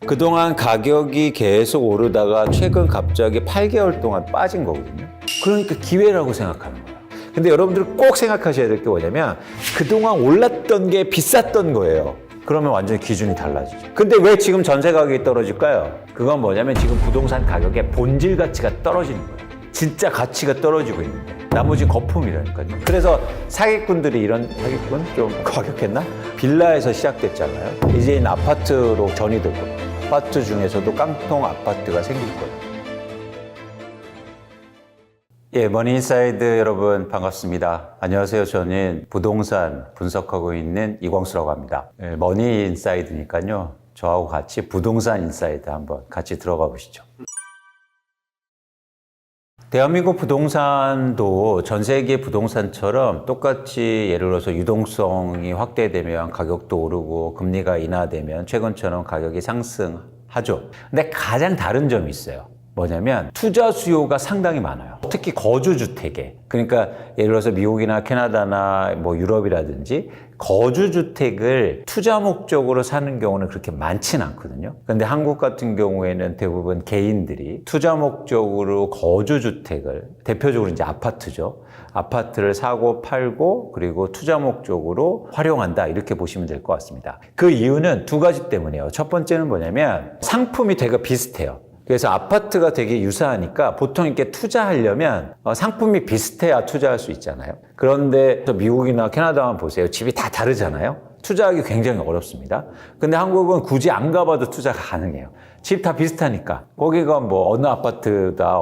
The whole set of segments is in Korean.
그동안 가격이 계속 오르다가 최근 갑자기 8개월 동안 빠진 거거든요. 그러니까 기회라고 생각하는 거예요. 근데 여러분들 꼭 생각하셔야 될 게 뭐냐면 그동안 올랐던 게 비쌌던 거예요. 그러면 완전히 기준이 달라지죠. 근데 왜 지금 전세 가격이 떨어질까요? 그건 뭐냐면 지금 부동산 가격의 본질 가치가 떨어지는 거예요. 진짜 가치가 떨어지고 있는데 나머지 거품이라니까요. 그래서 사기꾼들이 이런 사기꾼 좀 과격했나? 빌라에서 시작됐잖아요. 이제는 아파트로 전이 될 거예요. 아파트 중에서도 깡통 아파트가 생길 거예요. 예, 머니인사이드 여러분 반갑습니다. 안녕하세요. 저는 부동산 분석하고 있는 이광수라고 합니다. 예, 머니인사이드니까요. 저하고 같이 부동산 인사이드 한번 같이 들어가 보시죠. 대한민국 부동산도 전 세계 부동산처럼 똑같이 예를 들어서 유동성이 확대되면 가격도 오르고 금리가 인하되면 최근처럼 가격이 상승하죠. 근데 가장 다른 점이 있어요. 뭐냐면 투자 수요가 상당히 많아요. 특히 거주주택에. 그러니까 예를 들어서 미국이나 캐나다나 뭐 유럽이라든지 거주주택을 투자 목적으로 사는 경우는 그렇게 많지는 않거든요. 근데 한국 같은 경우에는 대부분 개인들이 투자 목적으로 거주주택을, 대표적으로 이제 아파트죠. 아파트를 사고 팔고 그리고 투자 목적으로 활용한다, 이렇게 보시면 될 것 같습니다. 그 이유는 두 가지 때문이에요. 첫 번째는 뭐냐면 상품이 되게 비슷해요. 그래서 아파트가 되게 유사하니까 보통 이렇게 투자하려면 상품이 비슷해야 투자할 수 있잖아요. 그런데 미국이나 캐나다만 보세요. 집이 다 다르잖아요. 투자하기 굉장히 어렵습니다. 근데 한국은 굳이 안 가봐도 투자가 가능해요. 집 다 비슷하니까. 거기가 뭐 어느 아파트다,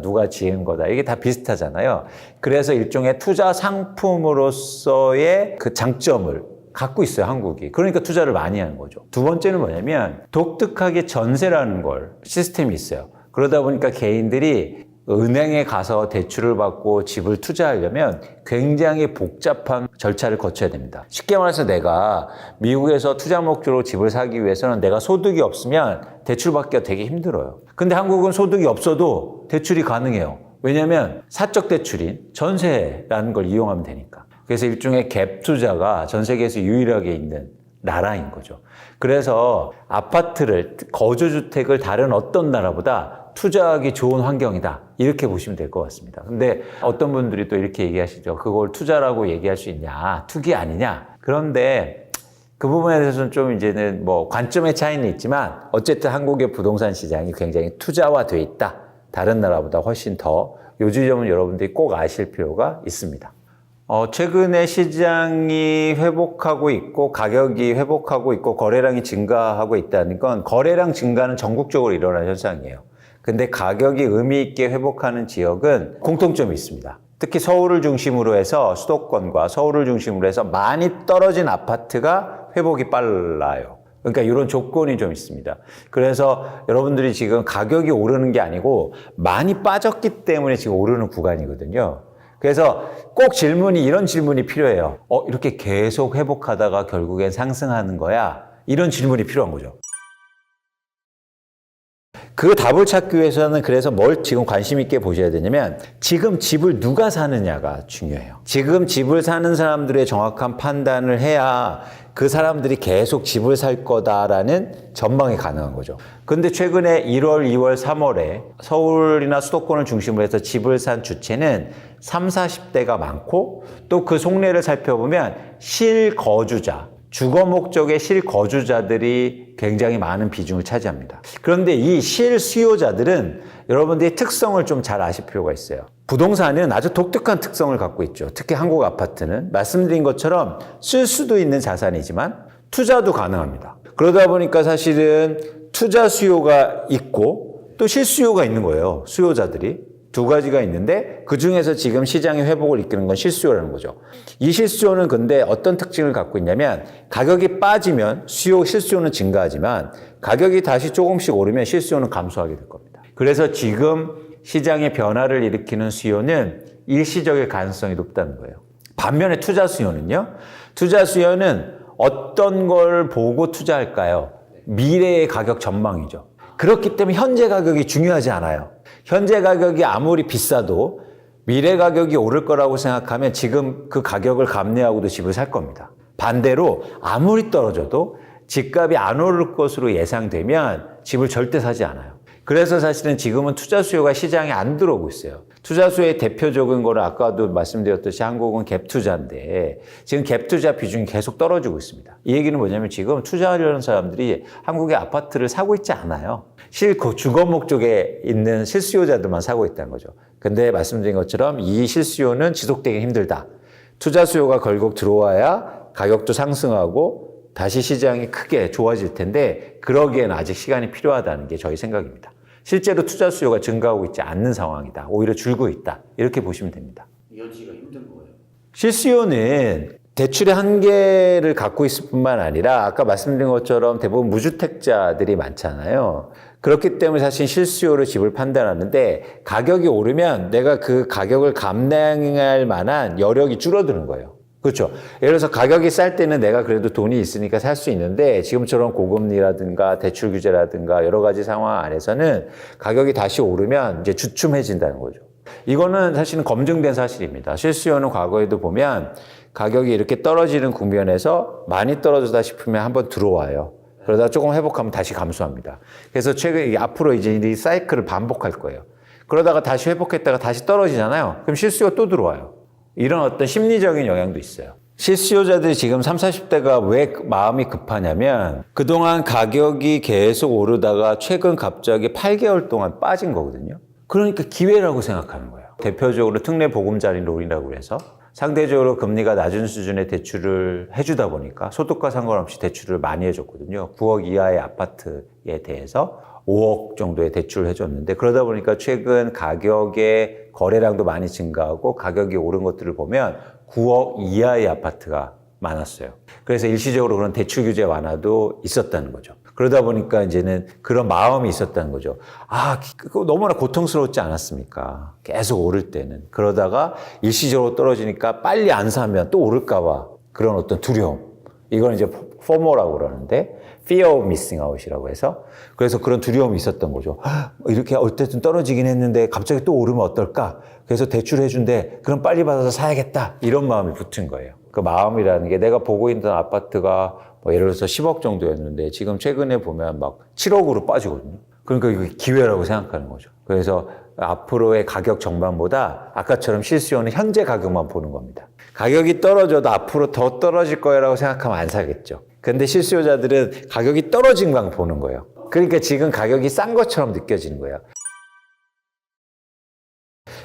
누가 지은 거다, 이게 다 비슷하잖아요. 그래서 일종의 투자 상품으로서의 그 장점을 갖고 있어요, 한국이. 그러니까 투자를 많이 하는 거죠. 두 번째는 뭐냐면 독특하게 전세라는 걸 시스템이 있어요. 그러다 보니까 개인들이 은행에 가서 대출을 받고 집을 투자하려면 굉장히 복잡한 절차를 거쳐야 됩니다. 쉽게 말해서 내가 미국에서 투자 목적으로 집을 사기 위해서는 내가 소득이 없으면 대출 받기가 되게 힘들어요. 근데 한국은 소득이 없어도 대출이 가능해요. 왜냐하면 사적 대출인 전세라는 걸 이용하면 되니까. 그래서 일종의 갭 투자가 전 세계에서 유일하게 있는 나라인 거죠. 그래서 아파트를, 거주주택을 다른 어떤 나라보다 투자하기 좋은 환경이다, 이렇게 보시면 될 것 같습니다. 근데 어떤 분들이 또 이렇게 얘기하시죠. 그걸 투자라고 얘기할 수 있냐, 투기 아니냐. 그런데 그 부분에 대해서는 좀 이제는 뭐 관점의 차이는 있지만 어쨌든 한국의 부동산 시장이 굉장히 투자화돼 있다. 다른 나라보다 훨씬 더. 요 지점은 여러분들이 꼭 아실 필요가 있습니다. 최근에 시장이 회복하고 있고 가격이 회복하고 있고 거래량이 증가하고 있다는 건, 거래량 증가는 전국적으로 일어나는 현상이에요. 근데 가격이 의미 있게 회복하는 지역은 공통점이 있습니다. 특히 서울을 중심으로 해서, 수도권과 서울을 중심으로 해서 많이 떨어진 아파트가 회복이 빨라요. 그러니까 이런 조건이 좀 있습니다. 그래서 여러분들이 지금 가격이 오르는 게 아니고 많이 빠졌기 때문에 지금 오르는 구간이거든요. 그래서 꼭 이런 질문이 필요해요. 이렇게 계속 회복하다가 결국엔 상승하는 거야? 이런 질문이 필요한 거죠. 그 답을 찾기 위해서는 그래서 뭘 지금 관심 있게 보셔야 되냐면, 지금 집을 누가 사느냐가 중요해요. 지금 집을 사는 사람들의 정확한 판단을 해야 그 사람들이 계속 집을 살 거다라는 전망이 가능한 거죠. 근데 최근에 1월, 2월, 3월에 서울이나 수도권을 중심으로 해서 집을 산 주체는 30, 40대가 많고, 또 그 속내를 살펴보면 실거주자, 주거 목적의 실거주자들이 굉장히 많은 비중을 차지합니다. 그런데 이 실수요자들은 여러분들이 특성을 좀 잘 아실 필요가 있어요. 부동산은 아주 독특한 특성을 갖고 있죠. 특히 한국 아파트는 말씀드린 것처럼 쓸 수도 있는 자산이지만 투자도 가능합니다. 그러다 보니까 사실은 투자 수요가 있고 또 실수요가 있는 거예요. 수요자들이. 두 가지가 있는데 그 중에서 지금 시장의 회복을 이끄는 건 실수요라는 거죠. 이 실수요는 근데 어떤 특징을 갖고 있냐면, 가격이 빠지면 실수요는 증가하지만 가격이 다시 조금씩 오르면 실수요는 감소하게 될 겁니다. 그래서 지금 시장의 변화를 일으키는 수요는 일시적일 가능성이 높다는 거예요. 반면에 투자 수요는요? 투자 수요는 어떤 걸 보고 투자할까요? 미래의 가격 전망이죠. 그렇기 때문에 현재 가격이 중요하지 않아요. 현재 가격이 아무리 비싸도 미래 가격이 오를 거라고 생각하면 지금 그 가격을 감내하고도 집을 살 겁니다. 반대로 아무리 떨어져도 집값이 안 오를 것으로 예상되면 집을 절대 사지 않아요. 그래서 사실은 지금은 투자 수요가 시장에 안 들어오고 있어요. 투자 수요의 대표적인 거는 아까도 말씀드렸듯이 한국은 갭 투자인데 지금 갭 투자 비중이 계속 떨어지고 있습니다. 이 얘기는 뭐냐면 지금 투자하려는 사람들이 한국의 아파트를 사고 있지 않아요. 주거 목적에 있는 실수요자들만 사고 있다는 거죠. 근데 말씀드린 것처럼 이 실수요는 지속되기 힘들다. 투자 수요가 결국 들어와야 가격도 상승하고 다시 시장이 크게 좋아질 텐데 그러기에는 아직 시간이 필요하다는 게 저희 생각입니다. 실제로 투자 수요가 증가하고 있지 않는 상황이다. 오히려 줄고 있다. 이렇게 보시면 됩니다. 이어지기가 힘든 거예요. 실수요는 대출의 한계를 갖고 있을 뿐만 아니라 아까 말씀드린 것처럼 대부분 무주택자들이 많잖아요. 그렇기 때문에 사실 실수요로 집을 판단하는데 가격이 오르면 내가 그 가격을 감당할 만한 여력이 줄어드는 거예요. 그렇죠. 예를 들어서 가격이 쌀 때는 내가 그래도 돈이 있으니까 살 수 있는데 지금처럼 고금리라든가 대출 규제라든가 여러 가지 상황 안에서는 가격이 다시 오르면 이제 주춤해진다는 거죠. 이거는 사실은 검증된 사실입니다. 실수요는 과거에도 보면 가격이 이렇게 떨어지는 국면에서 많이 떨어졌다 싶으면 한번 들어와요. 그러다 조금 회복하면 다시 감소합니다. 그래서 앞으로 이제 이 사이클을 반복할 거예요. 그러다가 다시 회복했다가 다시 떨어지잖아요. 그럼 실수요가 또 들어와요. 이런 어떤 심리적인 영향도 있어요. 실수요자들이 지금 30, 40대가 왜 마음이 급하냐면 그동안 가격이 계속 오르다가 최근 갑자기 8개월 동안 빠진 거거든요. 그러니까 기회라고 생각하는 거예요. 대표적으로 특례 보금자리 론이라고 해서 상대적으로 금리가 낮은 수준의 대출을 해주다 보니까 소득과 상관없이 대출을 많이 해줬거든요. 9억 이하의 아파트에 대해서 5억 정도의 대출을 해줬는데 그러다 보니까 최근 가격의 거래량도 많이 증가하고 가격이 오른 것들을 보면 9억 이하의 아파트가 많았어요. 그래서 일시적으로 그런 대출 규제 완화도 있었다는 거죠. 그러다 보니까 이제는 그런 마음이 있었다는 거죠. 그거 너무나 고통스러웠지 않았습니까? 계속 오를 때는. 그러다가 일시적으로 떨어지니까 빨리 안 사면 또 오를까봐 그런 어떤 두려움. 이걸 이제 포모라고 그러는데 fear of missing out이라고 해서 그래서 그런 두려움이 있었던 거죠. 이렇게 어쨌든 떨어지긴 했는데 갑자기 또 오르면 어떨까? 그래서 대출해준대. 그럼 빨리 받아서 사야겠다. 이런 마음이 붙은 거예요. 그 마음이라는 게 내가 보고 있는 아파트가 예를 들어서 10억 정도였는데 지금 최근에 보면 막 7억으로 빠지거든요. 그러니까 이게 기회라고 생각하는 거죠. 그래서 앞으로의 가격 전반보다 아까처럼 실수요는 현재 가격만 보는 겁니다. 가격이 떨어져도 앞으로 더 떨어질 거라고 생각하면 안 사겠죠. 근데 실수요자들은 가격이 떨어진 걸 보는 거예요. 그러니까 지금 가격이 싼 것처럼 느껴지는 거예요.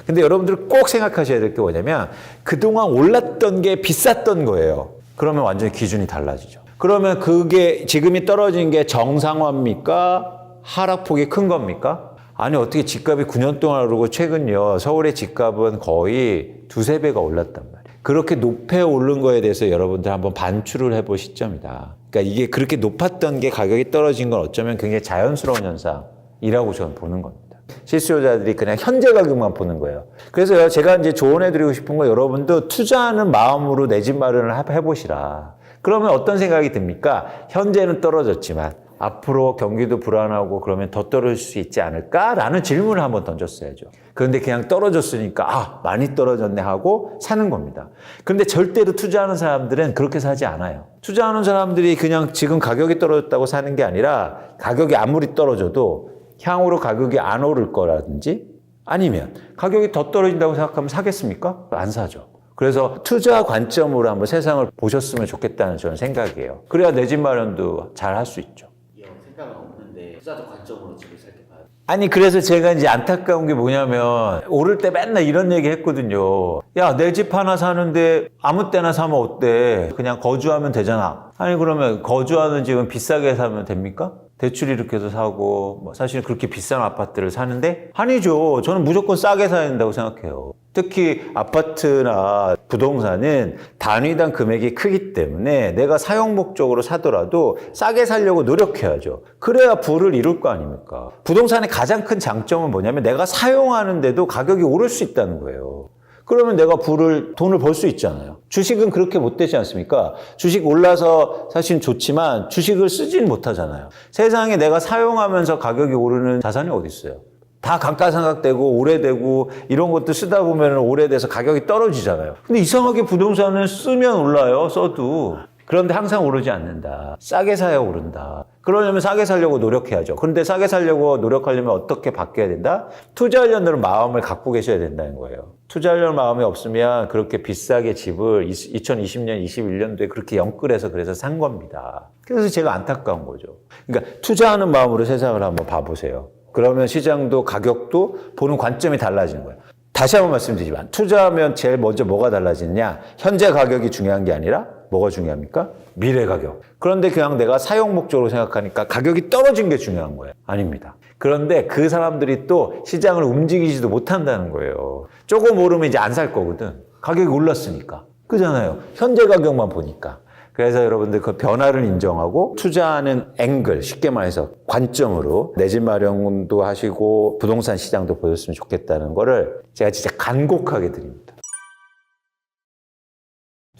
근데 여러분들 꼭 생각하셔야 될 게 뭐냐면 그동안 올랐던 게 비쌌던 거예요. 그러면 완전히 기준이 달라지죠. 그러면 그게 지금이 떨어진 게 정상화입니까? 하락폭이 큰 겁니까? 아니 어떻게 집값이 9년 동안 오르고 최근요 서울의 집값은 거의 두세 배가 올랐단 말이에요. 그렇게 높게 오른 거에 대해서 여러분들 한번 반추를 해볼 시점이다. 그러니까 이게 그렇게 높았던 게 가격이 떨어진 건 어쩌면 굉장히 자연스러운 현상이라고 저는 보는 겁니다. 실수요자들이 그냥 현재 가격만 보는 거예요. 그래서 제가 이제 조언해드리고 싶은 건 여러분도 투자하는 마음으로 내 집 마련을 해보시라. 그러면 어떤 생각이 듭니까? 현재는 떨어졌지만 앞으로 경기도 불안하고 그러면 더 떨어질 수 있지 않을까라는 질문을 한번 던졌어야죠. 그런데 그냥 떨어졌으니까 많이 떨어졌네 하고 사는 겁니다. 그런데 절대로 투자하는 사람들은 그렇게 사지 않아요. 투자하는 사람들이 그냥 지금 가격이 떨어졌다고 사는 게 아니라 가격이 아무리 떨어져도 향후로 가격이 안 오를 거라든지 아니면 가격이 더 떨어진다고 생각하면 사겠습니까? 안 사죠. 그래서 투자 관점으로 한번 세상을 보셨으면 좋겠다는 저는 생각이에요. 그래야 내 집 마련도 잘 할 수 있죠. 이런 생각은 없는데 투자적 관점으로 집을 살 때 봐요. 아니 그래서 제가 이제 안타까운 게 뭐냐면 오를 때 맨날 이런 얘기 했거든요. 야, 내 집 하나 사는데 아무 때나 사면 어때? 그냥 거주하면 되잖아. 아니 그러면 거주하는 집은 비싸게 사면 됩니까? 대출 이렇게 해서 사고 사실 그렇게 비싼 아파트를 사는데 아니죠. 저는 무조건 싸게 사야 된다고 생각해요. 특히 아파트나 부동산은 단위당 금액이 크기 때문에 내가 사용 목적으로 사더라도 싸게 살려고 노력해야죠. 그래야 부를 이룰 거 아닙니까? 부동산의 가장 큰 장점은 뭐냐면 내가 사용하는데도 가격이 오를 수 있다는 거예요. 그러면 내가 돈을 벌 수 있잖아요. 주식은 그렇게 못 되지 않습니까? 주식 올라서 사실 좋지만 주식을 쓰지는 못하잖아요. 세상에 내가 사용하면서 가격이 오르는 자산이 어디 있어요? 다 감가상각되고 오래되고 이런 것도 쓰다 보면 오래돼서 가격이 떨어지잖아요. 근데 이상하게 부동산은 쓰면 올라요, 써도. 그런데 항상 오르지 않는다. 싸게 사야 오른다. 그러려면 싸게 살려고 노력해야죠. 그런데 싸게 살려고 노력하려면 어떻게 바뀌어야 된다? 투자하려는 마음을 갖고 계셔야 된다는 거예요. 투자하려는 마음이 없으면 그렇게 비싸게 집을 2020년, 21년도에 그렇게 영끌해서 그래서 산 겁니다. 그래서 제가 안타까운 거죠. 그러니까 투자하는 마음으로 세상을 한번 봐보세요. 그러면 시장도 가격도 보는 관점이 달라지는 거예요. 다시 한번 말씀드리지만 투자하면 제일 먼저 뭐가 달라지느냐? 현재 가격이 중요한 게 아니라 뭐가 중요합니까? 미래 가격. 그런데 그냥 내가 사용 목적으로 생각하니까 가격이 떨어진 게 중요한 거예요. 아닙니다. 그런데 그 사람들이 또 시장을 움직이지도 못한다는 거예요. 조금 오르면 이제 안 살 거거든. 가격이 올랐으니까. 그잖아요. 현재 가격만 보니까. 그래서 여러분들 그 변화를 인정하고 투자하는 앵글, 쉽게 말해서 관점으로 내 집 마련도 하시고 부동산 시장도 보셨으면 좋겠다는 거를 제가 진짜 간곡하게 드립니다.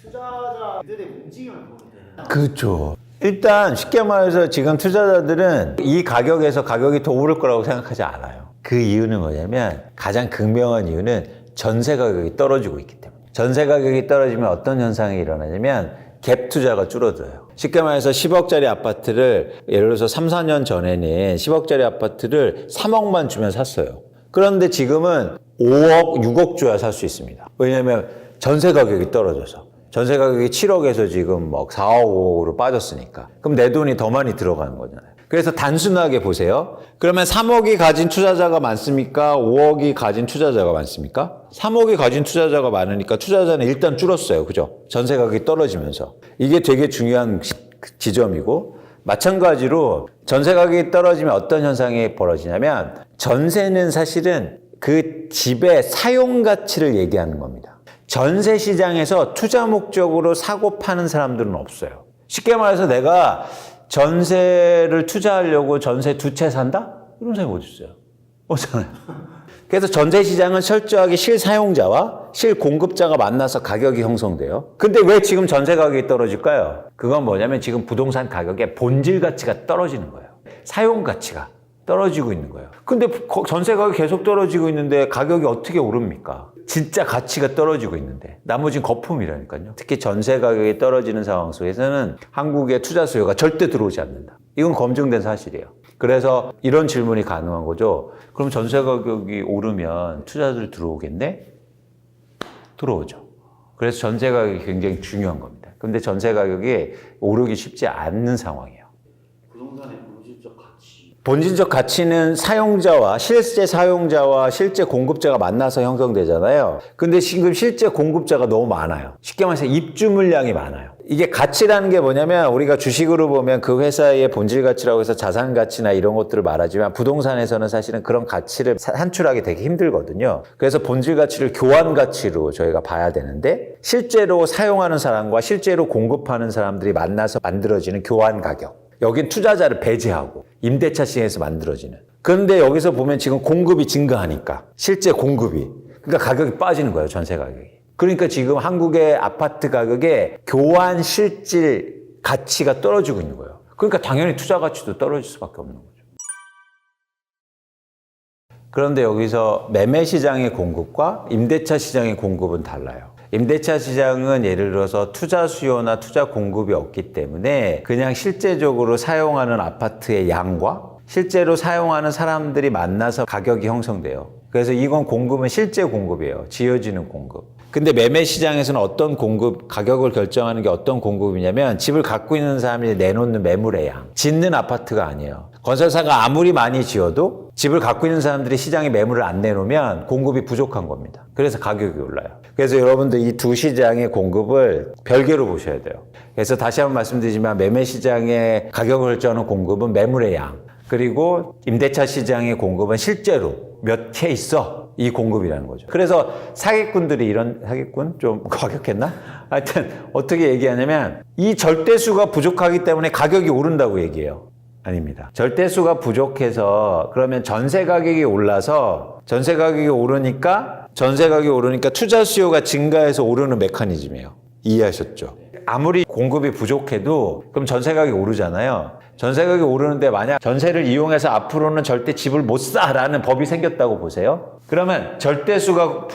투자자들의 움직임을 보면 되는. 그렇죠. 일단 쉽게 말해서 지금 투자자들은 이 가격에서 가격이 더 오를 거라고 생각하지 않아요. 그 이유는 뭐냐면 가장 극명한 이유는 전세 가격이 떨어지고 있기 때문에. 전세 가격이 떨어지면 어떤 현상이 일어나냐면 갭 투자가 줄어들어요. 쉽게 말해서 10억짜리 아파트를 예를 들어서 3, 4년 전에는 10억짜리 아파트를 3억만 주면 샀어요. 그런데 지금은 5억, 6억 줘야 살 수 있습니다. 왜냐하면 전세 가격이 떨어져서. 전세 가격이 7억에서 지금 뭐 4억, 5억으로 빠졌으니까. 그럼 내 돈이 더 많이 들어가는 거잖아요. 그래서 단순하게 보세요. 그러면 3억이 가진 투자자가 많습니까? 5억이 가진 투자자가 많습니까? 3억이 가진 투자자가 많으니까 투자자는 일단 줄었어요. 그죠? 전세 가격이 떨어지면서. 이게 되게 중요한 지점이고, 마찬가지로 전세 가격이 떨어지면 어떤 현상이 벌어지냐면 전세는 사실은 그 집의 사용 가치를 얘기하는 겁니다. 전세 시장에서 투자 목적으로 사고 파는 사람들은 없어요. 쉽게 말해서 내가 전세를 투자하려고 전세 2채 산다? 이런 사람이 어디 있어요? 없잖아요. 그래서 전세 시장은 철저하게 실사용자와 실공급자가 만나서 가격이 형성돼요. 근데 왜 지금 전세 가격이 떨어질까요? 그건 뭐냐면 지금 부동산 가격의 본질 가치가 떨어지는 거예요. 사용 가치가 떨어지고 있는 거예요. 근데 전세 가격이 계속 떨어지고 있는데 가격이 어떻게 오릅니까? 진짜 가치가 떨어지고 있는데 나머지는 거품이라니까요. 특히 전세 가격이 떨어지는 상황 속에서는 한국의 투자 수요가 절대 들어오지 않는다. 이건 검증된 사실이에요. 그래서 이런 질문이 가능한 거죠. 그럼 전세 가격이 오르면 투자들 들어오겠네? 들어오죠. 그래서 전세 가격이 굉장히 중요한 겁니다. 근데 전세 가격이 오르기 쉽지 않는 상황이에요. 부동산의 본질적 가치. 본질적 가치는 사용자와 실제 사용자와 실제 공급자가 만나서 형성되잖아요. 근데 지금 실제 공급자가 너무 많아요. 쉽게 말해서 입주 물량이 많아요. 이게 가치라는 게 뭐냐면 우리가 주식으로 보면 그 회사의 본질 가치라고 해서 자산 가치나 이런 것들을 말하지만 부동산에서는 사실은 그런 가치를 산출하기 되게 힘들거든요. 그래서 본질 가치를 교환 가치로 저희가 봐야 되는데 실제로 사용하는 사람과 실제로 공급하는 사람들이 만나서 만들어지는 교환 가격. 여긴 투자자를 배제하고 임대차 시장에서 만들어지는. 그런데 여기서 보면 지금 공급이 증가하니까 실제 공급이. 그러니까 가격이 빠지는 거예요. 전세 가격이. 그러니까 지금 한국의 아파트 가격의 교환 실질 가치가 떨어지고 있는 거예요. 그러니까 당연히 투자 가치도 떨어질 수밖에 없는 거죠. 그런데 여기서 매매 시장의 공급과 임대차 시장의 공급은 달라요. 임대차 시장은 예를 들어서 투자 수요나 투자 공급이 없기 때문에 그냥 실제적으로 사용하는 아파트의 양과 실제로 사용하는 사람들이 만나서 가격이 형성돼요. 그래서 이건 공급은 실제 공급이에요. 지어지는 공급. 근데 매매 시장에서는 어떤 공급, 가격을 결정하는 게 어떤 공급이냐면 집을 갖고 있는 사람이 내놓는 매물의 양. 짓는 아파트가 아니에요. 건설사가 아무리 많이 지어도 집을 갖고 있는 사람들이 시장에 매물을 안 내놓으면 공급이 부족한 겁니다. 그래서 가격이 올라요. 그래서 여러분들 이 두 시장의 공급을 별개로 보셔야 돼요. 그래서 다시 한번 말씀드리지만 매매 시장의 가격을 결정하는 공급은 매물의 양. 그리고 임대차 시장의 공급은 실제로 몇 채 있어. 이 공급이라는 거죠. 그래서 사기꾼들이 이런, 사기꾼? 좀 과격했나? 하여튼 어떻게 얘기하냐면 이 절대수가 부족하기 때문에 가격이 오른다고 얘기해요. 아닙니다. 절대수가 부족해서 그러면 전세 가격이 올라서 전세 가격이 오르니까 투자 수요가 증가해서 오르는 메커니즘이에요. 이해하셨죠? 아무리 공급이 부족해도 그럼 전세 가격이 오르잖아요. 전세 가격이 오르는데 만약 전세를 이용해서 앞으로는 절대 집을 못 사라는 법이 생겼다고 보세요. 그러면 절대수가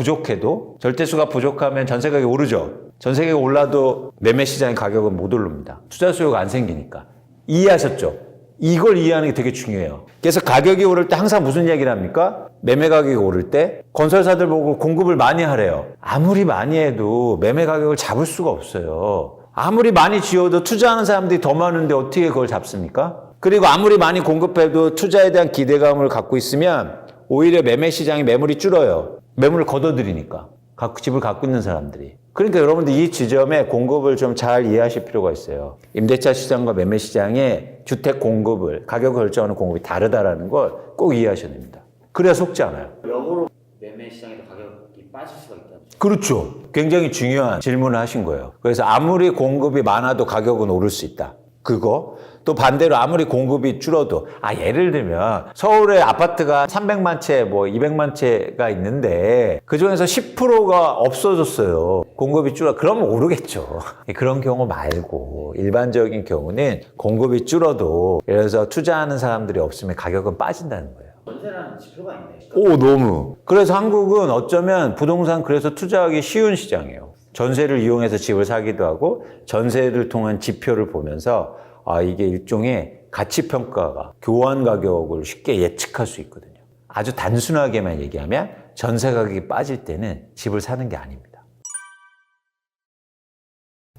부족하면 전세 가격이 오르죠. 전세계가 올라도 매매 시장의 가격은 못 오릅니다. 투자 수요가 안 생기니까. 이해하셨죠? 이걸 이해하는 게 되게 중요해요. 그래서 가격이 오를 때 항상 무슨 얘기를 합니까? 매매 가격이 오를 때 건설사들 보고 공급을 많이 하래요. 아무리 많이 해도 매매 가격을 잡을 수가 없어요. 아무리 많이 지어도 투자하는 사람들이 더 많은데 어떻게 그걸 잡습니까? 그리고 아무리 많이 공급해도 투자에 대한 기대감을 갖고 있으면 오히려 매매 시장이 매물이 줄어요. 매물을 걷어들이니까. 집을 갖고 있는 사람들이. 그러니까 여러분들 이 지점에 공급을 좀 잘 이해하실 필요가 있어요. 임대차 시장과 매매 시장의 주택 공급을, 가격을 결정하는 공급이 다르다라는 걸 꼭 이해하셔야 됩니다. 그래야 속지 않아요. 역으로 매매 시장에도 가격이 빠질 수가 있다는 거죠. 그렇죠. 굉장히 중요한 질문을 하신 거예요. 그래서 아무리 공급이 많아도 가격은 오를 수 있다. 그거. 또 반대로 아무리 공급이 줄어도 예를 들면 서울에 아파트가 300만 채, 200만 채가 있는데 그중에서 10%가 없어졌어요. 공급이 줄어. 그러면 오르겠죠. 그런 경우 말고 일반적인 경우는 공급이 줄어도 예를 들어서 투자하는 사람들이 없으면 가격은 빠진다는 거예요. 전세라는 지표가 있네. 오, 너무. 그래서 한국은 어쩌면 부동산 그래서 투자하기 쉬운 시장이에요. 전세를 이용해서 집을 사기도 하고 전세를 통한 지표를 보면서 이게 일종의 가치평가가 교환 가격을 쉽게 예측할 수 있거든요. 아주 단순하게만 얘기하면 전세 가격이 빠질 때는 집을 사는 게 아닙니다.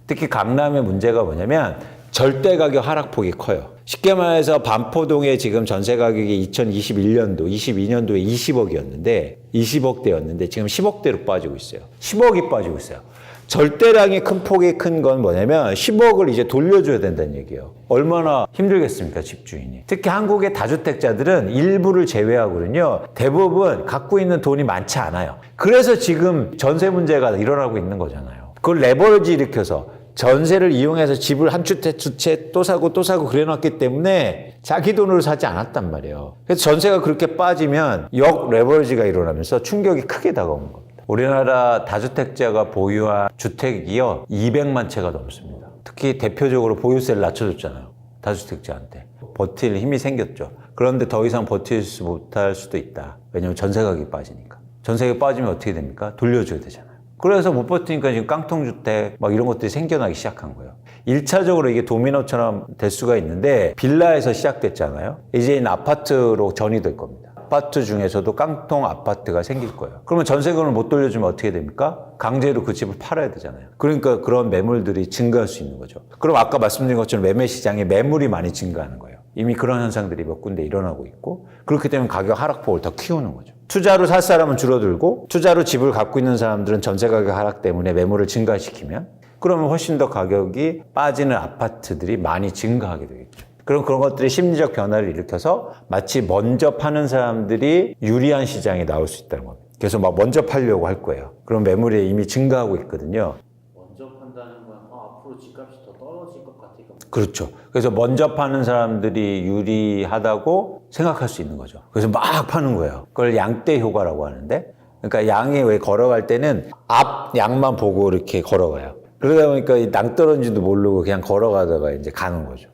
특히 강남의 문제가 뭐냐면 절대 가격 하락폭이 커요. 쉽게 말해서 반포동의 지금 전세 가격이 2021년도, 22년도에 20억이었는데 20억대였는데 지금 10억대로 빠지고 있어요. 10억이 빠지고 있어요. 절대량이 큰 폭이 큰 건 뭐냐면 10억을 이제 돌려줘야 된다는 얘기예요. 얼마나 힘들겠습니까, 집주인이. 특히 한국의 다주택자들은 일부를 제외하고는요, 대부분 갖고 있는 돈이 많지 않아요. 그래서 지금 전세 문제가 일어나고 있는 거잖아요. 그걸 레버리지 일으켜서 전세를 이용해서 집을 한 채, 두 채 또 사고 그래놨기 때문에 자기 돈으로 사지 않았단 말이에요. 그래서 전세가 그렇게 빠지면 역 레버리지가 일어나면서 충격이 크게 다가오는 겁니다. 우리나라 다주택자가 보유한 주택이요 200만 채가 넘습니다. 특히 대표적으로 보유세를 낮춰줬잖아요. 다주택자한테. 버틸 힘이 생겼죠. 그런데 더 이상 버틸 수 못할 수도 있다. 왜냐하면 전세 가격이 빠지니까. 전세가 빠지면 어떻게 됩니까? 돌려줘야 되잖아요. 그래서 못 버티니까 지금 깡통주택 이런 것들이 생겨나기 시작한 거예요. 1차적으로 이게 도미노처럼 될 수가 있는데 빌라에서 시작됐잖아요. 이제는 아파트로 전이 될 겁니다. 아파트 중에서도 깡통 아파트가 생길 거예요. 그러면 전세금을 못 돌려주면 어떻게 됩니까? 강제로 그 집을 팔아야 되잖아요. 그러니까 그런 매물들이 증가할 수 있는 거죠. 그럼 아까 말씀드린 것처럼 매매 시장에 매물이 많이 증가하는 거예요. 이미 그런 현상들이 몇 군데 일어나고 있고 그렇게 되면 가격 하락폭을 더 키우는 거죠. 투자로 살 사람은 줄어들고 투자로 집을 갖고 있는 사람들은 전세 가격 하락 때문에 매물을 증가시키면 그러면 훨씬 더 가격이 빠지는 아파트들이 많이 증가하게 되겠죠. 그럼 그런 것들이 심리적 변화를 일으켜서 마치 먼저 파는 사람들이 유리한 시장에 나올 수 있다는 겁니다. 그래서 먼저 팔려고 할 거예요. 그럼 매물이 이미 증가하고 있거든요. 먼저 판다는 건 앞으로 집값이 더 떨어질 것 같으니까. 그렇죠. 그래서 먼저 파는 사람들이 유리하다고 생각할 수 있는 거죠. 그래서 막 파는 거예요. 그걸 양대 효과라고 하는데, 그러니까 양이 왜 걸어갈 때는 앞 양만 보고 이렇게 걸어가요. 그러다 보니까 낭떠러지도 모르고 그냥 걸어가다가 이제 가는 거죠.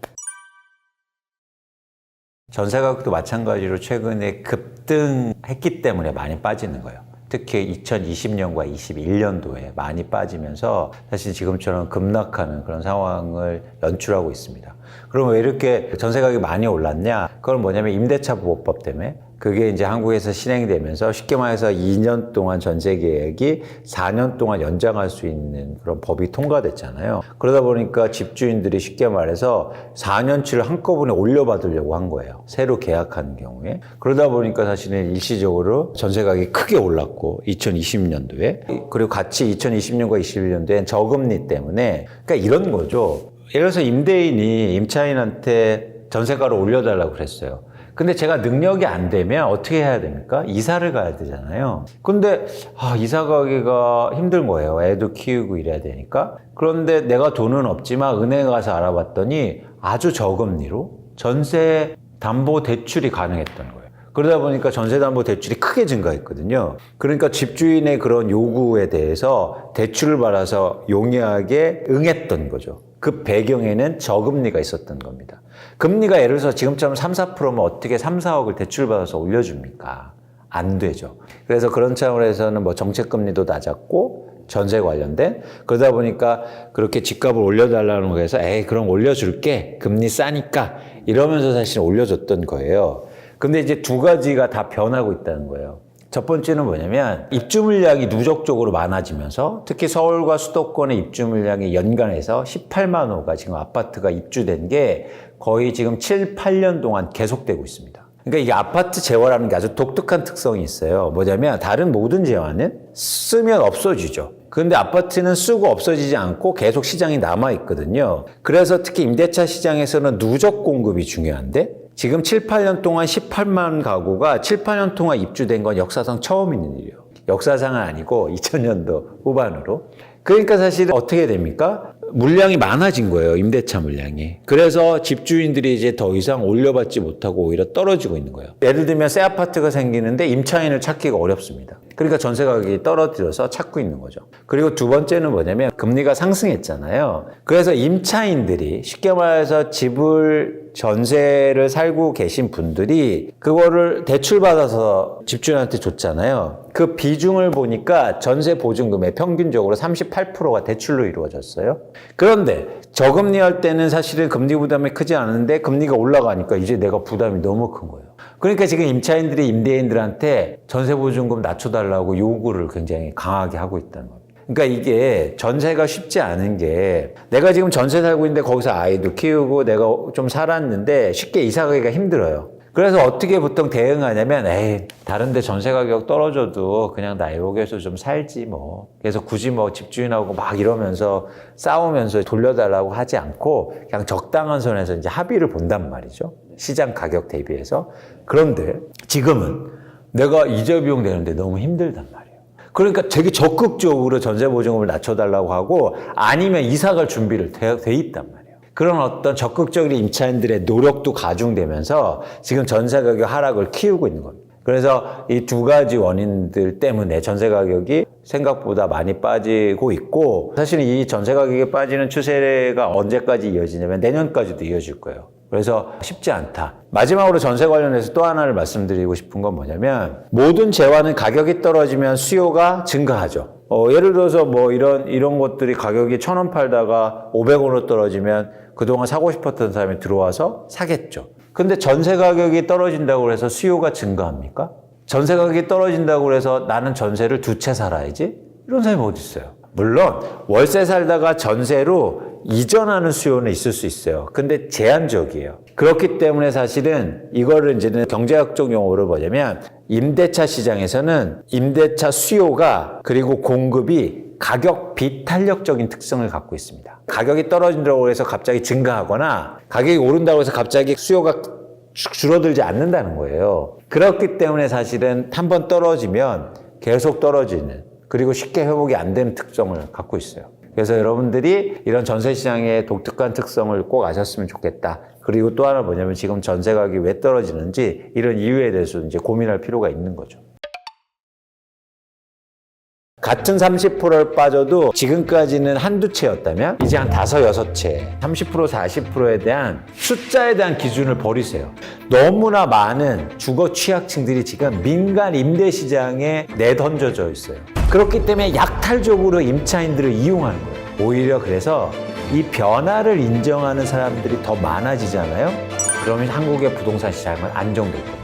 전세 가격도 마찬가지로 최근에 급등했기 때문에 많이 빠지는 거예요. 특히 2020년과 21년도에 많이 빠지면서 사실 지금처럼 급락하는 그런 상황을 연출하고 있습니다. 그럼 왜 이렇게 전세 가격이 많이 올랐냐? 그건 뭐냐면 임대차 보호법 때문에 그게 이제 한국에서 실행이 되면서 쉽게 말해서 2년 동안 전세 계획이 4년 동안 연장할 수 있는 그런 법이 통과됐잖아요. 그러다 보니까 집주인들이 쉽게 말해서 4년치를 한꺼번에 올려받으려고 한 거예요. 새로 계약하는 경우에. 그러다 보니까 사실은 일시적으로 전세 가격이 크게 올랐고 2020년도에 그리고 같이 2020년과 21년도엔 저금리 때문에 그러니까 이런 거죠. 예를 들어서 임대인이 임차인한테 전세가를 올려달라고 그랬어요. 근데 제가 능력이 안 되면 어떻게 해야 됩니까? 이사를 가야 되잖아요. 근데 이사 가기가 힘든 거예요. 애도 키우고 이래야 되니까. 그런데 내가 돈은 없지만 은행에 가서 알아봤더니 아주 저금리로 전세 담보 대출이 가능했던 거예요. 그러다 보니까 전세담보 대출이 크게 증가했거든요. 그러니까 집주인의 그런 요구에 대해서 대출을 받아서 용이하게 응했던 거죠. 그 배경에는 저금리가 있었던 겁니다. 금리가 예를 들어서 지금처럼 3, 4%면 어떻게 3, 4억을 대출받아서 올려줍니까? 안 되죠. 그래서 그런 차원에서는 정책금리도 낮았고 전세 관련된. 그러다 보니까 그렇게 집값을 올려달라는 거에서 에이 그럼 올려줄게. 금리 싸니까. 이러면서 사실 올려줬던 거예요. 근데 이제 두 가지가 다 변하고 있다는 거예요. 첫 번째는 뭐냐면 입주 물량이 누적적으로 많아지면서 특히 서울과 수도권의 입주 물량이 연간해서 18만 호가 지금 아파트가 입주된 게 거의 지금 7, 8년 동안 계속되고 있습니다. 그러니까 이게 아파트 재화라는 게 아주 독특한 특성이 있어요. 뭐냐면 다른 모든 재화는 쓰면 없어지죠. 그런데 아파트는 쓰고 없어지지 않고 계속 시장이 남아있거든요. 그래서 특히 임대차 시장에서는 누적 공급이 중요한데 지금 7, 8년 동안 18만 가구가 7, 8년 동안 입주된 건 역사상 처음 있는 일이에요. 역사상은 아니고 2000년도 후반으로. 그러니까 사실 어떻게 됩니까? 물량이 많아진 거예요. 임대차 물량이. 그래서 집주인들이 이제 더 이상 올려받지 못하고 오히려 떨어지고 있는 거예요. 예를 들면 새 아파트가 생기는데 임차인을 찾기가 어렵습니다. 그러니까 전세 가격이 떨어져서 찾고 있는 거죠. 그리고 두 번째는 뭐냐면 금리가 상승했잖아요. 그래서 임차인들이 쉽게 말해서 집을 전세를 살고 계신 분들이 그거를 대출받아서 집주인한테 줬잖아요. 그 비중을 보니까 전세 보증금의 평균적으로 38%가 대출로 이루어졌어요. 그런데 저금리 할 때는 사실은 금리 부담이 크지 않은데 금리가 올라가니까 이제 내가 부담이 너무 큰 거예요. 그러니까 지금 임차인들이 임대인들한테 전세 보증금 낮춰달라고 요구를 굉장히 강하게 하고 있다는 겁니다. 그러니까 이게 전세가 쉽지 않은 게 내가 지금 전세 살고 있는데 거기서 아이도 키우고 내가 좀 살았는데 쉽게 이사 가기가 힘들어요. 그래서 어떻게 보통 대응하냐면 에이 다른 데 전세 가격 떨어져도 그냥 나 여기에서 좀 살지 뭐. 그래서 굳이 뭐 집주인하고 막 이러면서 싸우면서 돌려달라고 하지 않고 그냥 적당한 선에서 이제 합의를 본단 말이죠. 시장 가격 대비해서. 그런데 지금은 내가 이자 비용 내는데 너무 힘들단 말이에요. 그러니까 되게 적극적으로 전세 보증금을 낮춰달라고 하고 아니면 이사 갈 준비를 돼 있단 말이에요. 그런 어떤 적극적인 임차인들의 노력도 가중되면서 지금 전세 가격 하락을 키우고 있는 겁니다. 그래서 이 두 가지 원인들 때문에 전세 가격이 생각보다 많이 빠지고 있고 사실은 이 전세 가격이 빠지는 추세가 언제까지 이어지냐면 내년까지도 이어질 거예요. 그래서 쉽지 않다. 마지막으로 전세 관련해서 또 하나를 말씀드리고 싶은 건 뭐냐면 모든 재화는 가격이 떨어지면 수요가 증가하죠. 예를 들어서 뭐 이런 것들이 가격이 1,000원 팔다가 500원으로 떨어지면 그동안 사고 싶었던 사람이 들어와서 사겠죠. 근데 전세 가격이 떨어진다고 해서 수요가 증가합니까? 전세 가격이 떨어진다고 해서 나는 전세를 두 채 살아야지? 이런 사람이 어디 있어요? 물론 월세 살다가 전세로 이전하는 수요는 있을 수 있어요. 근데 제한적이에요. 그렇기 때문에 사실은 이거를 이제는 경제학적 용어로 뭐냐면 임대차 시장에서는 임대차 수요가 그리고 공급이 가격 비탄력적인 특성을 갖고 있습니다. 가격이 떨어진다고 해서 갑자기 증가하거나 가격이 오른다고 해서 갑자기 수요가 줄어들지 않는다는 거예요. 그렇기 때문에 사실은 한번 떨어지면 계속 떨어지는 그리고 쉽게 회복이 안 되는 특성을 갖고 있어요. 그래서 여러분들이 이런 전세 시장의 독특한 특성을 꼭 아셨으면 좋겠다. 그리고 또 하나 뭐냐면 지금 전세 가격이 왜 떨어지는지 이런 이유에 대해서 이제 고민할 필요가 있는 거죠. 같은 30%를 빠져도 지금까지는 한두 채였다면 이제 한 5, 6채 30%, 40%에 대한 숫자에 대한 기준을 버리세요. 너무나 많은 주거 취약층들이 지금 민간 임대 시장에 내던져져 있어요. 그렇기 때문에 약탈적으로 임차인들을 이용하는 거예요. 오히려 그래서 이 변화를 인정하는 사람들이 더 많아지잖아요. 그러면 한국의 부동산 시장은 안정될 겁니다.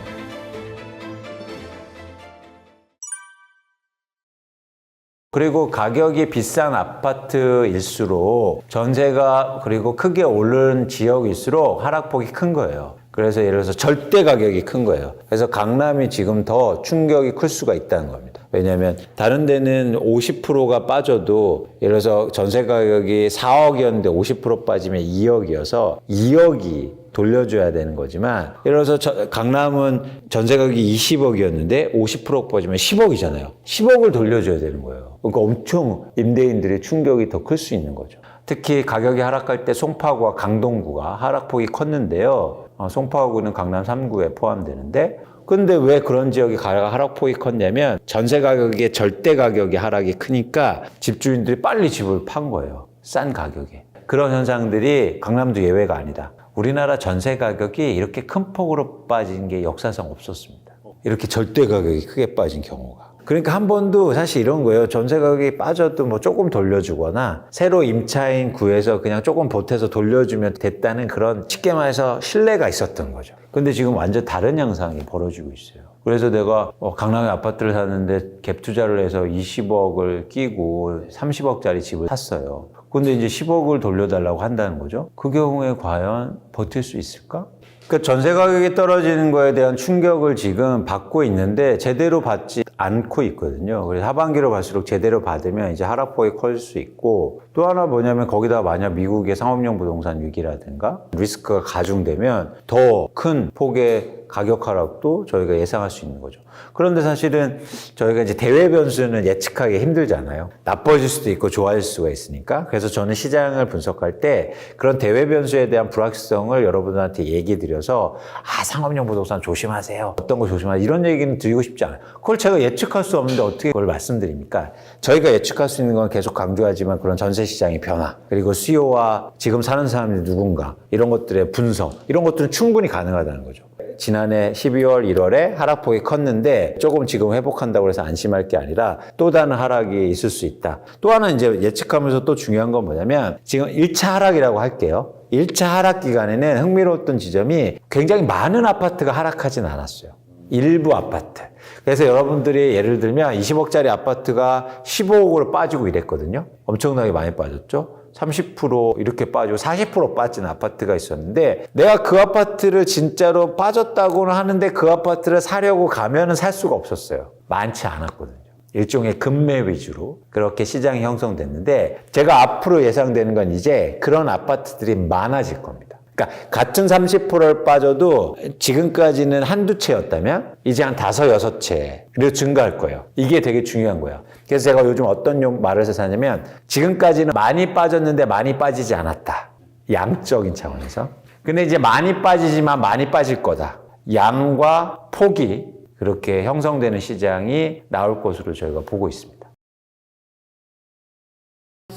그리고 가격이 비싼 아파트일수록 전세가 그리고 크게 오르는 지역일수록 하락폭이 큰 거예요. 그래서 예를 들어서 절대 가격이 큰 거예요. 그래서 강남이 지금 더 충격이 클 수가 있다는 겁니다. 왜냐하면 다른 데는 50%가 빠져도 예를 들어서 전세 가격이 4억이었는데 50% 빠지면 2억이어서 2억이 돌려줘야 되는 거지만 예를 들어서 강남은 전세 가격이 20억이었는데 50% 빠지면 10억이잖아요. 10억을 돌려줘야 되는 거예요. 그러니까 엄청 임대인들의 충격이 더 클 수 있는 거죠. 특히 가격이 하락할 때 송파구와 강동구가 하락폭이 컸는데요. 송파구는 강남 3구에 포함되는데 근데 왜 그런 지역이 하락폭이 컸냐면 전세 가격의 절대 가격이 하락이 크니까 집주인들이 빨리 집을 판 거예요. 싼 가격에. 그런 현상들이 강남도 예외가 아니다. 우리나라 전세 가격이 이렇게 큰 폭으로 빠진 게 역사상 없었습니다. 이렇게 절대 가격이 크게 빠진 경우가. 그러니까 한 번도 사실 이런 거예요. 전세 가격이 빠져도 뭐 조금 돌려주거나 새로 임차인 구해서 그냥 조금 보태서 돌려주면 됐다는 그런 쉽게 말해서 신뢰가 있었던 거죠. 근데 지금 완전 다른 양상이 벌어지고 있어요. 그래서 내가 강남에 아파트를 샀는데 갭 투자를 해서 20억을 끼고 30억짜리 집을 샀어요. 근데 이제 10억을 돌려달라고 한다는 거죠. 그 경우에 과연 버틸 수 있을까? 그러니까 전세 가격이 떨어지는 거에 대한 충격을 지금 받고 있는데 제대로 받지 않고 있거든요. 그래서 하반기로 갈수록 제대로 받으면 이제 하락폭이 커질 수 있고, 또 하나 뭐냐면 거기다 만약 미국의 상업용 부동산 위기라든가 리스크가 가중되면 더 큰 폭의 가격 하락도 저희가 예상할 수 있는 거죠. 그런데 사실은 저희가 이제 대외 변수는 예측하기 힘들잖아요. 나빠질 수도 있고 좋아질 수가 있으니까. 그래서 저는 시장을 분석할 때 그런 대외 변수에 대한 불확실성을 여러분들한테 얘기 드려서 상업용 부동산 조심하세요. 어떤 거 조심하세요. 이런 얘기는 드리고 싶지 않아요. 그걸 제가 예측할 수 없는데 어떻게 그걸 말씀드립니까? 저희가 예측할 수 있는 건 계속 강조하지만 그런 전세 시장의 변화, 그리고 수요와 지금 사는 사람이 누군가, 이런 것들의 분석, 이런 것들은 충분히 가능하다는 거죠. 지난해 12월, 1월에 하락폭이 컸는데 조금 지금 회복한다고 해서 안심할 게 아니라 또 다른 하락이 있을 수 있다. 또 하나 이제 예측하면서 또 중요한 건 뭐냐면 지금 1차 하락이라고 할게요. 1차 하락 기간에는 흥미로웠던 지점이 굉장히 많은 아파트가 하락하진 않았어요. 일부 아파트. 그래서 여러분들이 예를 들면 20억짜리 아파트가 15억으로 빠지고 이랬거든요. 엄청나게 많이 빠졌죠. 30% 이렇게 빠지고 40% 빠진 아파트가 있었는데, 내가 그 아파트를 진짜로 빠졌다고는 하는데 그 아파트를 사려고 가면은 살 수가 없었어요. 많지 않았거든요. 일종의 급매 위주로 그렇게 시장이 형성됐는데, 제가 앞으로 예상되는 건 이제 그런 아파트들이 많아질 겁니다. 그러니까 같은 30%를 빠져도 지금까지는 한두 채였다면 이제 한 5, 6채로 증가할 거예요. 이게 되게 중요한 거예요. 그래서 제가 요즘 어떤 말을 해서 하냐면, 지금까지는 많이 빠졌는데 많이 빠지지 않았다. 양적인 차원에서. 근데 이제 많이 빠지지만 많이 빠질 거다. 양과 폭이 그렇게 형성되는 시장이 나올 것으로 저희가 보고 있습니다.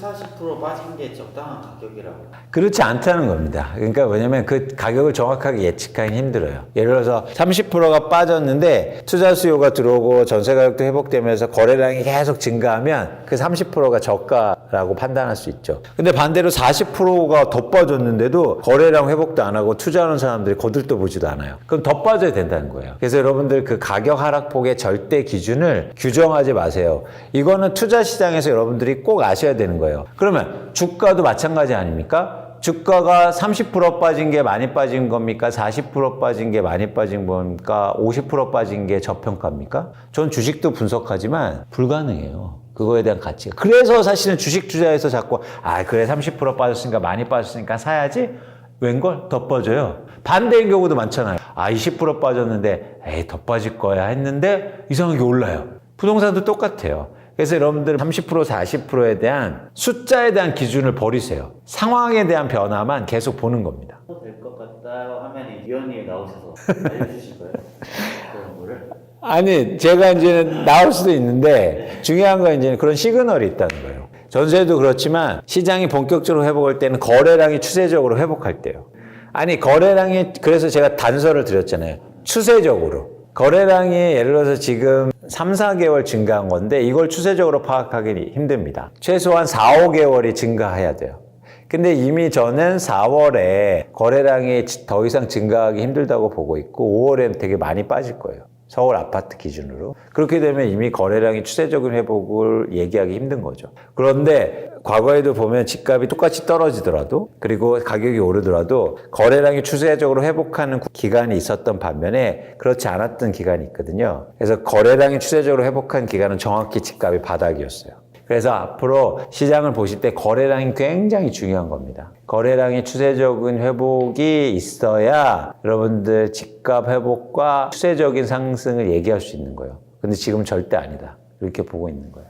40% 빠진 게 적당한 가격이라고. 그렇지 않다는 겁니다. 그러니까 왜냐면 그 가격을 정확하게 예측하기 힘들어요. 예를 들어서 30%가 빠졌는데 투자 수요가 들어오고 전세 가격도 회복되면서 거래량이 계속 증가하면 그 30%가 저가라고 판단할 수 있죠. 근데 반대로 40%가 더 빠졌는데도 거래량 회복도 안 하고 투자하는 사람들이 거들떠 보지도 않아요. 그럼 더 빠져야 된다는 거예요. 그래서 여러분들 그 가격 하락폭의 절대 기준을 규정하지 마세요. 이거는 투자 시장에서 여러분들이 꼭 아셔야 되는 거예요. 그러면 주가도 마찬가지 아닙니까? 주가가 30% 빠진 게 많이 빠진 겁니까? 40% 빠진 게 많이 빠진 겁니까? 50% 빠진 게 저평가입니까? 전 주식도 분석하지만 불가능해요. 그거에 대한 가치가. 그래서 사실은 주식 투자에서 자꾸 그래 30% 빠졌으니까 많이 빠졌으니까 사야지. 웬걸? 더 빠져요. 반대인 경우도 많잖아요. 20% 빠졌는데 더 빠질 거야 했는데 이상하게 올라요. 부동산도 똑같아요. 그래서 여러분들 30%, 40%에 대한 숫자에 대한 기준을 버리세요. 상황에 대한 변화만 계속 보는 겁니다. 될 것 같다 하면 위원님이 나오셔서 알려주실 거예요? 그런 거를? 아니, 제가 이제는 나올 수도 있는데 중요한 건 이제 그런 시그널이 있다는 거예요. 전세도 그렇지만 시장이 본격적으로 회복할 때는 거래량이 추세적으로 회복할 때요. 아니, 거래량이, 그래서 제가 단서를 드렸잖아요. 추세적으로. 거래량이 예를 들어서 지금 3, 4개월 증가한 건데 이걸 추세적으로 파악하기 힘듭니다. 최소한 4, 5개월이 증가해야 돼요. 근데 이미 저는 4월에 거래량이 더 이상 증가하기 힘들다고 보고 있고 5월에는 되게 많이 빠질 거예요. 서울 아파트 기준으로. 그렇게 되면 이미 거래량이 추세적인 회복을 얘기하기 힘든 거죠. 그런데 과거에도 보면 집값이 똑같이 떨어지더라도, 그리고 가격이 오르더라도 거래량이 추세적으로 회복하는 기간이 있었던 반면에 그렇지 않았던 기간이 있거든요. 그래서 거래량이 추세적으로 회복한 기간은 정확히 집값이 바닥이었어요. 그래서 앞으로 시장을 보실 때 거래량이 굉장히 중요한 겁니다. 거래량의 추세적인 회복이 있어야 여러분들 집값 회복과 추세적인 상승을 얘기할 수 있는 거예요. 근데 지금 절대 아니다. 이렇게 보고 있는 거예요.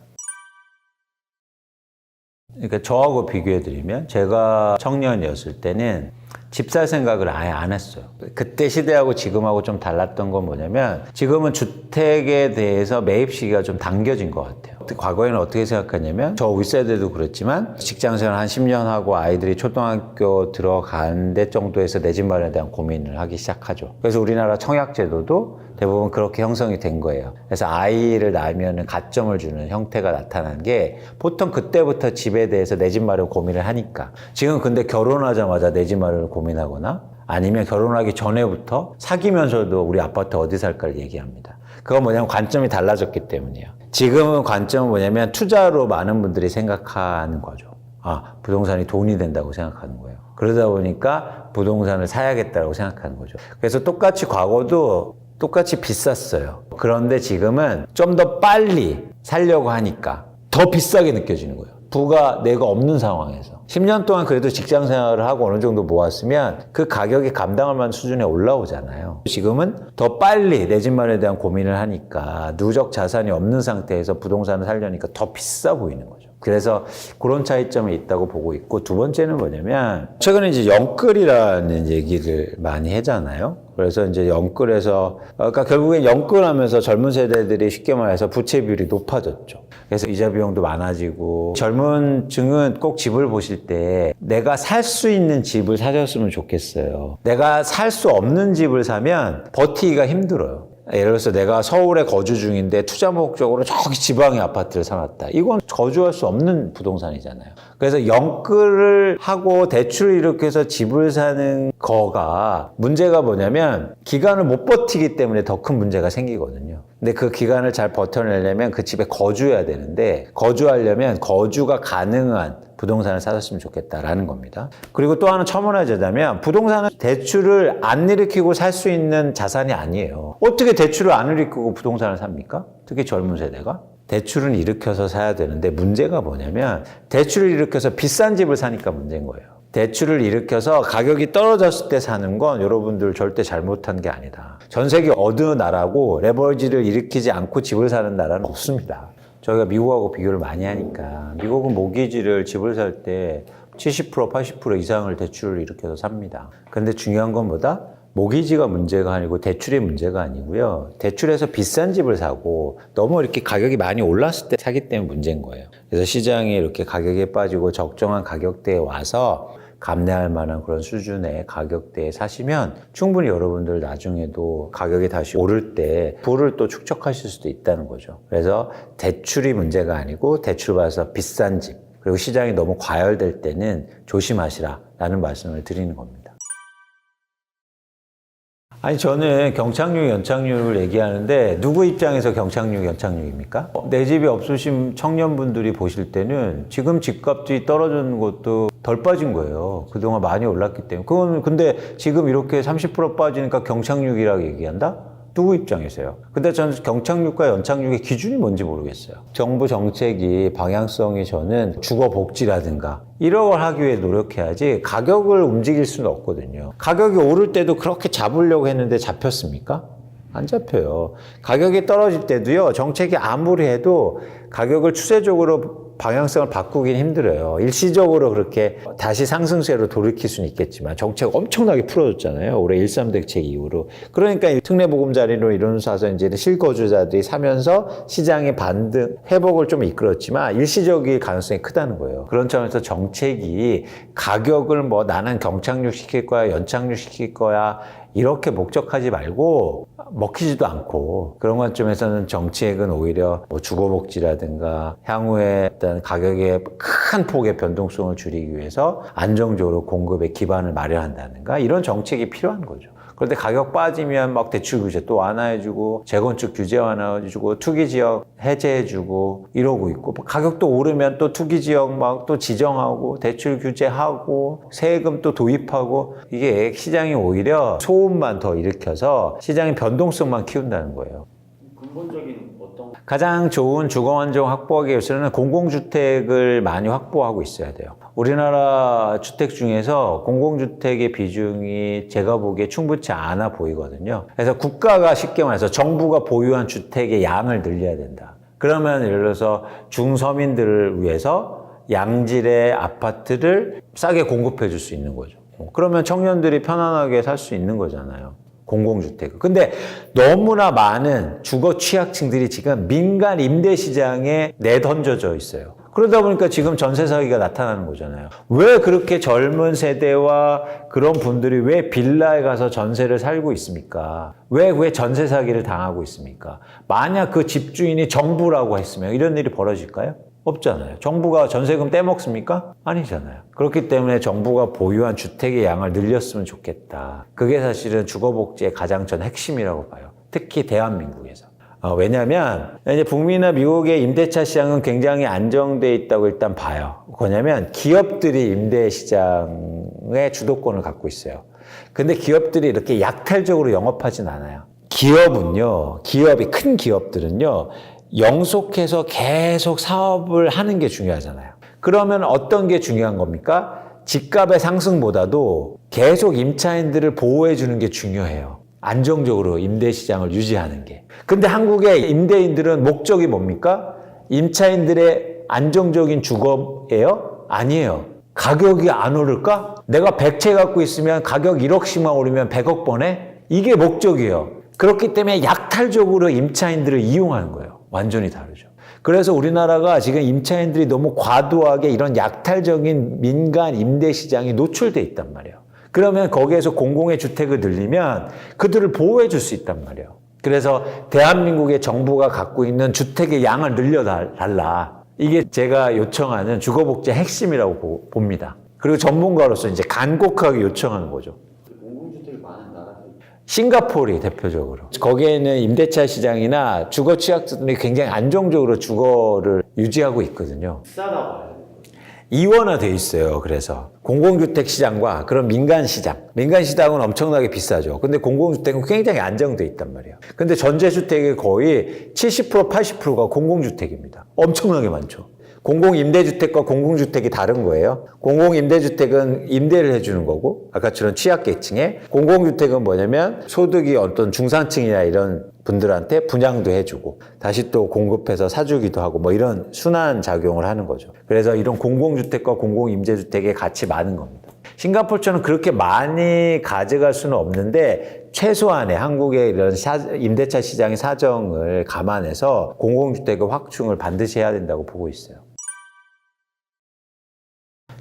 그러니까 저하고 비교해드리면, 제가 청년이었을 때는 집 살 생각을 아예 안 했어요. 그때 시대하고 지금하고 좀 달랐던 건 뭐냐면, 지금은 주택에 대해서 매입 시기가 좀 당겨진 것 같아요. 과거에는 어떻게 생각하냐면 저 윗세대도 그렇지만 직장생활 한 10년 하고 아이들이 초등학교 들어간 데 정도에서 내 집 마련에 대한 고민을 하기 시작하죠. 그래서 우리나라 청약제도도 대부분 그렇게 형성이 된 거예요. 그래서 아이를 낳으면 가점을 주는 형태가 나타난 게 보통 그때부터 집에 대해서 내 집 마련 고민을 하니까. 지금 근데 결혼하자마자 내 집 마련을 고민하거나 아니면 결혼하기 전에부터 사귀면서도 우리 아파트 어디 살까를 얘기합니다. 그건 뭐냐면 관점이 달라졌기 때문이에요. 지금은 관점은 뭐냐면 투자로 많은 분들이 생각하는 거죠. 아, 부동산이 돈이 된다고 생각하는 거예요. 그러다 보니까 부동산을 사야겠다고 생각하는 거죠. 그래서 똑같이 과거도 똑같이 비쌌어요. 그런데 지금은 좀 더 빨리 살려고 하니까 더 비싸게 느껴지는 거예요. 부가 내가 없는 상황에서 10년 동안 그래도 직장 생활을 하고 어느 정도 모았으면 그 가격이 감당할 만한 수준에 올라오잖아요. 지금은 더 빨리 내 집 마련에 대한 고민을 하니까 누적 자산이 없는 상태에서 부동산을 살려니까 더 비싸 보이는 거죠. 그래서 그런 차이점이 있다고 보고 있고, 두 번째는 뭐냐면 최근에 이제 영끌이라는 얘기를 많이 하잖아요. 그래서 이제 영끌에서 그러니까 결국엔 영끌하면서 젊은 세대들이 쉽게 말해서 부채 비율이 높아졌죠. 그래서 이자 비용도 많아지고, 젊은 층은 꼭 집을 보실 때 내가 살 수 있는 집을 사셨으면 좋겠어요. 내가 살 수 없는 집을 사면 버티기가 힘들어요. 예를 들어서 내가 서울에 거주 중인데 투자 목적으로 저기 지방에 아파트를 사놨다. 이건 거주할 수 없는 부동산이잖아요. 그래서 영끌을 하고 대출을 일으켜서 집을 사는 거가 문제가 뭐냐면 기간을 못 버티기 때문에 더 큰 문제가 생기거든요. 근데 그 기간을 잘 버텨내려면 그 집에 거주해야 되는데, 거주하려면 거주가 가능한 부동산을 사셨으면 좋겠다라는 겁니다. 그리고 또 하나 첨언하자면 부동산은 대출을 안 일으키고 살 수 있는 자산이 아니에요. 어떻게 대출을 안 일으키고 부동산을 삽니까? 특히 젊은 세대가. 대출은 일으켜서 사야 되는데 문제가 뭐냐면 대출을 일으켜서 비싼 집을 사니까 문제인 거예요. 대출을 일으켜서 가격이 떨어졌을 때 사는 건 여러분들 절대 잘못한 게 아니다. 전 세계 어느 나라고 레버리지를 일으키지 않고 집을 사는 나라는 없습니다. 저희가 미국하고 비교를 많이 하니까 미국은 모기지를 집을 살 때 70% 80% 이상을 대출을 일으켜서 삽니다. 근데 중요한 건 뭐다? 모기지가 문제가 아니고 대출이 문제가 아니고요. 대출해서 비싼 집을 사고 너무 이렇게 가격이 많이 올랐을 때 사기 때문에 문제인 거예요. 그래서 시장이 이렇게 가격에 빠지고 적정한 가격대에 와서 감내할 만한 그런 수준의 가격대에 사시면 충분히 여러분들 나중에도 가격이 다시 오를 때 부를 또 축적하실 수도 있다는 거죠. 그래서 대출이 문제가 아니고 대출 받아서 비싼 집, 그리고 시장이 너무 과열될 때는 조심하시라라는 말씀을 드리는 겁니다. 아니, 저는 경착륙, 연착륙을 얘기하는데 누구 입장에서 경착륙, 연착륙입니까? 내 집이 없으신 청년분들이 보실 때는 지금 집값이 떨어지는 것도 덜 빠진 거예요. 그동안 많이 올랐기 때문에. 그건 근데 지금 이렇게 30% 빠지니까 경착륙이라고 얘기한다? 누구 입장에서요? 근데 저는 경착륙과 연착륙의 기준이 뭔지 모르겠어요. 정부 정책이 방향성이 저는 주거 복지라든가 이런 걸 하기 위해 노력해야지 가격을 움직일 수는 없거든요. 가격이 오를 때도 그렇게 잡으려고 했는데 잡혔습니까? 안 잡혀요. 가격이 떨어질 때도요, 정책이 아무리 해도 가격을 추세적으로 방향성을 바꾸긴 힘들어요. 일시적으로 그렇게 다시 상승세로 돌이킬 수는 있겠지만 정책 엄청나게 풀어줬잖아요. 올해 13 대책 이후로. 그러니까 특례보금자리로 이루어서 이제 실거주자들이 사면서 시장의 반등, 회복을 좀 이끌었지만 일시적일 가능성이 크다는 거예요. 그런 차원에서 정책이 가격을 뭐 나는 경착륙 시킬 거야, 연착륙 시킬 거야, 이렇게 목적하지 말고 먹히지도 않고, 그런 관점에서는 정책은 오히려 뭐 주거복지라든가 향후에 일단 가격의 큰 폭의 변동성을 줄이기 위해서 안정적으로 공급의 기반을 마련한다든가 이런 정책이 필요한 거죠. 그런데 가격 빠지면 막 대출 규제 또 완화해주고 재건축 규제 완화해주고 투기지역 해제해주고 이러고 있고, 가격도 오르면 또 투기지역 막 또 지정하고 대출 규제하고 세금 또 도입하고, 이게 시장이 오히려 소음만 더 일으켜서 시장의 변동성만 키운다는 거예요. 근본적인 어떤 가장 좋은 주거 환경 확보하기 위해서는 공공주택을 많이 확보하고 있어야 돼요. 우리나라 주택 중에서 공공주택의 비중이 제가 보기에 충분치 않아 보이거든요. 그래서 국가가 쉽게 말해서 정부가 보유한 주택의 양을 늘려야 된다. 그러면 예를 들어서 중서민들을 위해서 양질의 아파트를 싸게 공급해 줄 수 있는 거죠. 그러면 청년들이 편안하게 살 수 있는 거잖아요. 공공주택. 근데 너무나 많은 주거 취약층들이 지금 민간 임대 시장에 내던져져 있어요. 그러다 보니까 지금 전세 사기가 나타나는 거잖아요. 왜 그렇게 젊은 세대와 그런 분들이 왜 빌라에 가서 전세를 살고 있습니까? 왜 전세 사기를 당하고 있습니까? 만약 그 집주인이 정부라고 했으면 이런 일이 벌어질까요? 없잖아요. 정부가 전세금 떼먹습니까? 아니잖아요. 그렇기 때문에 정부가 보유한 주택의 양을 늘렸으면 좋겠다. 그게 사실은 주거복지의 가장 전 핵심이라고 봐요. 특히 대한민국에서. 왜냐하면 이제 북미나 미국의 임대차 시장은 굉장히 안정돼 있다고 일단 봐요. 뭐냐면 기업들이 임대 시장의 주도권을 갖고 있어요. 근데 기업들이 이렇게 약탈적으로 영업하진 않아요. 기업이 큰 기업들은요. 영속해서 계속 사업을 하는 게 중요하잖아요. 그러면 어떤 게 중요한 겁니까? 집값의 상승보다도 계속 임차인들을 보호해 주는 게 중요해요. 안정적으로 임대시장을 유지하는 게. 근데 한국의 임대인들은 목적이 뭡니까? 임차인들의 안정적인 주거예요? 아니에요. 가격이 안 오를까? 내가 100채 갖고 있으면 가격 1억씩만 오르면 100억 버네? 이게 목적이에요. 그렇기 때문에 약탈적으로 임차인들을 이용하는 거예요. 완전히 다르죠. 그래서 우리나라가 지금 임차인들이 너무 과도하게 이런 약탈적인 민간 임대시장에 노출돼 있단 말이에요. 그러면 거기에서 공공의 주택을 늘리면 그들을 보호해 줄 수 있단 말이에요. 그래서 대한민국의 정부가 갖고 있는 주택의 양을 늘려달라. 이게 제가 요청하는 주거복지의 핵심이라고 봅니다. 그리고 전문가로서 이제 간곡하게 요청하는 거죠. 공공주택이 많은 나라들. 싱가포르이 대표적으로. 거기에는 임대차 시장이나 주거 취약층들이 굉장히 안정적으로 주거를 유지하고 있거든요. 비싸다고 봐요. 이원화돼 있어요. 그래서 공공주택 시장과 그런 민간 시장은 엄청나게 비싸죠. 근데 공공주택은 굉장히 안정돼 있단 말이에요. 근데 전체주택의 거의 70% 80%가 공공주택입니다. 엄청나게 많죠. 공공임대주택과 공공주택이 다른 거예요. 공공임대주택은 임대를 해주는 거고, 아까처럼 취약계층에, 공공주택은 뭐냐면 소득이 어떤 중산층이나 이런 분들한테 분양도 해주고, 다시 또 공급해서 사주기도 하고, 뭐 이런 순환 작용을 하는 거죠. 그래서 이런 공공주택과 공공임대주택의 가치 많은 겁니다. 싱가포르처럼 그렇게 많이 가져갈 수는 없는데 최소한의 한국의 이런 임대차 시장의 사정을 감안해서 공공주택의 확충을 반드시 해야 된다고 보고 있어요.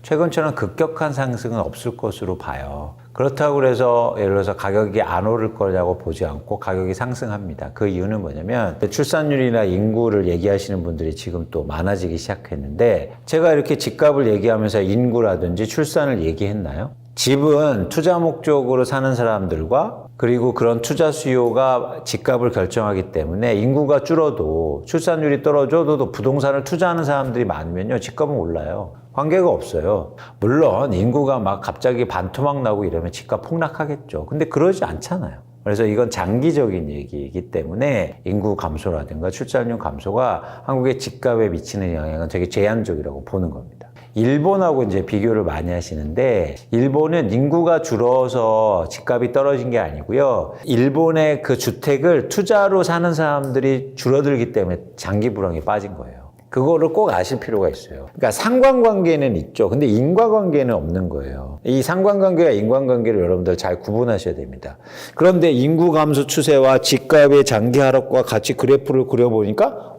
최근처럼 급격한 상승은 없을 것으로 봐요. 그렇다고 해서 예를 들어서 가격이 안 오를 거라고 보지 않고 가격이 상승합니다. 그 이유는 뭐냐면 출산율이나 인구를 얘기하시는 분들이 지금 또 많아지기 시작했는데 제가 이렇게 집값을 얘기하면서 인구라든지 출산을 얘기했나요? 집은 투자 목적으로 사는 사람들과 그리고 그런 투자 수요가 집값을 결정하기 때문에 인구가 줄어도 출산율이 떨어져도 부동산을 투자하는 사람들이 많으면요 집값은 올라요. 관계가 없어요. 물론 인구가 막 갑자기 반토막 나고 이러면 집값 폭락하겠죠. 근데 그러지 않잖아요. 그래서 이건 장기적인 얘기이기 때문에 인구 감소라든가 출산율 감소가 한국의 집값에 미치는 영향은 되게 제한적이라고 보는 겁니다. 일본하고 이제 비교를 많이 하시는데 일본은 인구가 줄어서 집값이 떨어진 게 아니고요. 일본의 그 주택을 투자로 사는 사람들이 줄어들기 때문에 장기 불황에 빠진 거예요. 그거를 꼭 아실 필요가 있어요. 그러니까 상관관계는 있죠. 근데 인과관계는 없는 거예요. 이 상관관계와 인과관계를 여러분들 잘 구분하셔야 됩니다. 그런데 인구 감소 추세와 집값의 장기 하락과 같이 그래프를 그려보니까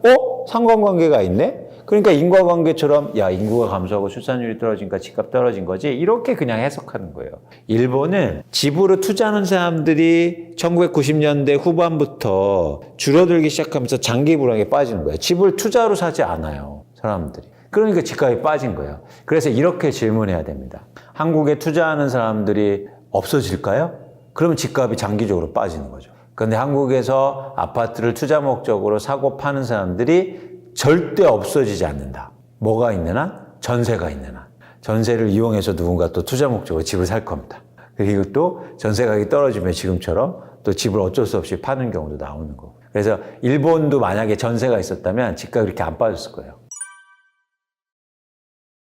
상관관계가 있네? 그러니까 인과관계처럼 야 인구가 감소하고 출산율이 떨어지니까 집값 떨어진 거지 이렇게 그냥 해석하는 거예요. 일본은 집으로 투자하는 사람들이 1990년대 후반부터 줄어들기 시작하면서 장기 불황에 빠지는 거예요. 집을 투자로 사지 않아요 사람들이. 그러니까 집값이 빠진 거예요. 그래서 이렇게 질문해야 됩니다. 한국에 투자하는 사람들이 없어질까요? 그러면 집값이 장기적으로 빠지는 거죠. 그런데 한국에서 아파트를 투자 목적으로 사고 파는 사람들이 절대 없어지지 않는다. 뭐가 있는 한? 전세가 있는 한. 전세를 이용해서 누군가 또 투자 목적으로 집을 살 겁니다. 그리고 또 전세 가격이 떨어지면 지금처럼 또 집을 어쩔 수 없이 파는 경우도 나오는 거고. 그래서 일본도 만약에 전세가 있었다면 집값이 이렇게 안 빠졌을 거예요.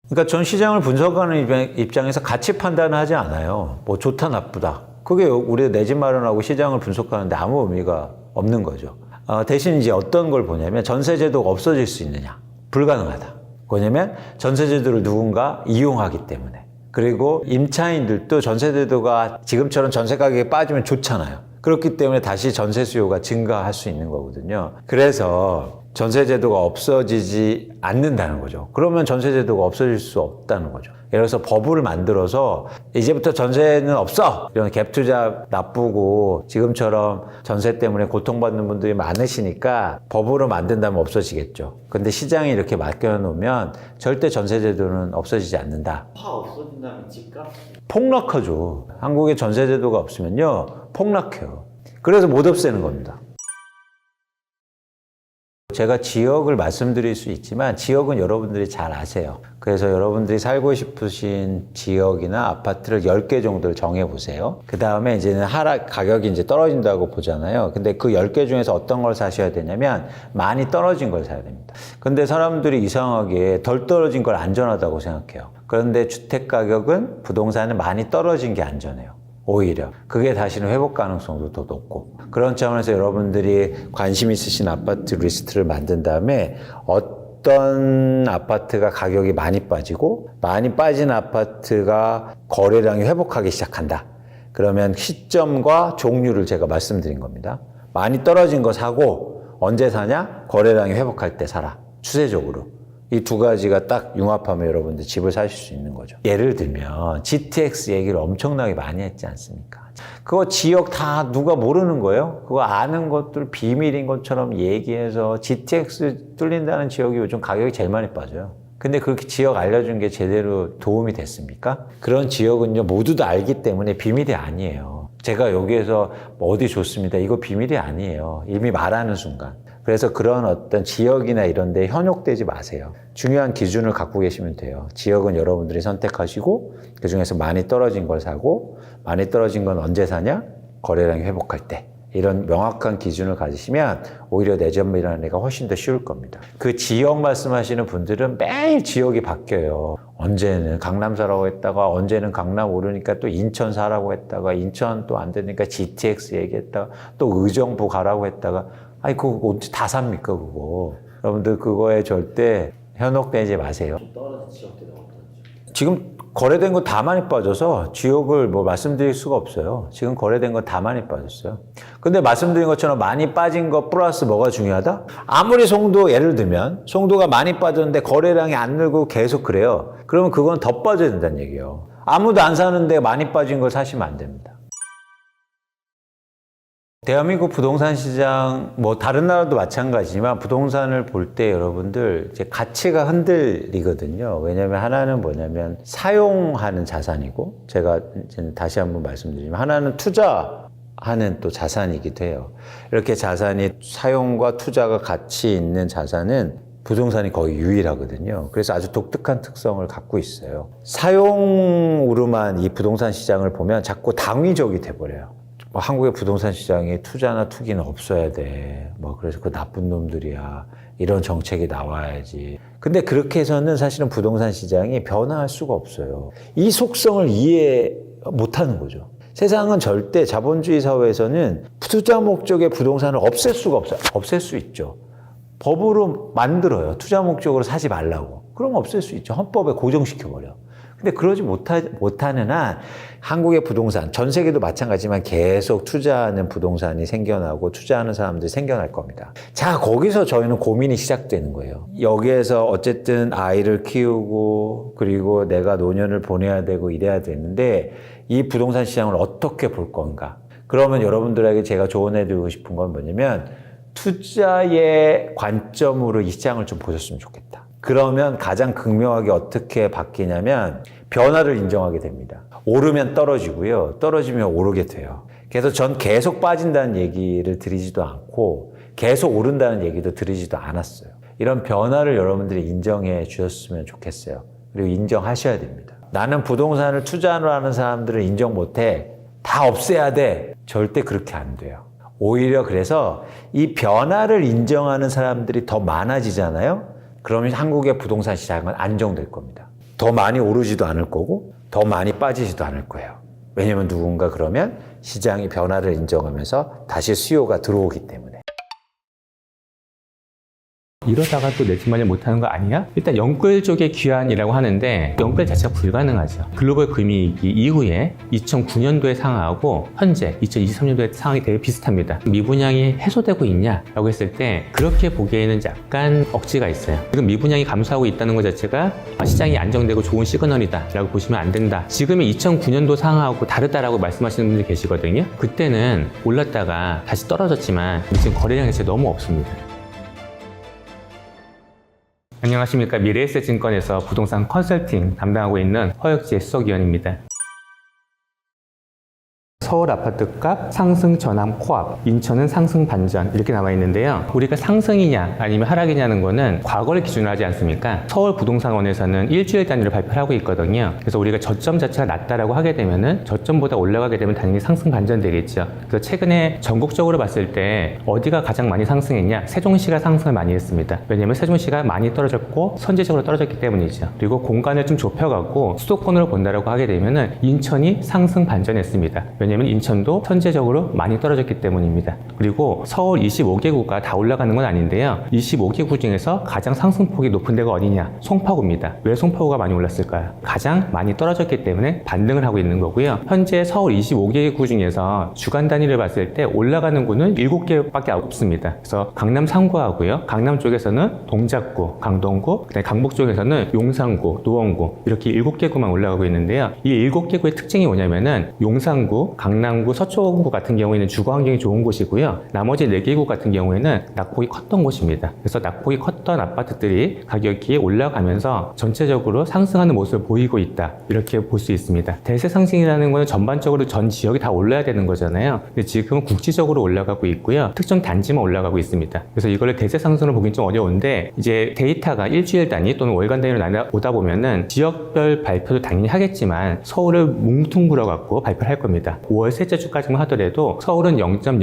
그러니까 전 시장을 분석하는 입장에서 가치 판단을 하지 않아요. 뭐 좋다 나쁘다. 그게 우리가 내 집 마련하고 시장을 분석하는데 아무 의미가 없는 거죠. 대신 이제 어떤 걸 보냐면 전세제도가 없어질 수 있느냐? 불가능하다. 뭐냐면 전세제도를 누군가 이용하기 때문에. 그리고 임차인들도 전세제도가 지금처럼 전세 가격이 빠지면 좋잖아요. 그렇기 때문에 다시 전세 수요가 증가할 수 있는 거거든요. 그래서 전세제도가 없어지지 않는다는 거죠. 그러면 전세제도가 없어질 수 없다는 거죠. 예를 들어서 법을 만들어서 이제부터 전세는 없어! 이런 갭 투자 나쁘고 지금처럼 전세 때문에 고통받는 분들이 많으시니까 법으로 만든다면 없어지겠죠. 근데 시장이 이렇게 맡겨놓으면 절대 전세제도는 없어지지 않는다. 파 없어진다면 집값? 폭락하죠. 한국에 전세제도가 없으면요, 폭락해요. 그래서 못 없애는 겁니다. 제가 지역을 말씀드릴 수 있지만 지역은 여러분들이 잘 아세요. 그래서 여러분들이 살고 싶으신 지역이나 아파트를 10개 정도를 정해 보세요. 그 다음에 이제는 가격이 이제 떨어진다고 보잖아요. 근데 그 10개 중에서 어떤 걸 사셔야 되냐면 많이 떨어진 걸 사야 됩니다. 근데 사람들이 이상하게 덜 떨어진 걸 안전하다고 생각해요. 그런데 주택 가격은 부동산은 많이 떨어진 게 안전해요. 오히려 그게 다시는 회복 가능성도 더 높고, 그런 차원에서 여러분들이 관심 있으신 아파트 리스트를 만든 다음에 어떤 아파트가 가격이 많이 빠지고 많이 빠진 아파트가 거래량이 회복하기 시작한다. 그러면 시점과 종류를 제가 말씀드린 겁니다. 많이 떨어진 거 사고 언제 사냐? 거래량이 회복할 때 사라. 추세적으로. 이 두 가지가 딱 융합하면 여러분들 집을 사실 수 있는 거죠. 예를 들면 GTX 얘기를 엄청나게 많이 했지 않습니까? 그거 지역 다 누가 모르는 거예요? 그거 아는 것들 비밀인 것처럼 얘기해서 GTX 뚫린다는 지역이 요즘 가격이 제일 많이 빠져요. 근데 그렇게 지역 알려준 게 제대로 도움이 됐습니까? 그런 지역은요, 모두 다 알기 때문에 비밀이 아니에요. 제가 여기에서 뭐 어디 좋습니다, 이거 비밀이 아니에요. 이미 말하는 순간. 그래서 그런 어떤 지역이나 이런 데 현혹되지 마세요. 중요한 기준을 갖고 계시면 돼요. 지역은 여러분들이 선택하시고 그중에서 많이 떨어진 걸 사고, 많이 떨어진 건 언제 사냐? 거래량이 회복할 때. 이런 명확한 기준을 가지시면 오히려 내전이라는 애가 훨씬 더 쉬울 겁니다. 그 지역 말씀하시는 분들은 매일 지역이 바뀌어요. 언제는 강남 사라고 했다가, 언제는 강남 오르니까 또 인천 사라고 했다가, 인천 또 안 되니까 GTX 얘기했다가, 또 의정부 가라고 했다가, 아니 그거 언제 다 삽니까 그거. 여러분들 그거에 절대 현혹되지 마세요. 좀 떨어진 지역들은 어떤지. 지금 거래된 거 다 많이 빠져서 지역을 뭐 말씀드릴 수가 없어요. 지금 거래된 거 다 많이 빠졌어요. 근데 말씀드린 것처럼 많이 빠진 거 플러스 뭐가 중요하다? 아무리 송도, 예를 들면 송도가 많이 빠졌는데 거래량이 안 늘고 계속 그래요. 그러면 그건 더 빠져야 된다는 얘기예요. 아무도 안 사는데 많이 빠진 걸 사시면 안 됩니다. 대한민국 부동산 시장, 뭐 다른 나라도 마찬가지지만 부동산을 볼 때 여러분들 이제 가치가 흔들리거든요. 왜냐면 하나는 뭐냐면 사용하는 자산이고, 제가 다시 한번 말씀드리면 하나는 투자하는 또 자산이기도 해요. 이렇게 자산이 사용과 투자가 같이 있는 자산은 부동산이 거의 유일하거든요. 그래서 아주 독특한 특성을 갖고 있어요. 사용으로만 이 부동산 시장을 보면 자꾸 당위적이 돼버려요. 뭐 한국의 부동산 시장에 투자나 투기는 없어야 돼. 뭐 그래서 그 나쁜 놈들이야. 이런 정책이 나와야지. 근데 그렇게 해서는 사실은 부동산 시장이 변화할 수가 없어요. 이 속성을 이해 못하는 거죠. 세상은 절대 자본주의 사회에서는 투자 목적의 부동산을 없앨 수가 없어요. 없앨 수 있죠. 법으로 만들어요. 투자 목적으로 사지 말라고. 그럼 없앨 수 있죠. 헌법에 고정시켜버려. 근데 그러지 못하는 한 한국의 부동산, 전 세계도 마찬가지지만 계속 투자하는 부동산이 생겨나고 투자하는 사람들이 생겨날 겁니다. 자, 거기서 저희는 고민이 시작되는 거예요. 여기에서 어쨌든 아이를 키우고 그리고 내가 노년을 보내야 되고 이래야 되는데 이 부동산 시장을 어떻게 볼 건가? 그러면 여러분들에게 제가 조언해드리고 싶은 건 뭐냐면 투자의 관점으로 이 시장을 좀 보셨으면 좋겠다. 그러면 가장 극명하게 어떻게 바뀌냐면 변화를 인정하게 됩니다. 오르면 떨어지고요. 떨어지면 오르게 돼요. 그래서 전 계속 빠진다는 얘기를 드리지도 않고 계속 오른다는 얘기도 드리지도 않았어요. 이런 변화를 여러분들이 인정해 주셨으면 좋겠어요. 그리고 인정하셔야 됩니다. 나는 부동산을 투자로 하는 사람들을 인정 못해. 다 없애야 돼. 절대 그렇게 안 돼요. 오히려 그래서 이 변화를 인정하는 사람들이 더 많아지잖아요. 그러면 한국의 부동산 시장은 안정될 겁니다. 더 많이 오르지도 않을 거고 더 많이 빠지지도 않을 거예요. 왜냐하면 누군가 그러면 시장이 변화를 인정하면서 다시 수요가 들어오기 때문에. 이러다가 또 내 집 마련 못하는 거 아니야? 일단 영끌 쪽의 귀환이라고 하는데 영끌 자체가 불가능하죠. 글로벌 금융위기 이후에 2009년도의 상황하고 현재 2023년도의 상황이 되게 비슷합니다. 미분양이 해소되고 있냐라고 했을 때 그렇게 보기에는 약간 억지가 있어요. 지금 미분양이 감소하고 있다는 것 자체가 시장이 안정되고 좋은 시그널이다 라고 보시면 안 된다. 지금의 2009년도 상황하고 다르다라고 말씀하시는 분들이 계시거든요. 그때는 올랐다가 다시 떨어졌지만 지금 거래량이 진짜 너무 없습니다. 안녕하십니까. 미래에셋증권에서 부동산 컨설팅 담당하고 있는 허혁지의 수석위원입니다. 서울 아파트값 상승 전환 코앞, 인천은 상승 반전 이렇게 나와 있는데요. 우리가 상승이냐 아니면 하락이냐는 거는 과거를 기준으로 하지 않습니까? 서울 부동산원에서는 일주일 단위로 발표를 하고 있거든요. 그래서 우리가 저점 자체가 낮다라고 하게 되면은 저점보다 올라가게 되면 당연히 상승 반전 되겠죠. 그래서 최근에 전국적으로 봤을 때 어디가 가장 많이 상승했냐? 세종시가 상승을 많이 했습니다. 왜냐면 세종시가 많이 떨어졌고 선제적으로 떨어졌기 때문이죠. 그리고 공간을 좀 좁혀갖고 수도권으로 본다라고 하게 되면은 인천이 상승 반전했습니다. 왜냐면 인천도 선제적으로 많이 떨어졌기 때문입니다. 그리고 서울 25개구가 다 올라가는 건 아닌데요. 25개구 중에서 가장 상승폭이 높은 데가 어디냐? 송파구입니다. 왜 송파구가 많이 올랐을까요? 가장 많이 떨어졌기 때문에 반등을 하고 있는 거고요. 현재 서울 25개구 중에서 주간 단위를 봤을 때 올라가는 구는 7개밖에 없습니다. 그래서 강남 3구하고요. 강남 쪽에서는 동작구, 강동구, 그다음에 강북 쪽에서는 용산구, 노원구 이렇게 7개구만 올라가고 있는데요. 이 7개구의 특징이 뭐냐면은 용산구, 강남구, 서초구 같은 경우에는 주거 환경이 좋은 곳이고요. 나머지 4개구 같은 경우에는 낙폭이 컸던 곳입니다. 그래서 낙폭이 컸던 아파트들이 가격이 올라가면서 전체적으로 상승하는 모습을 보이고 있다. 이렇게 볼 수 있습니다. 대세 상승이라는 것은 전반적으로 전 지역이 다 올라야 되는 거잖아요. 근데 지금은 국지적으로 올라가고 있고요. 특정 단지만 올라가고 있습니다. 그래서 이걸 대세 상승으로 보기는 좀 어려운데 이제 데이터가 일주일 단위 또는 월간 단위로 나오다 보면은 지역별 발표도 당연히 하겠지만 서울을 뭉뚱그려 갖고 발표를 할 겁니다. 5월 셋째 주까지만 하더라도 서울은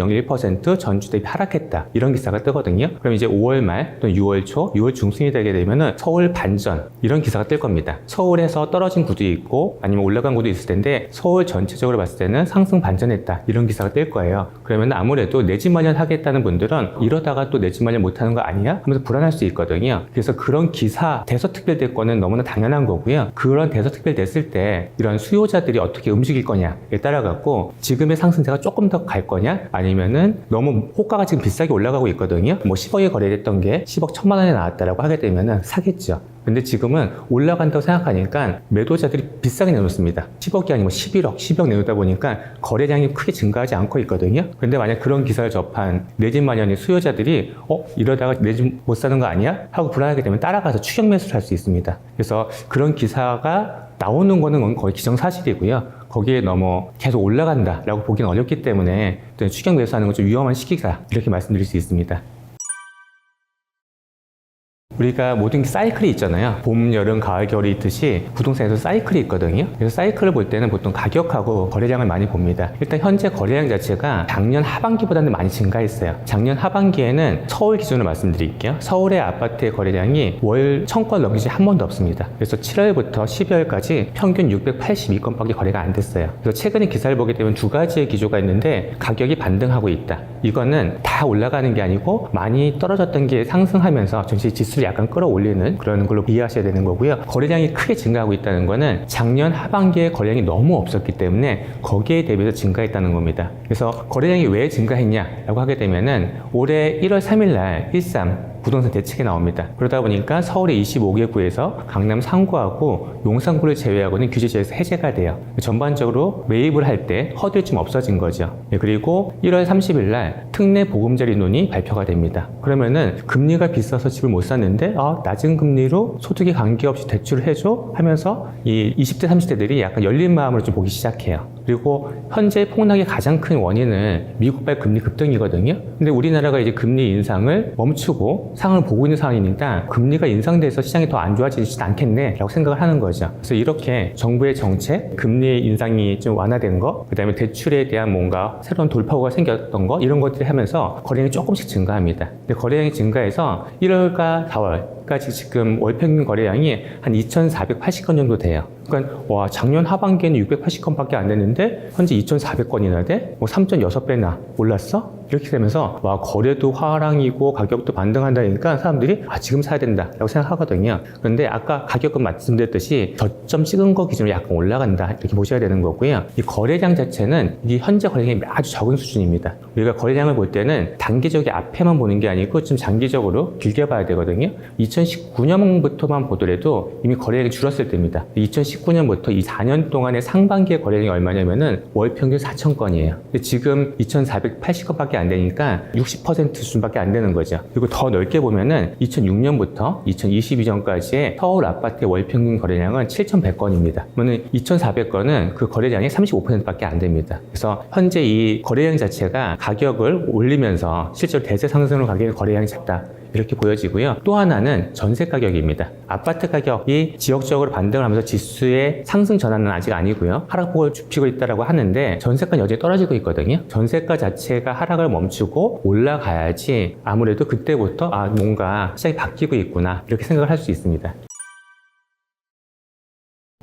0.01% 전주 대비 하락했다. 이런 기사가 뜨거든요. 그럼 이제 5월 말 또는 6월 초, 6월 중순이 되게 되면은 서울 반전 이런 기사가 뜰 겁니다. 서울에서 떨어진 구도 있고 아니면 올라간 구도 있을 텐데 서울 전체적으로 봤을 때는 상승 반전했다. 이런 기사가 뜰 거예요. 그러면 아무래도 내 집 마련 하겠다는 분들은 이러다가 또 내 집 마련 못하는 거 아니야? 하면서 불안할 수 있거든요. 그래서 그런 기사 대서특별될 거는 너무나 당연한 거고요. 그런 대서특별 됐을 때 이런 수요자들이 어떻게 움직일 거냐에 따라 갖고 지금의 상승세가 조금 더 갈 거냐 아니면은 너무 호가가 지금 비싸게 올라가고 있거든요. 뭐 10억에 거래됐던 게 10억 1천만 원에 나왔다라고 하게 되면은 사겠죠. 근데 지금은 올라간다고 생각하니까 매도자들이 비싸게 내놓습니다. 10억이 아니면 11억, 12억 내놓다 보니까 거래량이 크게 증가하지 않고 있거든요. 근데 만약 그런 기사를 접한 내 집 마련의 수요자들이 이러다가 내 집 못 사는 거 아니야? 하고 불안하게 되면 따라가서 추격 매수를 할 수 있습니다. 그래서 그런 기사가 나오는 거는 거의 기정사실이고요. 거기에 너무 계속 올라간다라고 보기는 어렵기 때문에 추격 매수하는 건 좀 위험한 시기다. 이렇게 말씀드릴 수 있습니다. 우리가 모든 게 사이클이 있잖아요. 봄, 여름, 가을, 겨울이 있듯이 부동산에도 사이클이 있거든요. 그래서 사이클을 볼 때는 보통 가격하고 거래량을 많이 봅니다. 일단 현재 거래량 자체가 작년 하반기보다는 많이 증가했어요. 작년 하반기에는 서울 기준으로 말씀드릴게요. 서울의 아파트의 거래량이 월 1000건 넘긴 적이 한 번도 없습니다. 그래서 7월부터 12월까지 평균 682건밖에 거래가 안 됐어요. 그래서 최근에 기사를 보게 되면 두 가지의 기조가 있는데 가격이 반등하고 있다. 이거는 다 올라가는 게 아니고 많이 떨어졌던 게 상승하면서 전체 지수를 약간 끌어올리는 그런 걸로 이해하셔야 되는 거고요. 거래량이 크게 증가하고 있다는 거는 작년 하반기에 거래량이 너무 없었기 때문에 거기에 대비해서 증가했다는 겁니다. 그래서 거래량이 왜 증가했냐라고 하게 되면은 올해 1월 3일 날 13 부동산 대책이 나옵니다. 그러다 보니까 서울의 25개 구에서 강남 3구하고 용산구를 제외하고는 규제지에서 해제가 돼요. 전반적으로 매입을 할 때 허들이 좀 없어진 거죠. 그리고 1월 30일 날 특례 보금자리론이 발표가 됩니다. 그러면은 금리가 비싸서 집을 못 샀는데 낮은 금리로 소득에 관계없이 대출을 해줘 하면서 이 20대 30대들이 약간 열린 마음으로 좀 보기 시작해요. 그리고 현재 폭락의 가장 큰 원인은 미국발 금리 급등이거든요. 근데 우리나라가 이제 금리 인상을 멈추고 상황을 보고 있는 상황이니까 금리가 인상돼서 시장이 더 안 좋아지지 않겠네 라고 생각을 하는 거죠. 그래서 이렇게 정부의 정책, 금리 인상이 좀 완화된 거, 그 다음에 대출에 대한 뭔가 새로운 돌파구가 생겼던 거 이런 것들을 하면서 거래량이 조금씩 증가합니다. 근데 거래량이 증가해서 1월과 4월 10월까지 지금 월 평균 거래량이 한 2,480건 정도 돼요. 그러니까 와, 작년 하반기에는 680건밖에 안 됐는데 현재 2,400건이나 돼? 뭐 3.6배나 올랐어? 이렇게 되면서 와, 거래도 화랑이고 가격도 반등한다니까 사람들이 지금 사야 된다라고 생각하거든요. 그런데 아까 가격은 말씀드렸듯이 저점 찍은 거 기준으로 약간 올라간다 이렇게 보셔야 되는 거고요. 이 거래량 자체는 이 현재 거래량이 아주 적은 수준입니다. 우리가 거래량을 볼 때는 단기적인 앞에만 보는 게 아니고 좀 장기적으로 길게 봐야 되거든요. 2019년부터만 보더라도 이미 거래량이 줄었을 때입니다. 2019년부터 이 4년 동안의 상반기의 거래량이 얼마냐면은 월 평균 4,000건이에요. 근데 지금 2,480건밖에 안 되니까 60% 수준밖에 안 되는 거죠. 그리고 더 넓게 보면은 2006년부터 2022년까지의 서울 아파트의 월 평균 거래량은 7,100건입니다. 그러면 2,400건은 그 거래량의 35%밖에 안 됩니다. 그래서 현재 이 거래량 자체가 가격을 올리면서 실제로 대세 상승으로 가격의 거래량이 작다. 이렇게 보여지고요. 또 하나는 전세 가격입니다. 아파트 가격이 지역적으로 반등을 하면서 지수의 상승 전환은 아직 아니고요. 하락폭을 좁히고 있다고 하는데 전세가 여전히 떨어지고 있거든요. 전세가 자체가 하락을 멈추고 올라가야지 아무래도 그때부터 뭔가 시장이 바뀌고 있구나 이렇게 생각을 할 수 있습니다.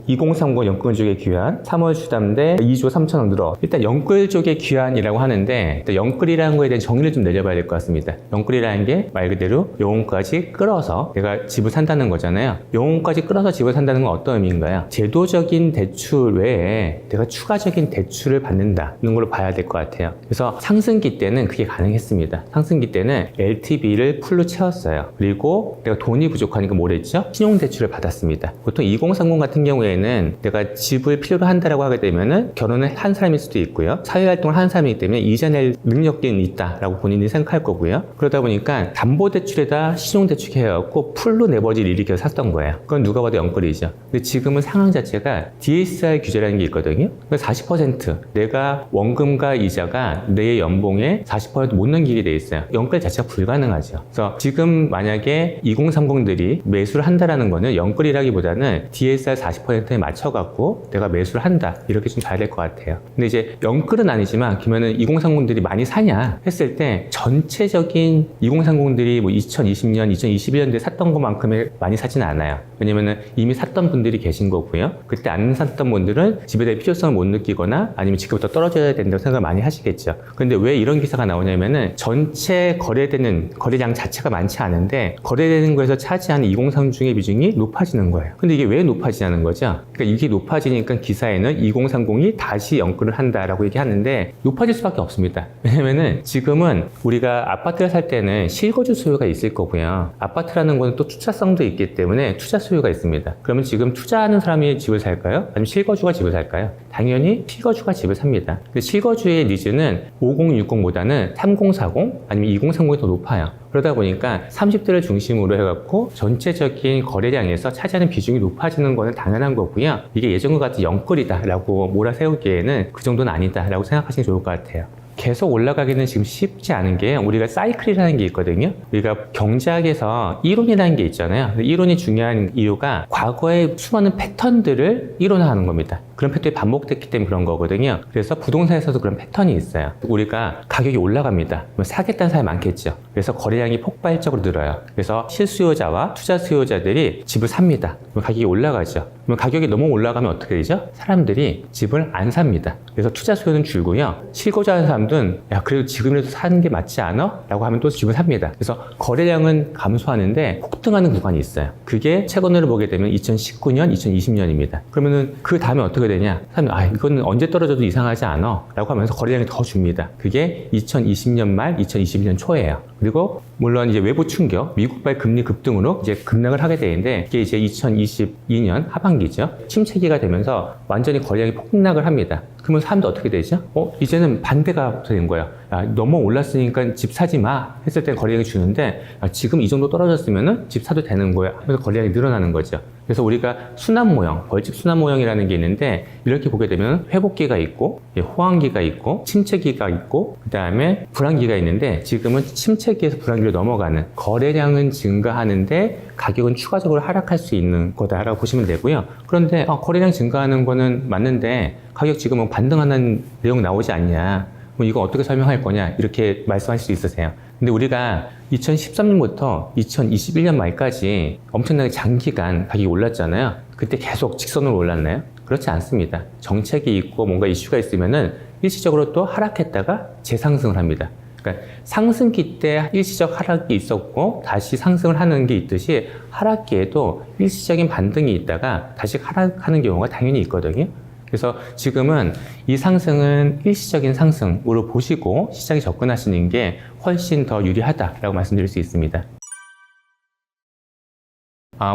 2030 연끌 쪽의 귀환 3월 주담대 2조 3천억 늘어. 일단 연끌 쪽의 귀환이라고 하는데 일단 연끌이라는 거에 대한 정의를 좀 내려봐야 될 것 같습니다. 연끌이라는 게 말 그대로 영혼까지 끌어서 내가 집을 산다는 거잖아요. 영혼까지 끌어서 집을 산다는 건 어떤 의미인가요? 제도적인 대출 외에 내가 추가적인 대출을 받는다는 걸로 봐야 될 것 같아요. 그래서 상승기 때는 그게 가능했습니다. 상승기 때는 LTV를 풀로 채웠어요. 그리고 내가 돈이 부족하니까 뭘 했죠? 신용대출을 받았습니다. 보통 2030 같은 경우에는 내가 집을 필요로 한다라고 하게 되면은 결혼을 한 사람일 수도 있고요. 사회활동을 한 사람이기 때문에 이자 낼 능력이 있다라고 본인이 생각할 거고요. 그러다 보니까 담보대출에다 신용대출 해갖고 풀로 내버릴 일이 계속 샀던 거예요. 그건 누가 봐도 연끌이죠. 근데 지금은 상황 자체가 DSR 규제라는 게 있거든요. 40% 내가 원금과 이자가 내 연봉의 40%못 넘기게 돼 있어요. 연끌 자체가 불가능하죠. 그래서 지금 만약에 2030들이 매수를 한다라는 거는 연끌이라기보다는 DSR 40%에 맞춰갖고 내가 매수를 한다 이렇게 좀 봐야 될 것 같아요. 근데 이제 연끌은 아니지만 그러면은 2030들이 많이 사냐 했을 때 전체적인 2030들이 뭐 2020년, 2021년도에 샀던 것만큼의 많이 사지는 않아요. 왜냐면은 이미 샀던 분들이 계신 거고요. 그때 안 샀던 분들은 집에 대한 필요성을 못 느끼거나 아니면 지금부터 떨어져야 된다고 생각을 많이 하시겠죠. 근데 왜 이런 기사가 나오냐면은 전체 거래되는 거래량 자체가 많지 않은데 거래되는 거에서 차지하는 2030 중의 비중이 높아지는 거예요. 근데 이게 왜 높아지냐는 거죠. 그러니까 이게 높아지니까 기사에는 2030이 다시 연끌을 한다라고 얘기하는데 높아질 수밖에 없습니다. 왜냐면은 지금은 우리가 아파트를 살 때는 실거주 수요가 있을 거고요. 아파트라는 거는 또 투자성도 있기 때문에 투자 수요가 있습니다. 그러면 지금 투자하는 사람이 집을 살까요? 아니면 실거주가 집을 살까요? 당연히 실거주가 집을 삽니다. 근데 실거주의 니즈는 5060보다는 3040 아니면 2030이 더 높아요. 그러다 보니까 30대를 중심으로 해갖고 전체적인 거래량에서 차지하는 비중이 높아지는 거는 당연한 거고요. 이게 예전과 같은 연끌이다라고 몰아세우기에는 그 정도는 아니다라고 생각하시면 좋을 것 같아요. 계속 올라가기는 지금 쉽지 않은 게 우리가 사이클이라는 게 있거든요. 우리가 경제학에서 이론이라는 게 있잖아요. 이론이 중요한 이유가 과거의 수많은 패턴들을 이론화하는 겁니다. 그런 패턴이 반복됐기 때문에 그런 거거든요. 그래서 부동산에서도 그런 패턴이 있어요. 우리가 가격이 올라갑니다. 그럼 사겠다는 사람이 많겠죠. 그래서 거래량이 폭발적으로 늘어요. 그래서 실수요자와 투자 수요자들이 집을 삽니다. 그럼 가격이 올라가죠. 그럼 가격이 너무 올라가면 어떻게 되죠? 사람들이 집을 안 삽니다. 그래서 투자 수요는 줄고요. 실거주하는 사람들은 야 그래도 지금이라도 사는 게 맞지 않아? 라고 하면 또 집을 삽니다. 그래서 거래량은 감소하는데 폭등하는 구간이 있어요. 그게 최근으로 보게 되면 2019년, 2020년입니다. 그러면은 그 다음에 어떻게 되냐? 사람들이 이거는 언제 떨어져도 이상하지 않아? 라고 하면서 거래량이 더 줍니다. 그게 2020년 말, 2021년 초예요. 그리고 물론 이제 외부 충격, 미국발 금리 급등으로 이제 급락을 하게 되는데 이게 이제 2022년 하반기죠. 침체기가 되면서 완전히 거래량이 폭락을 합니다. 그러면 사람도 어떻게 되죠? 이제는 반대가 되는 거예요. 너무 올랐으니까 집 사지 마 했을 때 거래량이 주는데 지금 이 정도 떨어졌으면은 집 사도 되는 거야. 그래서 거래량이 늘어나는 거죠. 그래서 우리가 순환 모형, 벌집 순환 모형이라는 게 있는데 이렇게 보게 되면 회복기가 있고 호황기가 있고 침체기가 있고 그 다음에 불황기가 있는데 지금은 침체기에서 불황기로 넘어가는 거래량은 증가하는데 가격은 추가적으로 하락할 수 있는 거다라고 보시면 되고요. 그런데 거래량 증가하는 거는 맞는데 가격 지금은 반등하는 내용 나오지 않냐. 뭐 이거 어떻게 설명할 거냐 이렇게 말씀하실 수 있으세요. 근데 우리가 2013년부터 2021년 말까지 엄청나게 장기간 가격이 올랐잖아요. 그때 계속 직선으로 올랐나요? 그렇지 않습니다. 정책이 있고 뭔가 이슈가 있으면은 일시적으로 또 하락했다가 재상승을 합니다. 그러니까 상승기 때 일시적 하락이 있었고 다시 상승을 하는 게 있듯이 하락기에도 일시적인 반등이 있다가 다시 하락하는 경우가 당연히 있거든요. 그래서 지금은 이 상승은 일시적인 상승으로 보시고 시장에 접근하시는 게 훨씬 더 유리하다라고 말씀드릴 수 있습니다.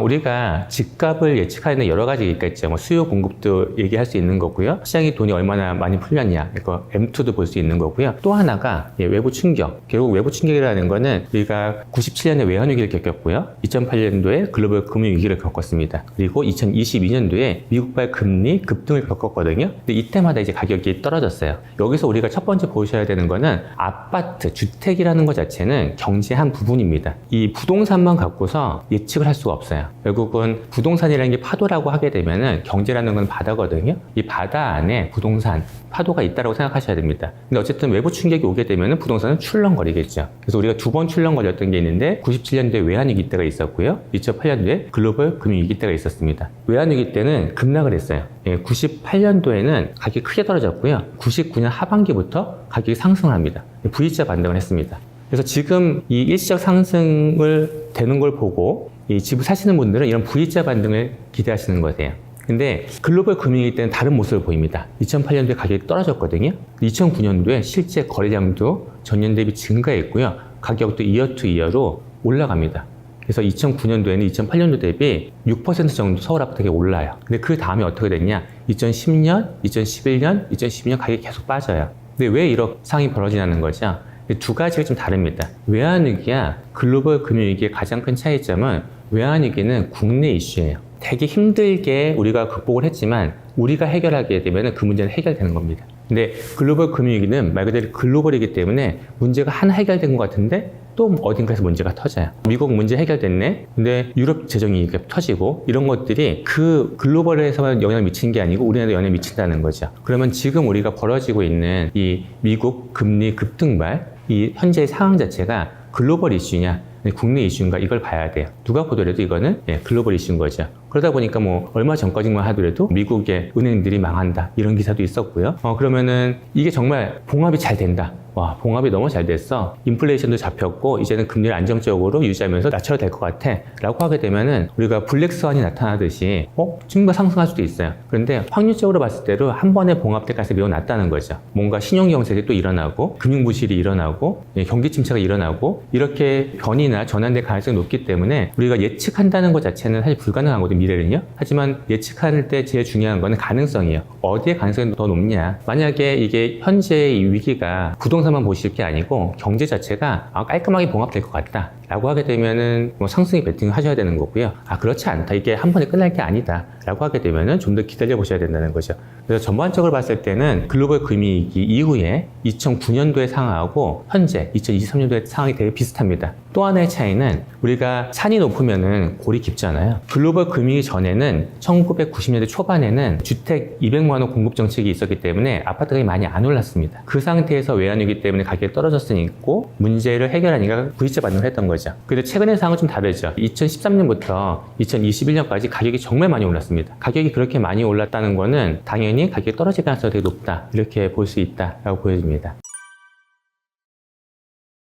우리가 집값을 예측하는 여러 가지가 있겠죠. 뭐 수요 공급도 얘기할 수 있는 거고요. 시장의 돈이 얼마나 많이 풀렸냐, 이거 M2도 볼 수 있는 거고요. 또 하나가 외부 충격. 결국 외부 충격이라는 거는 우리가 97년에 외환위기를 겪었고요. 2008년도에 글로벌 금융위기를 겪었습니다. 그리고 2022년도에 미국발 금리 급등을 겪었거든요. 근데 이때마다 이제 가격이 떨어졌어요. 여기서 우리가 첫 번째 보셔야 되는 거는 아파트, 주택이라는 것 자체는 경제의 한 부분입니다. 이 부동산만 갖고서 예측을 할 수가 없어요. 결국은 부동산이라는 게 파도라고 하게 되면은 경제라는 건 바다거든요. 이 바다 안에 부동산, 파도가 있다고 생각하셔야 됩니다. 근데 어쨌든 외부 충격이 오게 되면은 부동산은 출렁거리겠죠. 그래서 우리가 두 번 출렁거렸던 게 있는데 97년도에 외환위기 때가 있었고요. 2008년도에 글로벌 금융위기 때가 있었습니다. 외환위기 때는 급락을 했어요. 98년도에는 가격이 크게 떨어졌고요. 99년 하반기부터 가격이 상승을 합니다. V자 반등을 했습니다. 그래서 지금 이 일시적 상승을 되는 걸 보고 이 집을 사시는 분들은 이런 V자 반등을 기대하시는 거세요. 근데 글로벌 금융위기 때는 다른 모습을 보입니다. 2008년도에 가격이 떨어졌거든요. 2009년도에 실제 거래량도 전년 대비 증가했고요. 가격도 이어 투 이어로 올라갑니다. 그래서 2009년도에는 2008년도 대비 6% 정도 서울 아파트가 올라요. 근데 그 다음에 어떻게 됐냐? 2010년, 2011년, 2012년 가격이 계속 빠져요. 근데 왜 이런 상황이 벌어지냐는 거죠. 두 가지가 좀 다릅니다. 외환위기와 글로벌 금융위기의 가장 큰 차이점은 외환위기는 국내 이슈예요. 되게 힘들게 우리가 극복을 했지만 우리가 해결하게 되면 그 문제는 해결되는 겁니다. 근데 글로벌 금융위기는 말 그대로 글로벌이기 때문에 문제가 하나 해결된 것 같은데 또 어딘가에서 문제가 터져요. 미국 문제 해결됐네. 근데 유럽 재정이 터지고 이런 것들이 그 글로벌에서만 영향을 미치는 게 아니고 우리나라도 영향을 미친다는 거죠. 그러면 지금 우리가 벌어지고 있는 이 미국 금리 급등발 이 현재의 상황 자체가 글로벌 이슈냐 국내 이슈인가 이걸 봐야 돼요. 누가 보더라도 이거는 글로벌 이슈인 거죠. 그러다 보니까 뭐 얼마 전까지만 하더라도 미국의 은행들이 망한다 이런 기사도 있었고요. 그러면은 이게 정말 봉합이 잘 된다. 와, 봉합이 너무 잘 됐어. 인플레이션도 잡혔고 이제는 금리를 안정적으로 유지하면서 낮춰도 될 것 같아 라고 하게 되면은 우리가 블랙스완이 나타나듯이 증가 상승할 수도 있어요. 그런데 확률적으로 봤을 때도 한 번에 봉합될 가능성이 매우 낮다는 거죠. 뭔가 신용경색이 또 일어나고 금융부실이 일어나고 경기 침체가 일어나고 이렇게 변이나 전환될 가능성이 높기 때문에 우리가 예측한다는 것 자체는 사실 불가능하거든요. 미래는요. 하지만 예측할 때 제일 중요한 거는 가능성이에요. 어디에 가능성이 더 높냐. 만약에 이게 현재의 이 위기가 부동산만 보실 게 아니고 경제 자체가 깔끔하게 봉합될 것 같다 라고 하게 되면은 뭐 상승이 베팅을 하셔야 되는 거고요. 그렇지 않다. 이게 한 번에 끝날 게 아니다 라고 하게 되면은 좀 더 기다려 보셔야 된다는 거죠. 그래서 전반적으로 봤을 때는 글로벌 금융위기 이후에 2009년도의 상황하고 현재 2023년도의 상황이 되게 비슷합니다. 또 하나의 차이는 우리가 산이 높으면은 골이 깊잖아요. 글로벌 금융위기 전에는 1990년대 초반에는 주택 200만 원 공급 정책이 있었기 때문에 아파트 가격이 많이 안 올랐습니다. 그 상태에서 외환위기 때문에 가격이 떨어졌으니 문제를 해결하니까 V자 반등을 했던 거죠. 근데 최근의 상황은 좀 다르죠. 2013년부터 2021년까지 가격이 정말 많이 올랐습니다. 가격이 그렇게 많이 올랐다는 거는 당연히 가격이 떨어질 가능성이 되게 높다 이렇게 볼 수 있다라고 보여집니다.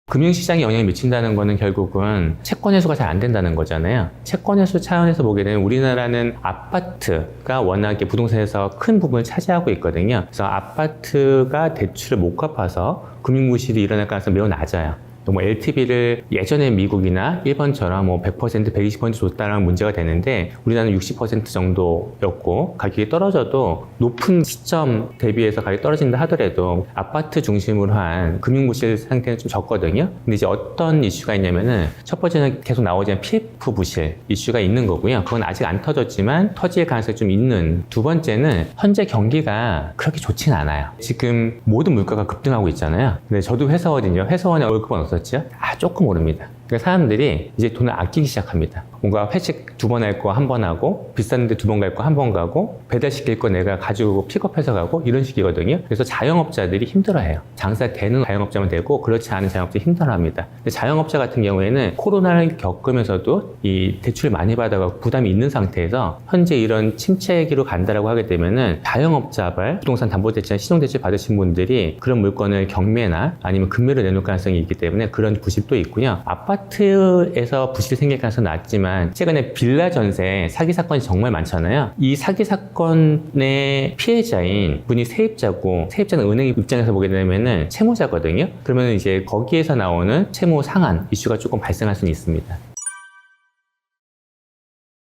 금융시장에 영향을 미친다는 거는 결국은 채권 회수가 잘 안 된다는 거잖아요. 채권 회수 차원에서 보게 되면 우리나라는 아파트가 워낙에 부동산에서 큰 부분을 차지하고 있거든요. 그래서 아파트가 대출을 못 갚아서 금융부실이 일어날 가능성이 매우 낮아요. 뭐 LTV를 예전에 미국이나 일본처럼 뭐 100%, 120% 줬다는 문제가 되는데 우리나라는 60% 정도였고 가격이 떨어져도 높은 시점 대비해서 가격이 떨어진다 하더라도 아파트 중심으로 한 금융부실 상태는 좀 적거든요. 근데 이제 어떤 이슈가 있냐면은 첫 번째는 계속 나오지 PF 부실 이슈가 있는 거고요. 그건 아직 안 터졌지만 터질 가능성이 좀 있는. 두 번째는 현재 경기가 그렇게 좋진 않아요. 지금 모든 물가가 급등하고 있잖아요. 근데 저도 회사원이요. 회사원의 월급은 어떻죠? 조금 오릅니다. 그러니까 사람들이 이제 돈을 아끼기 시작합니다. 뭔가 회식 2번 할 거 1번 하고, 비싼데 2번 갈 거 1번 가고, 배달시킬 거 내가 가지고 픽업해서 가고, 이런 식이거든요. 그래서 자영업자들이 힘들어해요. 장사 되는 자영업자면 되고, 그렇지 않은 자영업자 힘들어합니다. 근데 자영업자 같은 경우에는 코로나를 겪으면서도 이 대출 많이 받아가고 부담이 있는 상태에서 현재 이런 침체기로 간다라고 하게 되면은 자영업자발 부동산 담보대출, 신용대출 받으신 분들이 그런 물건을 경매나 아니면 금매로 내놓을 가능성이 있기 때문에 그런 부실도 있고요. 아파트에서 부실이 생길 가능성은 낮지만 최근에 빌라 전세 사기 사건이 정말 많잖아요. 이 사기 사건의 피해자인 분이 세입자고, 세입자는 은행 입장에서 보게 되면은 채무자거든요. 그러면 이제 거기에서 나오는 채무 상한 이슈가 조금 발생할 수는 있습니다.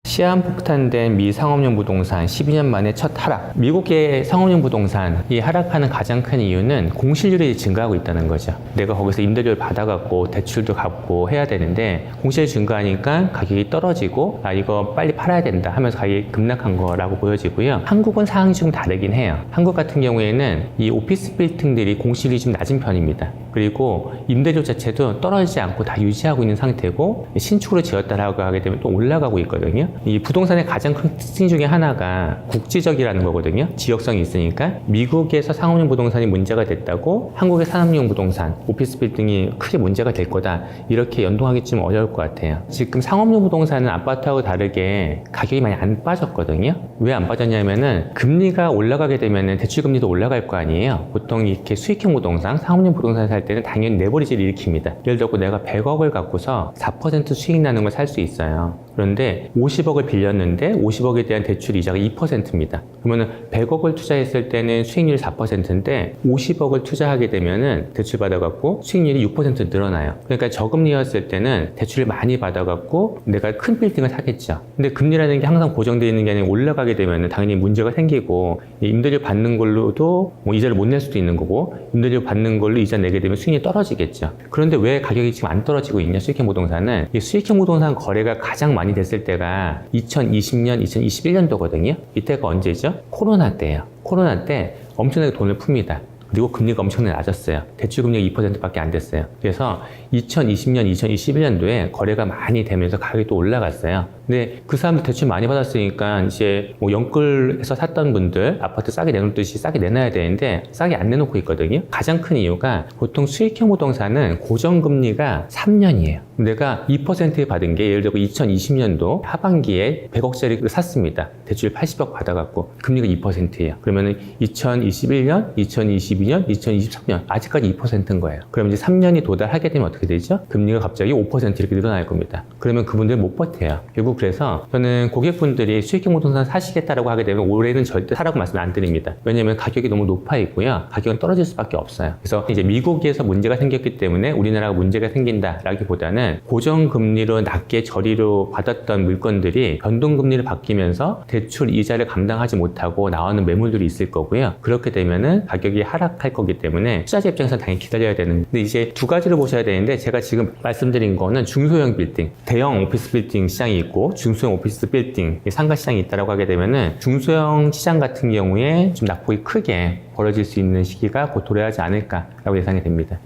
시한폭탄된 미 상업용 부동산 12년 만에 첫 하락. 미국의 상업용 부동산이 하락하는 가장 큰 이유는 공실률이 증가하고 있다는 거죠. 내가 거기서 임대료를 받아갖고 대출도 갚고 해야 되는데 공실이 증가하니까 가격이 떨어지고 이거 빨리 팔아야 된다 하면서 가격이 급락한 거라고 보여지고요. 한국은 상황이 좀 다르긴 해요. 한국 같은 경우에는 이 오피스 빌딩들이 공실이 좀 낮은 편입니다. 그리고 임대료 자체도 떨어지지 않고 다 유지하고 있는 상태고 신축으로 지었다라고 하게 되면 또 올라가고 있거든요. 이 부동산의 가장 큰 특징 중에 하나가 국지적이라는 거거든요. 지역성이 있으니까 미국에서 상업용 부동산이 문제가 됐다고 한국의 산업용 부동산, 오피스 빌딩이 크게 문제가 될 거다 이렇게 연동하기 좀 어려울 것 같아요. 지금 상업용 부동산은 아파트하고 다르게 가격이 많이 안 빠졌거든요. 왜 안 빠졌냐면은 금리가 올라가게 되면은 대출금리도 올라갈 거 아니에요. 보통 이렇게 수익형 부동산, 상업용 부동산 살 때는 당연히 레버리지를 일으킵니다. 예를 들어 내가 100억을 갖고서 4% 수익 나는 걸 살 수 있어요. 그런데 50억을 빌렸는데 50억에 대한 대출 이자가 2%입니다. 그러면은 100억을 투자했을 때는 수익률이 4%인데 50억을 투자하게 되면은 대출 받아갖고 수익률이 6% 늘어나요. 그러니까 저금리였을 때는 대출을 많이 받아갖고 내가 큰 빌딩을 사겠죠. 근데 금리라는 게 항상 고정되어 있는 게 아니라 올라가게 되면은 당연히 문제가 생기고 임대료 받는 걸로도 뭐 이자를 못 낼 수도 있는 거고 임대료 받는 걸로 이자 내게 되면 수익률이 떨어지겠죠. 그런데 왜 가격이 지금 안 떨어지고 있냐? 수익형 부동산은 이 수익형 부동산 거래가 가장 많이 됐을 때가 2020년, 2021년도거든요. 이때가 언제죠? 코로나 때예요. 코로나 때 엄청나게 돈을 풉니다. 그리고 금리가 엄청나게 낮았어요. 대출금리가 2%밖에 안 됐어요. 그래서 2020년, 2021년도에 거래가 많이 되면서 가격이 또 올라갔어요. 근데 그 사람들 대출 많이 받았으니까 이제 뭐 영끌해서 샀던 분들 아파트 싸게 내놓듯이 싸게 내놔야 되는데 싸게 안 내놓고 있거든요. 가장 큰 이유가 보통 수익형 부동산은 고정금리가 3년이에요. 내가 2% 받은 게 예를 들어 2020년도 하반기에 100억짜리를 샀습니다. 대출 80억 받아갖고 금리가 2%예요. 그러면은 2021년, 2022년, 2023년 아직까지 2%인 거예요. 그럼 이제 3년이 도달하게 되면 어떻게 되죠? 금리가 갑자기 5% 이렇게 늘어날 겁니다. 그러면 그분들 못 버텨요. 결국 그래서 저는 고객분들이 수익형 부동산 사시겠다라고 하게 되면 올해는 절대 사라고 말씀 안 드립니다. 왜냐면 가격이 너무 높아 있고요. 가격은 떨어질 수밖에 없어요. 그래서 이제 미국에서 문제가 생겼기 때문에 우리나라가 문제가 생긴다라기보다는 고정금리로 낮게 저리로 받았던 물건들이 변동금리를 바뀌면서 대출 이자를 감당하지 못하고 나오는 매물들이 있을 거고요. 그렇게 되면은 가격이 하락할 거기 때문에 투자자 입장에서는 당연히 기다려야 되는. 근데 이제 두 가지를 보셔야 되는데 제가 지금 말씀드린 거는 중소형 빌딩, 대형 오피스 빌딩 시장이 있고 중소형 오피스 빌딩 상가 시장이 있다라고 하게 되면은 중소형 시장 같은 경우에 좀 낙폭이 크게 벌어질 수 있는 시기가 곧 도래하지 않을까라고 예상이 됩니다.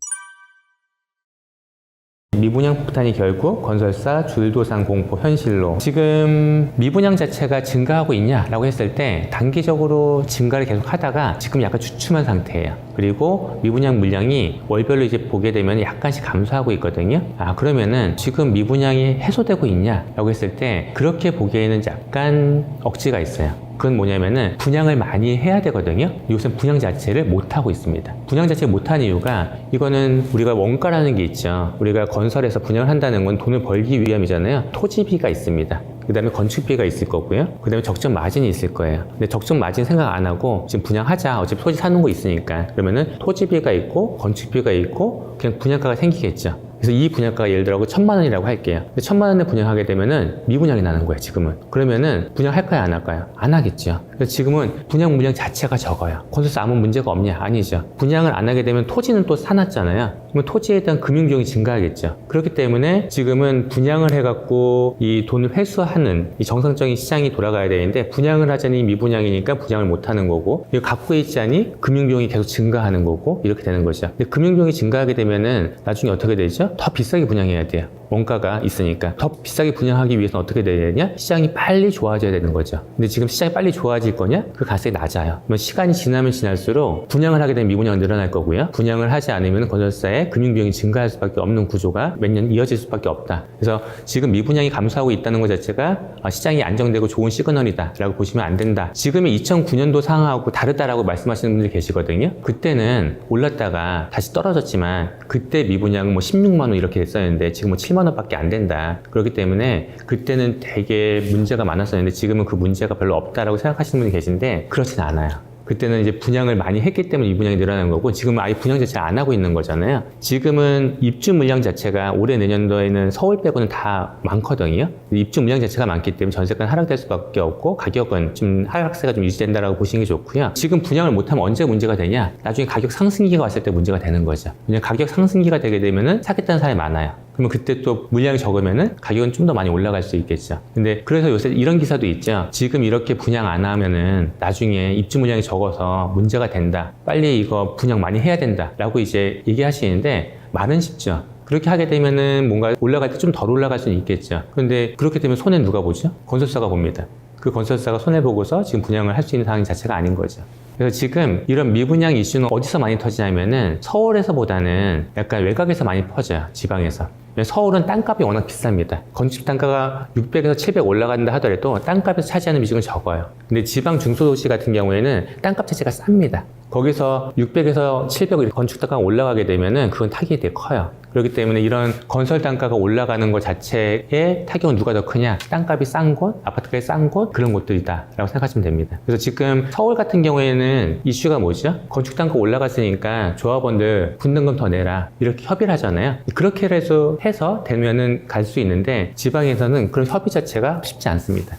미분양 폭탄이 결국 건설사 줄도산 공포 현실로. 지금 미분양 자체가 증가하고 있냐라고 했을 때 단기적으로 증가를 계속 하다가 지금 약간 주춤한 상태예요. 그리고 미분양 물량이 월별로 이제 보게 되면 약간씩 감소하고 있거든요. 그러면은 지금 미분양이 해소되고 있냐라고 했을 때 그렇게 보기에는 약간 억지가 있어요. 그건 뭐냐면은 분양을 많이 해야 되거든요. 요새 분양 자체를 못하고 있습니다. 분양 자체를 못하는 이유가 이거는 우리가 원가라는 게 있죠. 우리가 건설해서 분양을 한다는 건 돈을 벌기 위함이잖아요. 토지비가 있습니다. 그 다음에 건축비가 있을 거고요. 그 다음에 적정 마진이 있을 거예요. 근데 적정 마진 생각 안 하고 지금 분양하자. 어차피 토지 사는 거 있으니까. 그러면은 토지비가 있고 건축비가 있고 그냥 분양가가 생기겠죠. 그래서 이 분양가가 예를 들어 1,000만 원이라고 할게요. 근데 1,000만 원에 분양하게 되면은 미분양이 나는 거예요, 지금은. 그러면은 분양할까요, 안 할까요? 안 하겠죠. 그래서 지금은 분양 물량 자체가 적어요. 건설사 아무 문제가 없냐? 아니죠. 분양을 안 하게 되면 토지는 또 사놨잖아요. 그러면 토지에 대한 금융비용이 증가하겠죠. 그렇기 때문에 지금은 분양을 해갖고 이 돈을 회수하는 이 정상적인 시장이 돌아가야 되는데 분양을 하자니 미분양이니까 분양을 못 하는 거고 이거 갖고 있자니 금융비용이 계속 증가하는 거고 이렇게 되는 거죠. 근데 금융비용이 증가하게 되면은 나중에 어떻게 되죠? 더 비싸게 분양해야 돼요. 원가가 있으니까 더 비싸게 분양하기 위해서는 어떻게 돼야 되냐? 시장이 빨리 좋아져야 되는 거죠. 근데 지금 시장이 빨리 좋아질 거냐? 그 가격이 낮아요. 그러면 시간이 지나면 지날수록 분양을 하게 되면 미분양은 늘어날 거고요. 분양을 하지 않으면 건설사의 금융비용이 증가할 수밖에 없는 구조가 몇 년 이어질 수밖에 없다. 그래서 지금 미분양이 감소하고 있다는 것 자체가 시장이 안정되고 좋은 시그널이다 라고 보시면 안 된다. 지금의 2009년도 상황하고 다르다라고 말씀하시는 분들이 계시거든요. 그때는 올랐다가 다시 떨어졌지만 그때 미분양은 뭐 16만 원 이렇게 됐었는데 지금 뭐 7만 원밖에 안 된다. 그렇기 때문에 그때는 되게 문제가 많았었는데 지금은 그 문제가 별로 없다라고 생각하시는 분이 계신데 그렇진 않아요. 그때는 이제 분양을 많이 했기 때문에 이 분양이 늘어나는 거고 지금은 아예 분양 자체를 안 하고 있는 거잖아요. 지금은 입주 물량 자체가 올해 내년도에는 서울 빼고는 다 많거든요. 입주 물량 자체가 많기 때문에 전세가는 하락될 수밖에 없고 가격은 좀 하락세가 좀 유지된다라고 보시는 게 좋고요. 지금 분양을 못하면 언제 문제가 되냐? 나중에 가격 상승기가 왔을 때 문제가 되는 거죠. 왜냐면 가격 상승기가 되게 되면은 사겠다는 사람이 많아요. 그러면 그때 또 물량이 적으면은 가격은 좀 더 많이 올라갈 수 있겠죠. 근데 그래서 요새 이런 기사도 있죠. 지금 이렇게 분양 안 하면은 나중에 입주 물량이 적어서 문제가 된다. 빨리 이거 분양 많이 해야 된다. 라고 이제 얘기하시는데 말은 쉽죠. 그렇게 하게 되면은 뭔가 올라갈 때 좀 덜 올라갈 수는 있겠죠. 그런데 그렇게 되면 손해 누가 보죠? 건설사가 봅니다. 그 건설사가 손해보고서 지금 분양을 할 수 있는 상황 자체가 아닌 거죠. 그래서 지금 이런 미분양 이슈는 어디서 많이 터지냐면은 서울에서보다는 약간 외곽에서 많이 퍼져요. 지방에서. 서울은 땅값이 워낙 비쌉니다. 건축 단가가 600에서 700 올라간다 하더라도 땅값에서 차지하는 비중은 적어요. 근데 지방 중소도시 같은 경우에는 땅값 자체가 쌉니다. 거기서 600에서 700 건축 단가가 올라가게 되면은 그건 타격이 되게 커요. 그렇기 때문에 이런 건설 단가가 올라가는 것 자체의 타격은 누가 더 크냐? 땅값이 싼 곳, 아파트값이 싼 곳, 그런 곳들이다 라고 생각하시면 됩니다. 그래서 지금 서울 같은 경우에는 이슈가 뭐죠? 건축 단가 올라갔으니까 조합원들 분담금 더 내라 이렇게 협의를 하잖아요. 그렇게 해서 되면은 갈 수 있는데 지방에서는 그런 협의 자체가 쉽지 않습니다.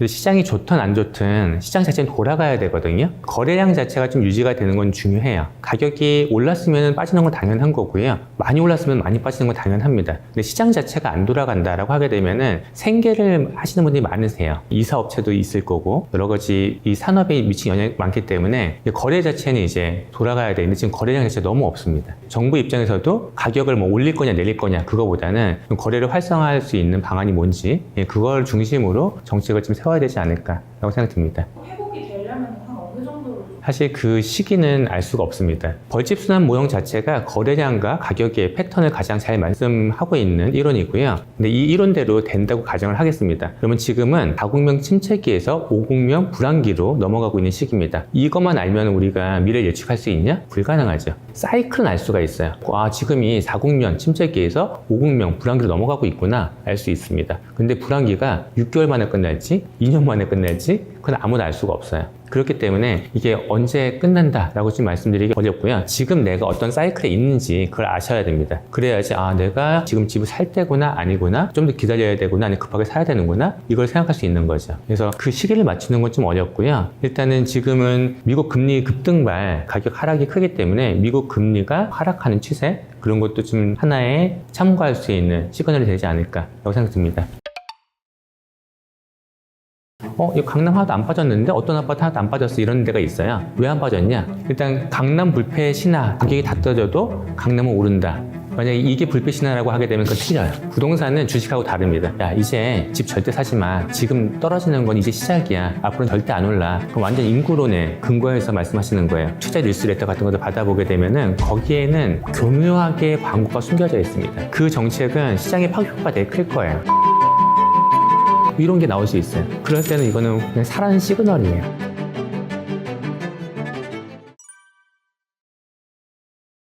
시장이 좋든 안 좋든 시장 자체는 돌아가야 되거든요. 거래량 자체가 좀 유지가 되는 건 중요해요. 가격이 올랐으면 빠지는 건 당연한 거고요. 많이 올랐으면 많이 빠지는 건 당연합니다. 근데 시장 자체가 안 돌아간다라고 하게 되면은 생계를 하시는 분들이 많으세요. 이사업체도 있을 거고 여러 가지 이 산업에 미친 영향이 많기 때문에 거래 자체는 이제 돌아가야 되는데 지금 거래량 자체가 너무 없습니다. 정부 입장에서도 가격을 뭐 올릴 거냐 내릴 거냐 그거보다는 거래를 활성화할 수 있는 방안이 뭔지 그걸 중심으로 정책을 좀 세워야 되지 않을까라고 생각이 듭니다. 회복이 되려면 한 어느 정도로? 사실 그 시기는 알 수가 없습니다. 벌집순환 모형 자체가 거래량과 가격의 패턴을 가장 잘 말씀하고 있는 이론이고요. 근데 이 이론대로 된다고 가정을 하겠습니다. 그러면 지금은 4국면 침체기에서 5국면 불황기로 넘어가고 있는 시기입니다. 이것만 알면 우리가 미래를 예측할 수 있냐? 불가능하죠. 사이클은 알 수가 있어요. 지금이 4국면 침체기에서 5국면 불황기로 넘어가고 있구나 알 수 있습니다. 근데 불황기가 6개월 만에 끝날지 2년 만에 끝날지 그건 아무도 알 수가 없어요. 그렇기 때문에 이게 언제 끝난다라고 지금 말씀드리기 어렵고요. 지금 내가 어떤 사이클에 있는지 그걸 아셔야 됩니다. 그래야지 내가 지금 집을 살 때구나 아니구나 좀 더 기다려야 되구나 아니 급하게 사야 되는구나 이걸 생각할 수 있는 거죠. 그래서 그 시기를 맞추는 건 좀 어렵고요. 일단은 지금은 미국 금리 급등발 가격 하락이 크기 때문에 미국 금리가 하락하는 추세 그런 것도 좀 하나의 참고할 수 있는 시그널이 되지 않을까라고 생각됩니다. 이거 강남 하나도 안 빠졌는데 어떤 아파트 하나도 안 빠졌어 이런 데가 있어요. 왜 안 빠졌냐? 일단 강남 불패 신화 가격이 다 떨어져도 강남은 오른다. 만약에 이게 불패 신화라고 하게 되면 그건 틀려요. 부동산은 주식하고 다릅니다. 야 이제 집 절대 사지 마. 지금 떨어지는 건 이제 시작이야. 앞으로는 절대 안 올라. 그럼 완전 인구론에 근거해서 말씀하시는 거예요. 투자 뉴스레터 같은 것도 받아보게 되면은 거기에는 교묘하게 광고가 숨겨져 있습니다. 그 정책은 시장의 파급효과가 되게 클 거예요. 이런 게 나올 수 있어요. 그럴 때는 이거는 그냥 사라는 시그널이에요.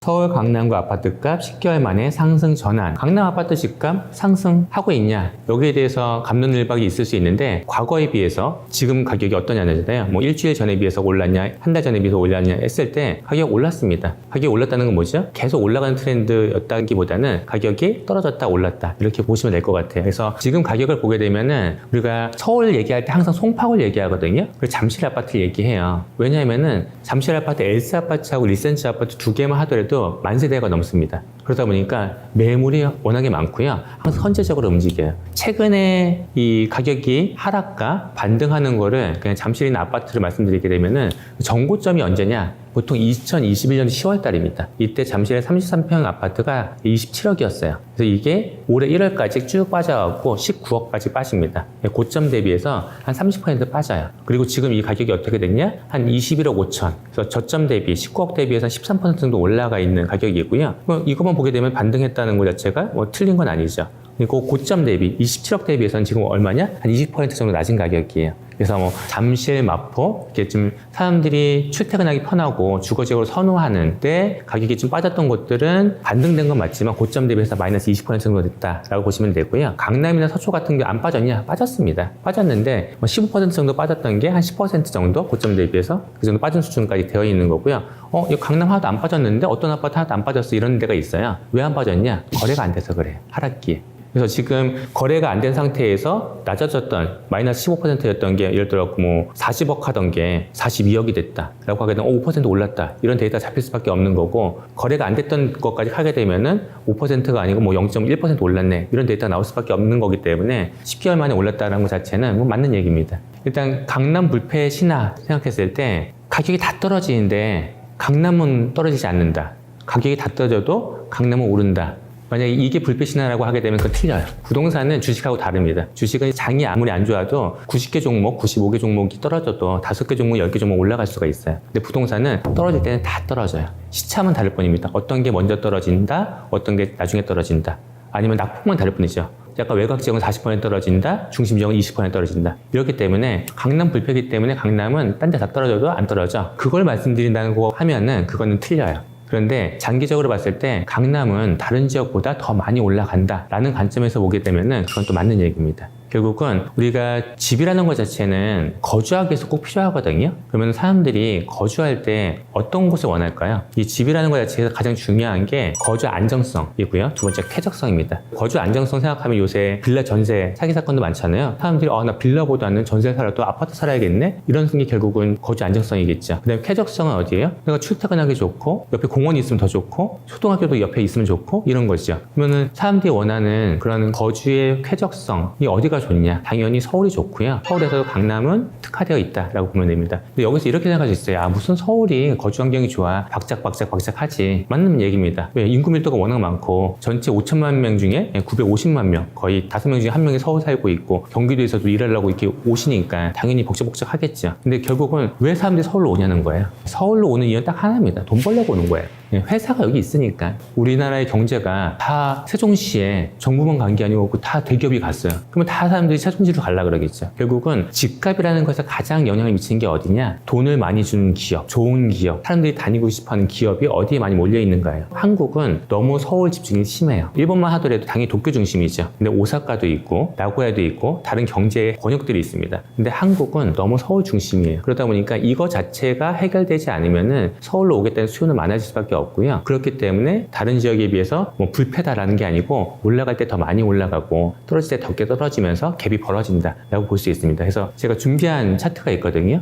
서울 강남구 아파트값 10개월 만에 상승 전환. 강남 아파트 집값 상승하고 있냐? 여기에 대해서 갑론을박이 있을 수 있는데 과거에 비해서 지금 가격이 어떠냐잖아요. 뭐 일주일 전에 비해서 올랐냐, 한 달 전에 비해서 올랐냐 했을 때 가격이 올랐습니다. 가격이 올랐다는 건 뭐죠? 계속 올라가는 트렌드였다기보다는 가격이 떨어졌다 올랐다 이렇게 보시면 될 것 같아요. 그래서 지금 가격을 보게 되면은 우리가 서울 얘기할 때 항상 송파구를 얘기하거든요. 그리고 잠실 아파트를 얘기해요. 왜냐하면은 잠실 아파트, 엘스 아파트하고 리센츠 아파트 두 개만 하더라도 10,000세대가 넘습니다. 그러다 보니까 매물이 워낙에 많고요. 항상 선제적으로 움직여요. 최근에 이 가격이 하락과 반등하는 거를 그냥 잠실 있는 아파트를 말씀드리게 되면은 정고점이 언제냐? 보통 2021년 10월 달입니다. 이때 잠실의 33평 아파트가 27억이었어요. 그래서 이게 올해 1월까지 쭉 빠져갖고 19억까지 빠집니다. 고점 대비해서 한 30% 빠져요. 그리고 지금 이 가격이 어떻게 됐냐? 한 21억 5천. 그래서 저점 대비 19억 대비해서 13% 정도 올라가 있는 가격이고요. 이것만 보게 되면 반등했다는 것 자체가 뭐 틀린 건 아니죠. 그리고 고점 대비 27억 대비해서는 지금 얼마냐? 한 20% 정도 낮은 가격이에요. 그래서 뭐 잠실, 마포 이렇게 좀 사람들이 출퇴근하기 편하고 주거지역으로 선호하는데 가격이 좀 빠졌던 곳들은 반등된 건 맞지만 고점 대비해서 마이너스 20% 정도 됐다라고 보시면 되고요. 강남이나 서초 같은 게 안 빠졌냐? 빠졌습니다. 빠졌는데 뭐 15% 정도 빠졌던 게 한 10% 정도 고점 대비해서 그 정도 빠진 수준까지 되어 있는 거고요. 이 강남 하나도 안 빠졌는데 어떤 아파트 하나도 안 빠졌어 이런 데가 있어요. 왜 안 빠졌냐? 거래가 안 돼서 그래요. 하락기에. 그래서 지금 거래가 안 된 상태에서 낮아졌던 마이너스 15%였던 게 예를 들어 뭐 40억 하던 게 42억이 됐다라고 하게 되면 5% 올랐다 이런 데이터 잡힐 수밖에 없는 거고 거래가 안 됐던 것까지 하게 되면은 5%가 아니고 뭐 0.1% 올랐네 이런 데이터가 나올 수밖에 없는 거기 때문에 10개월 만에 올랐다는 것 자체는 뭐 맞는 얘기입니다. 일단 강남 불패 신화 생각했을 때 가격이 다 떨어지는데 강남은 떨어지지 않는다. 가격이 다 떨어져도 강남은 오른다. 만약에 이게 불패 신화라고 하게 되면 그건 틀려요. 부동산은 주식하고 다릅니다. 주식은 장이 아무리 안 좋아도 90개 종목, 95개 종목이 떨어져도 5개 종목, 10개 종목 올라갈 수가 있어요. 근데 부동산은 떨어질 때는 다 떨어져요. 시차만 다를 뿐입니다. 어떤 게 먼저 떨어진다, 어떤 게 나중에 떨어진다. 아니면 낙폭만 다를 뿐이죠. 약간 외곽 지역은 40% 떨어진다, 중심 지역은 20% 떨어진다. 이렇기 때문에 강남 불패기 때문에 강남은 딴 데 다 떨어져도 안 떨어져. 그걸 말씀드린다는 거 하면은 그거는 틀려요. 그런데 장기적으로 봤을 때 강남은 다른 지역보다 더 많이 올라간다라는 관점에서 보게 되면은 그건 또 맞는 얘기입니다. 결국은 우리가 집이라는 것 자체는 거주하기 위해서 꼭 필요하거든요. 그러면 사람들이 거주할 때 어떤 곳을 원할까요? 이 집이라는 것 자체에서 가장 중요한 게 거주 안정성이고요. 두 번째 쾌적성입니다. 거주 안정성 생각하면 요새 빌라 전세 사기 사건도 많잖아요. 사람들이 나 빌라보다는 전세 살아도 아파트 살아야겠네? 이런 게 결국은 거주 안정성이겠죠. 그 다음에 쾌적성은 어디예요? 내가 출퇴근하기 좋고 옆에 공원이 있으면 더 좋고 초등학교도 옆에 있으면 좋고 이런 거죠. 그러면은 사람들이 원하는 그런 거주의 쾌적성이 어디가 좋냐? 당연히 서울이 좋고요. 서울에서도 강남은 특화되어 있다라고 보면 됩니다. 근데 여기서 이렇게 생각할 수 있어요. 무슨 서울이 거주 환경이 좋아? 박작하지. 맞는 얘기입니다. 왜? 인구 밀도가 워낙 많고 전체 5천만 명 중에 950만 명, 거의 5명 중에 1명이 서울 살고 있고 경기도에서도 일하려고 이렇게 오시니까 당연히 복잡하겠죠. 근데 결국은 왜 사람들이 서울로 오냐는 거예요. 서울로 오는 이유는 딱 하나입니다. 돈 벌려고 오는 거예요. 회사가 여기 있으니까. 우리나라의 경제가 다 세종시에 정부만 간 게 아니고 다 대기업이 갔어요. 그러면 다 사람들이 세종시로 가려고 그러겠죠. 결국은 집값이라는 것에 가장 영향을 미치는 게 어디냐? 돈을 많이 주는 기업, 좋은 기업, 사람들이 다니고 싶어하는 기업이 어디에 많이 몰려 있는가요? 한국은 너무 서울 집중이 심해요. 일본만 하더라도 당연히 도쿄 중심이죠. 근데 오사카도 있고 나고야도 있고 다른 경제 권역들이 있습니다. 근데 한국은 너무 서울 중심이에요. 그러다 보니까 이거 자체가 해결되지 않으면은 서울로 오겠다는 수요는 많아질 수밖에 없고요. 그렇기 때문에 다른 지역에 비해서 뭐 불패다라는 게 아니고 올라갈 때 더 많이 올라가고 떨어질 때 더 떨어지면서 갭이 벌어진다라고 볼 수 있습니다. 그래서 제가 준비한 차트가 있거든요.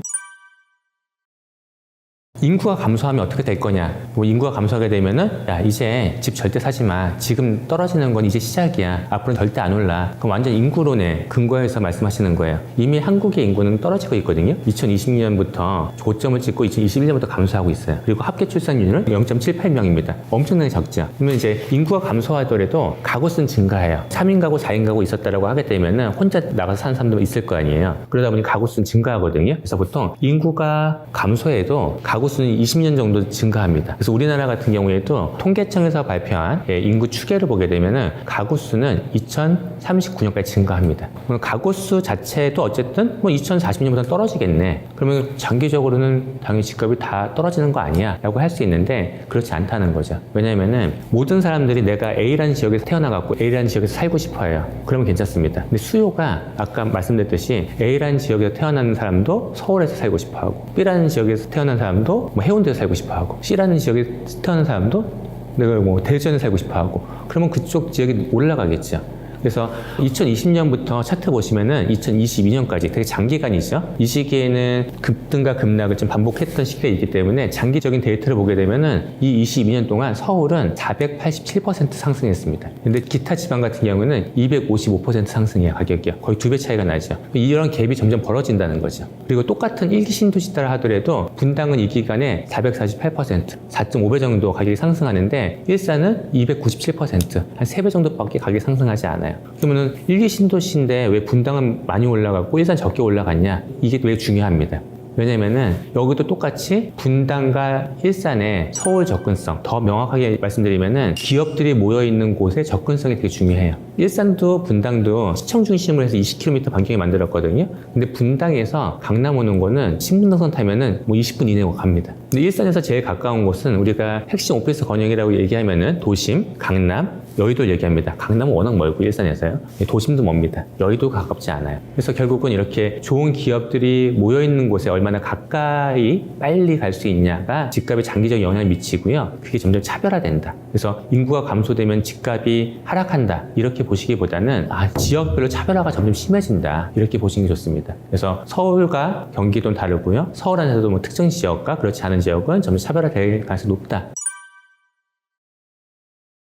인구가 감소하면 어떻게 될 거냐? 뭐 인구가 감소하게 되면은 이제 집 절대 사지 마. 지금 떨어지는 건 이제 시작이야. 앞으로는 절대 안 올라. 그럼 완전 인구론에 근거해서 말씀하시는 거예요. 이미 한국의 인구는 떨어지고 있거든요. 2020년부터 고점을 찍고 2021년부터 감소하고 있어요. 그리고 합계 출산율은 0.78명입니다. 엄청나게 적죠. 그러면 이제 인구가 감소하더라도 가구 수는 증가해요. 3인 가구, 4인 가구 있었다라고 하게 되면은 혼자 나가서 사는 사람도 있을 거 아니에요. 그러다 보니 가구 수는 증가하거든요. 그래서 보통 인구가 감소해도 가구 수는 20년 정도 증가합니다. 그래서 우리나라 같은 경우에도 통계청에서 발표한 인구 추계를 보게 되면은 가구 수는 2039년까지 증가합니다. 가구 수 자체도 어쨌든 뭐 2040년보다 떨어지겠네. 그러면 장기적으로는 당연히 집값이 다 떨어지는 거 아니야? 라고 할 수 있는데 그렇지 않다는 거죠. 왜냐면은 모든 사람들이 내가 A라는 지역에서 태어나갖고 A라는 지역에서 살고 싶어 해요. 그러면 괜찮습니다. 근데 수요가 아까 말씀드렸듯이 A라는 지역에서 태어난 사람도 서울에서 살고 싶어 하고 B라는 지역에서 태어난 사람도 뭐 해운대에서 살고 싶어 하고 C라는 지역에 태어난 사람도 내가 뭐 대전에 살고 싶어 하고 그러면 그쪽 지역이 올라가겠죠. 그래서 2020년부터 차트 보시면은 2022년까지 되게 장기간이죠. 이 시기에는 급등과 급락을 좀 반복했던 시기가 있기 때문에 장기적인 데이터를 보게 되면은 이 22년 동안 서울은 487% 상승했습니다. 근데 기타 지방 같은 경우는 255% 상승이에요. 가격이요. 거의 2배 차이가 나죠. 이런 갭이 점점 벌어진다는 거죠. 그리고 똑같은 1기 신도시 따라 하더라도 분당은 이 기간에 448%, 4.5배 정도 가격이 상승하는데 일산은 297%, 한 3배 정도밖에 가격이 상승하지 않아요. 그러면은 1기 신도시인데 왜 분당은 많이 올라갔고 일산 적게 올라갔냐? 이게 왜 중요합니다. 왜냐면은 여기도 똑같이 분당과 일산의 서울 접근성, 더 명확하게 말씀드리면은 기업들이 모여있는 곳의 접근성이 되게 중요해요. 일산도 분당도 시청 중심으로 해서 20km 반경에 만들었거든요. 근데 분당에서 강남 오는 거는 신분당선 타면은 뭐 20분 이내로 갑니다. 근데 일산에서 제일 가까운 곳은 우리가 핵심 오피스 건영이라고 얘기하면은 도심, 강남, 여의도를 얘기합니다. 강남은 워낙 멀고 일산에서요. 도심도 멉니다. 여의도가 가깝지 않아요. 그래서 결국은 이렇게 좋은 기업들이 모여있는 곳에 얼마나 가까이 빨리 갈 수 있냐가 집값에 장기적 영향을 미치고요. 그게 점점 차별화된다. 그래서 인구가 감소되면 집값이 하락한다. 이렇게 보시기보다는 지역별로 차별화가 점점 심해진다. 이렇게 보시는 게 좋습니다. 그래서 서울과 경기도는 다르고요. 서울 안에서도 뭐 특정 지역과 그렇지 않은 지역은 점점 차별화될 가능성이 높다.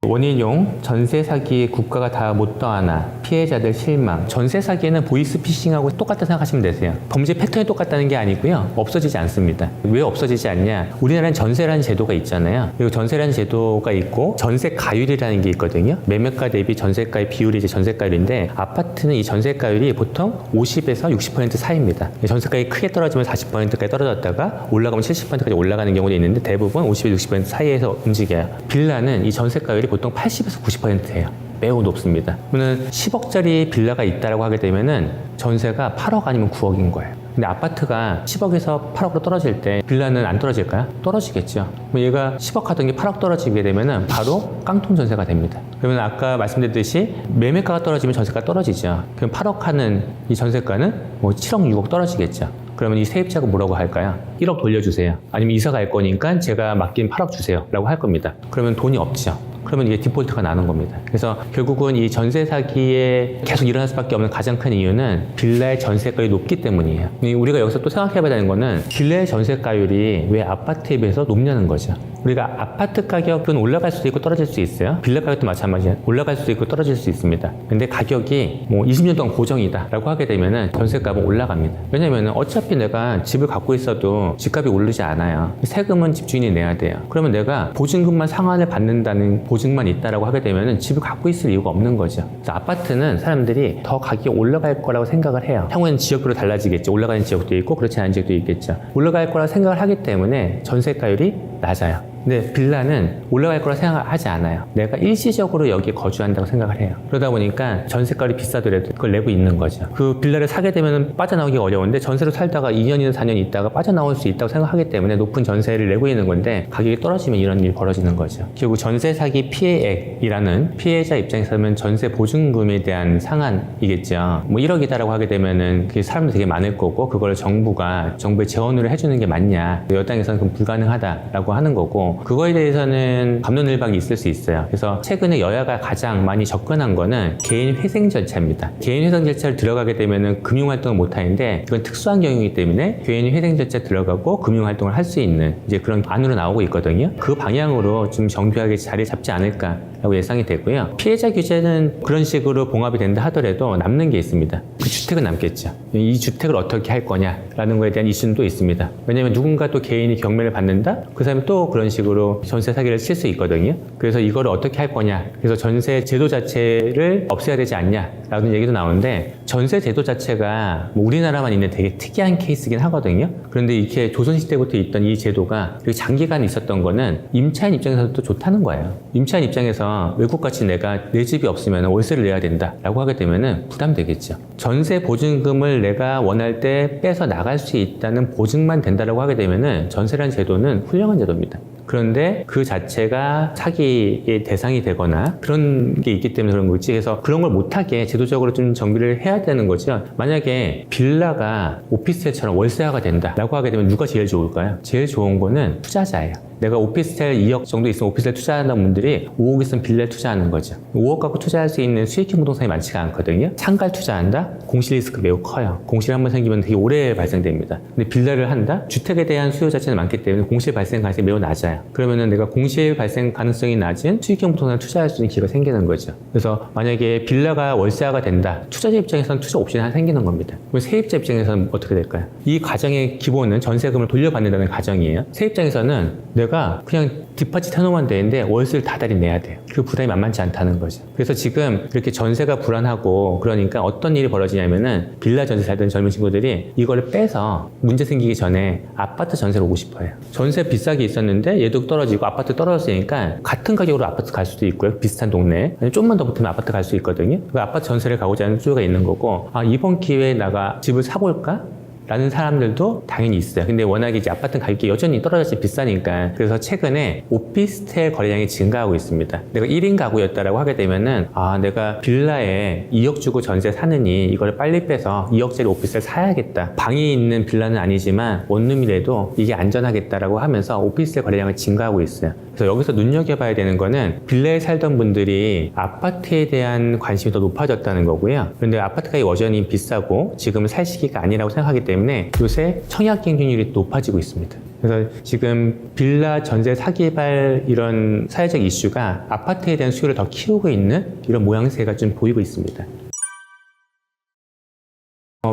원인용, 전세 사기에 국가가 다 못 더하나, 피해자들 실망. 전세 사기에는 보이스피싱하고 똑같다 생각하시면 되세요. 범죄 패턴이 똑같다는 게 아니고요. 없어지지 않습니다. 왜 없어지지 않냐? 우리나라는 전세라는 제도가 있잖아요. 그리고 전세라는 제도가 있고 전세 가율이라는 게 있거든요. 매매가 대비 전세가의 비율이 이제 전세가율인데 아파트는 이 전세가율이 보통 50에서 60% 사이입니다. 전세가율이 크게 떨어지면 40%까지 떨어졌다가 올라가면 70%까지 올라가는 경우도 있는데 대부분 50에서 60% 사이에서 움직여요. 빌라는 이 전세가율이 보통 80에서 90%예요. 매우 높습니다. 그러면 10억짜리 빌라가 있다라고 하게 되면은 전세가 8억 아니면 9억인 거예요. 근데 아파트가 10억에서 8억으로 떨어질 때 빌라는 안 떨어질까요? 떨어지겠죠. 그럼 얘가 10억 하던 게 8억 떨어지게 되면은 바로 깡통 전세가 됩니다. 그러면 아까 말씀드렸듯이 매매가가 떨어지면 전세가 떨어지죠. 그럼 8억 하는 이 전세가는 뭐 7억, 6억 떨어지겠죠. 그러면 이 세입자가 뭐라고 할까요? 1억 돌려주세요. 아니면 이사 갈 거니까 제가 맡긴 8억 주세요. 라고 할 겁니다. 그러면 돈이 없죠. 그러면 이게 디폴트가 나는 겁니다. 그래서 결국은 이 전세 사기에 계속 일어날 수밖에 없는 가장 큰 이유는 빌라의 전세가율이 높기 때문이에요. 우리가 여기서 또 생각해 봐야 되는 거는 빌라의 전세가율이 왜 아파트에 비해서 높냐는 거죠. 우리가 아파트 가격은 올라갈 수도 있고 떨어질 수 있어요. 빌라 가격도 마찬가지예요. 올라갈 수도 있고 떨어질 수 있습니다. 근데 가격이 뭐 20년 동안 고정이다 라고 하게 되면은 전세값은 올라갑니다. 왜냐면은 어차피 내가 집을 갖고 있어도 집값이 오르지 않아요. 세금은 집주인이 내야 돼요. 그러면 내가 보증금만 상환을 받는다는 보증만 있다라고 하게 되면은 집을 갖고 있을 이유가 없는 거죠. 그래서 아파트는 사람들이 더 가격이 올라갈 거라고 생각을 해요. 향후에는 지역별로 달라지겠죠. 올라가는 지역도 있고 그렇지 않은 지역도 있겠죠. 올라갈 거라고 생각을 하기 때문에 전세가율이 낮아요. 근데 빌라는 올라갈 거라 생각하지 않아요. 내가 일시적으로 여기에 거주한다고 생각을 해요. 그러다 보니까 전세가율이 비싸더라도 그걸 내고 있는 거죠. 그 빌라를 사게 되면 빠져나오기 어려운데 전세로 살다가 2년이나 4년 있다가 빠져나올 수 있다고 생각하기 때문에 높은 전세를 내고 있는 건데 가격이 떨어지면 이런 일이 벌어지는 거죠. 결국 전세 사기 피해액이라는 피해자 입장에서는 전세 보증금에 대한 상한이겠죠. 뭐 1억이다라고 하게 되면은 그게 사람도 되게 많을 거고 그걸 정부의 재원으로 해주는 게 맞냐. 여당에서는 그건 불가능하다라고 하는 거고 그거에 대해서는 갑론을박이 있을 수 있어요. 그래서 최근에 여야가 가장 많이 접근한 거는 개인 회생 절차입니다. 개인 회생 절차를 들어가게 되면은 금융활동을 못 하는데 이건 특수한 경우이기 때문에 개인 회생 절차 들어가고 금융활동을 할 수 있는 이제 그런 안으로 나오고 있거든요. 그 방향으로 좀 정교하게 자리 잡지 않을까라고 예상이 되고요. 피해자 규제는 그런 식으로 봉합이 된다 하더라도 남는 게 있습니다. 그 주택은 남겠죠. 이 주택을 어떻게 할 거냐라는 거에 대한 이슈는 또 있습니다. 왜냐하면 누군가 또 개인이 경매를 받는다? 그 사람이 또 그런 식으로 전세 사기를 칠 수 있거든요. 그래서 이거를 어떻게 할 거냐. 그래서 전세 제도 자체를 없애야 되지 않냐라는 얘기도 나오는데 전세 제도 자체가 뭐 우리나라만 있는 되게 특이한 케이스긴 하거든요. 그런데 이렇게 조선시대부터 있던 이 제도가 장기간 있었던 거는 임차인 입장에서도 좋다는 거예요. 임차인 입장에서 외국같이 내가 내 집이 없으면 월세를 내야 된다라고 하게 되면은 부담되겠죠. 전세 보증금을 내가 원할 때 빼서 나갈 수 있다는 보증만 된다라고 하게 되면은 전세라는 제도는 훌륭한 제도입니다. 그런데 그 자체가 사기의 대상이 되거나 그런 게 있기 때문에 그런 거지. 그래서 그런 걸 못하게 제도적으로 좀 정비를 해야 되는 거죠. 만약에 빌라가 오피스텔처럼 월세화가 된다라고 하게 되면 누가 제일 좋을까요? 제일 좋은 거는 투자자예요. 내가 오피스텔 2억 정도 있으면 오피스텔 투자하는 분들이 5억 있으면 빌라에 투자하는 거죠. 5억 갖고 투자할 수 있는 수익형 부동산이 많지가 않거든요. 상가를 투자한다? 공실 리스크 매우 커요. 공실 한번 생기면 되게 오래 발생됩니다. 근데 빌라를 한다? 주택에 대한 수요 자체는 많기 때문에 공실 발생 가능성이 매우 낮아요. 그러면은 내가 공실 발생 가능성이 낮은 수익형 부동산을 투자할 수 있는 기회가 생기는 거죠. 그래서 만약에 빌라가 월세화가 된다. 투자자 입장에서는 투자 옵션이 하나 생기는 겁니다. 그럼 세입자 입장에서는 어떻게 될까요? 이 가정의 기본은 전세금을 돌려받는다는 가정이에요. 세입장에서는 내가 그냥 뒷받침 해놓으면 되는데 월세를 다달이 내야 돼요. 그 부담이 만만치 않다는 거죠. 그래서 지금 이렇게 전세가 불안하고 그러니까 어떤 일이 벌어지냐면은 빌라 전세 살던 젊은 친구들이 이거를 빼서 문제 생기기 전에 아파트 전세로 오고 싶어요. 전세 비싸게 있었는데 얘도 떨어지고 아파트 떨어졌으니까 같은 가격으로 아파트 갈 수도 있고요. 비슷한 동네에. 아니, 좀만 더 붙으면 아파트 갈 수 있거든요. 그 아파트 전세를 가고자 하는 수요가 있는 거고, 아, 이번 기회에 내가 집을 사볼까? 라는 사람들도 당연히 있어요. 근데 워낙에 이제 아파트 가격이 여전히 떨어져서 비싸니까. 그래서 최근에 오피스텔 거래량이 증가하고 있습니다. 내가 1인 가구였다라고 하게 되면은, 아, 내가 빌라에 2억 주고 전세 사느니 이걸 빨리 빼서 2억짜리 오피스텔 사야겠다. 방이 있는 빌라는 아니지만 원룸이라도 이게 안전하겠다라고 하면서 오피스텔 거래량이 증가하고 있어요. 그래서 여기서 눈여겨봐야 되는 거는 빌라에 살던 분들이 아파트에 대한 관심이 더 높아졌다는 거고요. 그런데 아파트가 여전히 비싸고 지금은 살 시기가 아니라고 생각하기 때문에 요새 청약 경쟁률이 높아지고 있습니다. 그래서 지금 빌라 전세 사기발 이런 사회적 이슈가 아파트에 대한 수요를 더 키우고 있는 이런 모양새가 좀 보이고 있습니다.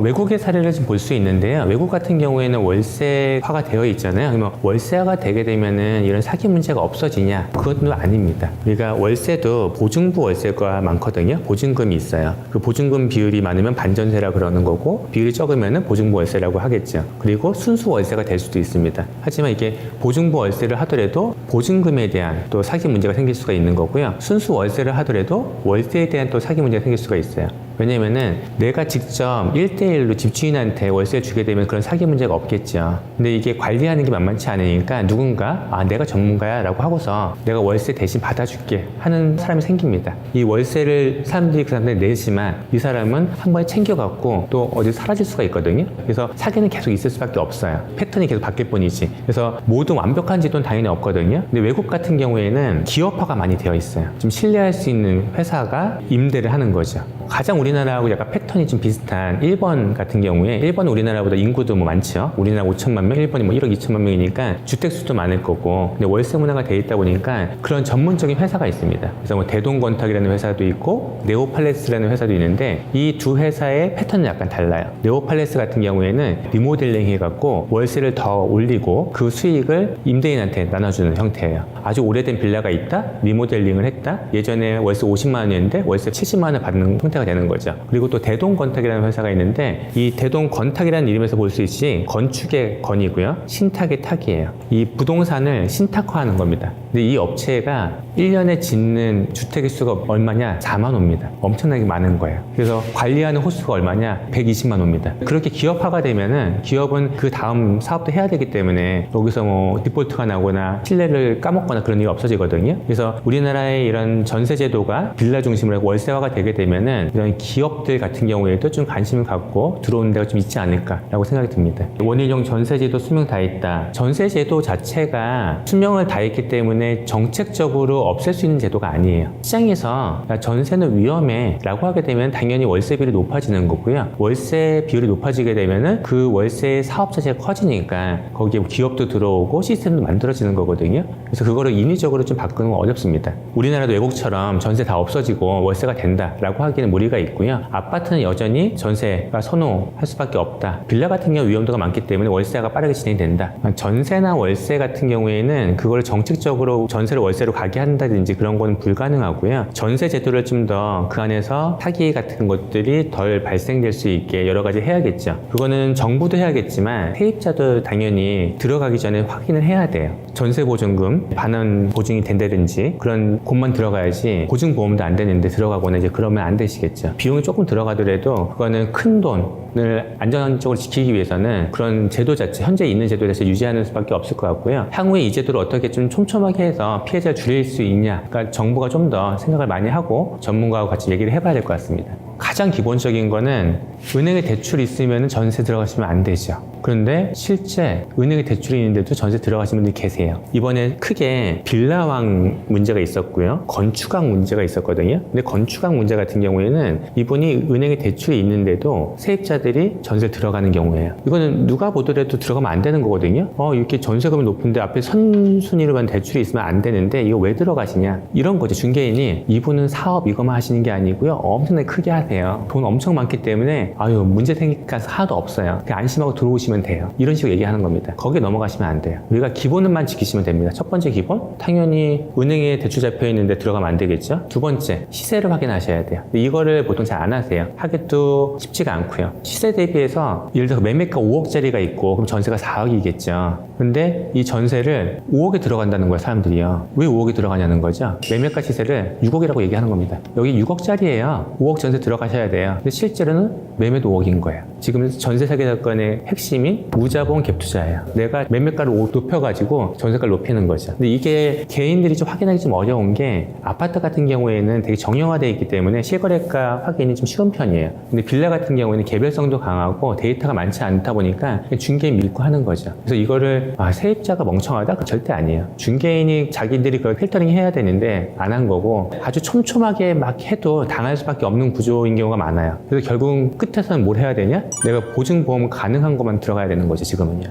외국의 사례를 좀 볼 수 있는데요. 외국 같은 경우에는 월세화가 되어 있잖아요. 그러면 월세화가 되게 되면은 이런 사기 문제가 없어지냐? 그것도 아닙니다. 우리가 월세도 보증부 월세가 많거든요. 보증금이 있어요. 그 보증금 비율이 많으면 반전세라 그러는 거고, 비율이 적으면은 보증부 월세라고 하겠죠. 그리고 순수 월세가 될 수도 있습니다. 하지만 이게 보증부 월세를 하더라도 보증금에 대한 또 사기 문제가 생길 수가 있는 거고요. 순수 월세를 하더라도 월세에 대한 또 사기 문제가 생길 수가 있어요. 왜냐면은 내가 직접 1대1로 집주인한테 월세를 주게 되면 그런 사기 문제가 없겠죠. 근데 이게 관리하는 게 만만치 않으니까 누군가, 아, 내가 전문가야 라고 하고서 내가 월세 대신 받아줄게 하는 사람이 생깁니다. 이 월세를 사람들이 그 사람들이 내지만 이 사람은 한 번에 챙겨갖고 또 어디 사라질 수가 있거든요. 그래서 사기는 계속 있을 수밖에 없어요. 패턴이 계속 바뀔 뿐이지. 그래서 모두 완벽한 지도는 당연히 없거든요. 근데 외국 같은 경우에는 기업화가 많이 되어 있어요. 좀 신뢰할 수 있는 회사가 임대를 하는 거죠. 가장 우리나라하고 약간 패턴이 좀 비슷한 일본 같은 경우에, 일본은 우리나라보다 인구도 뭐 많죠. 우리나라 5천만 명, 일본이 뭐 1억 2천만 명이니까 주택수도 많을 거고, 근데 월세 문화가 돼 있다 보니까 그런 전문적인 회사가 있습니다. 그래서 뭐 대동건탁이라는 회사도 있고 네오팔레스라는 회사도 있는데 이 두 회사의 패턴은 약간 달라요. 네오팔레스 같은 경우에는 리모델링 해갖고 월세를 더 올리고 그 수익을 임대인한테 나눠주는 형태예요. 아주 오래된 빌라가 있다, 리모델링을 했다, 예전에 월세 50만 원이었는데 월세 70만 원을 받는 형태가 되는 거죠. 그리고 또 대동건탁이라는 회사가 있는데 이 대동건탁이라는 이름에서 볼 수 있지 건축의 건이고요, 신탁의 탁이에요. 이 부동산을 신탁화하는 겁니다. 근데 이 업체가 1년에 짓는 주택의 수가 얼마냐? 4만 호입니다. 엄청나게 많은 거예요. 그래서 관리하는 호수가 얼마냐? 120만 호입니다. 그렇게 기업화가 되면은 기업은 그 다음 사업도 해야 되기 때문에 여기서 뭐 디폴트가 나거나 신뢰를 까먹거나 그런 일이 없어지거든요. 그래서 우리나라의 이런 전세 제도가 빌라 중심으로 해서 월세화가 되게 되면은 이런 기업들 같은 경우에도 좀 관심을 갖고 들어오는 데가 좀 있지 않을까라고 생각이 듭니다. 원일용 전세제도 수명 다 했다. 전세제도 자체가 수명을 다 했기 때문에 정책적으로 없앨 수 있는 제도가 아니에요. 시장에서 전세는 위험해 라고 하게 되면 당연히 월세 비율이 높아지는 거고요. 월세 비율이 높아지게 되면은 그 월세 사업 자체가 커지니까 거기에 기업도 들어오고 시스템도 만들어지는 거거든요. 그래서 그거를 인위적으로 좀 바꾸는 건 어렵습니다. 우리나라도 외국처럼 전세 다 없어지고 월세가 된다라고 하기는 무리가 있고요. 아파트는 여전히 전세가 선호할 수밖에 없다. 빌라 같은 경우 위험도가 많기 때문에 월세가 빠르게 진행된다. 전세나 월세 같은 경우에는 그걸 정책적으로 전세를 월세로 가게 한다든지 그런 거는 불가능하고요. 전세 제도를 좀 더 그 안에서 사기 같은 것들이 덜 발생될 수 있게 여러 가지 해야겠죠. 그거는 정부도 해야겠지만 세입자도 당연히 들어가기 전에 확인을 해야 돼요. 전세 보증금 반환 보증이 된다든지 그런 곳만 들어가야지 보증보험도 안 되는데 들어가거나 이제 그러면 안 되시겠죠. 비용이 조금 들어가더라도 그거는 큰 돈을 안전적으로 지키기 위해서는 그런 제도 자체, 현재 있는 제도에 대해서 유지하는 수밖에 없을 것 같고요. 향후에 이 제도를 어떻게 좀 촘촘하게 해서 피해자를 줄일 수 있냐, 그러니까 정부가 좀 더 생각을 많이 하고 전문가와 같이 얘기를 해봐야 될 것 같습니다. 가장 기본적인 거는 은행에 대출이 있으면 전세 들어가시면 안 되죠. 그런데 실제 은행에 대출이 있는데도 전세 들어가시는 분들이 계세요. 이번에 크게 빌라왕 문제가 있었고요. 건축왕 문제가 있었거든요. 근데 건축왕 문제 같은 경우에는 이분이 은행에 대출이 있는데도 세입자들이 전세 들어가는 경우예요. 이거는 누가 보더라도 들어가면 안 되는 거거든요. 이렇게 전세금이 높은데 앞에 선순위로만 대출이 있으면 안 되는데 이거 왜 들어가시냐. 이런 거죠. 중개인이 이분은 사업 이거만 하시는 게 아니고요. 엄청나게 크게 하세요. 돈 엄청 많기 때문에 문제 생길 가서 하나도 없어요. 그냥 안심하고 들어오시면 돼요. 이런 식으로 얘기하는 겁니다. 거기에 넘어가시면 안 돼요. 우리가 기본만 지키시면 됩니다. 첫 번째 기본, 당연히 은행에 대출 잡혀 있는데 들어가면 안 되겠죠. 두 번째, 시세를 확인하셔야 돼요. 근데 이거를 보통 잘 안 하세요. 하기도 쉽지가 않고요. 시세 대비해서 예를 들어서 매매가 5억짜리가 있고 그럼 전세가 4억이겠죠. 근데 이 전세를 5억에 들어간다는 거예요, 사람들이요. 왜 5억에 들어가냐는 거죠. 매매가 시세를 6억이라고 얘기하는 겁니다. 여기 6억짜리예요. 5억 전세 들어가셔야 돼요. 근데 실제로는 매매도 5억인 거예요. 지금 전세 사기 사건의 핵심이 무자본 갭 투자예요. 내가 매매가를 높여가지고 전세가를 높이는 거죠. 근데 이게 개인들이 좀 확인하기 좀 어려운 게 아파트 같은 경우에는 되게 정형화되어 있기 때문에 실거래가 확인이 좀 쉬운 편이에요. 근데 빌라 같은 경우에는 개별성도 강하고 데이터가 많지 않다 보니까 중개인 밀고 하는 거죠. 그래서 이거를 세입자가 멍청하다? 절대 아니에요. 중개인이 자기들이 그걸 필터링 해야 되는데 안 한 거고 아주 촘촘하게 막 해도 당할 수밖에 없는 구조인 경우가 많아요. 그래서 결국은 끝에서는 뭘 해야 되냐? 내가 보증보험 가능한 것만 들어가야 되는 거죠, 지금은요.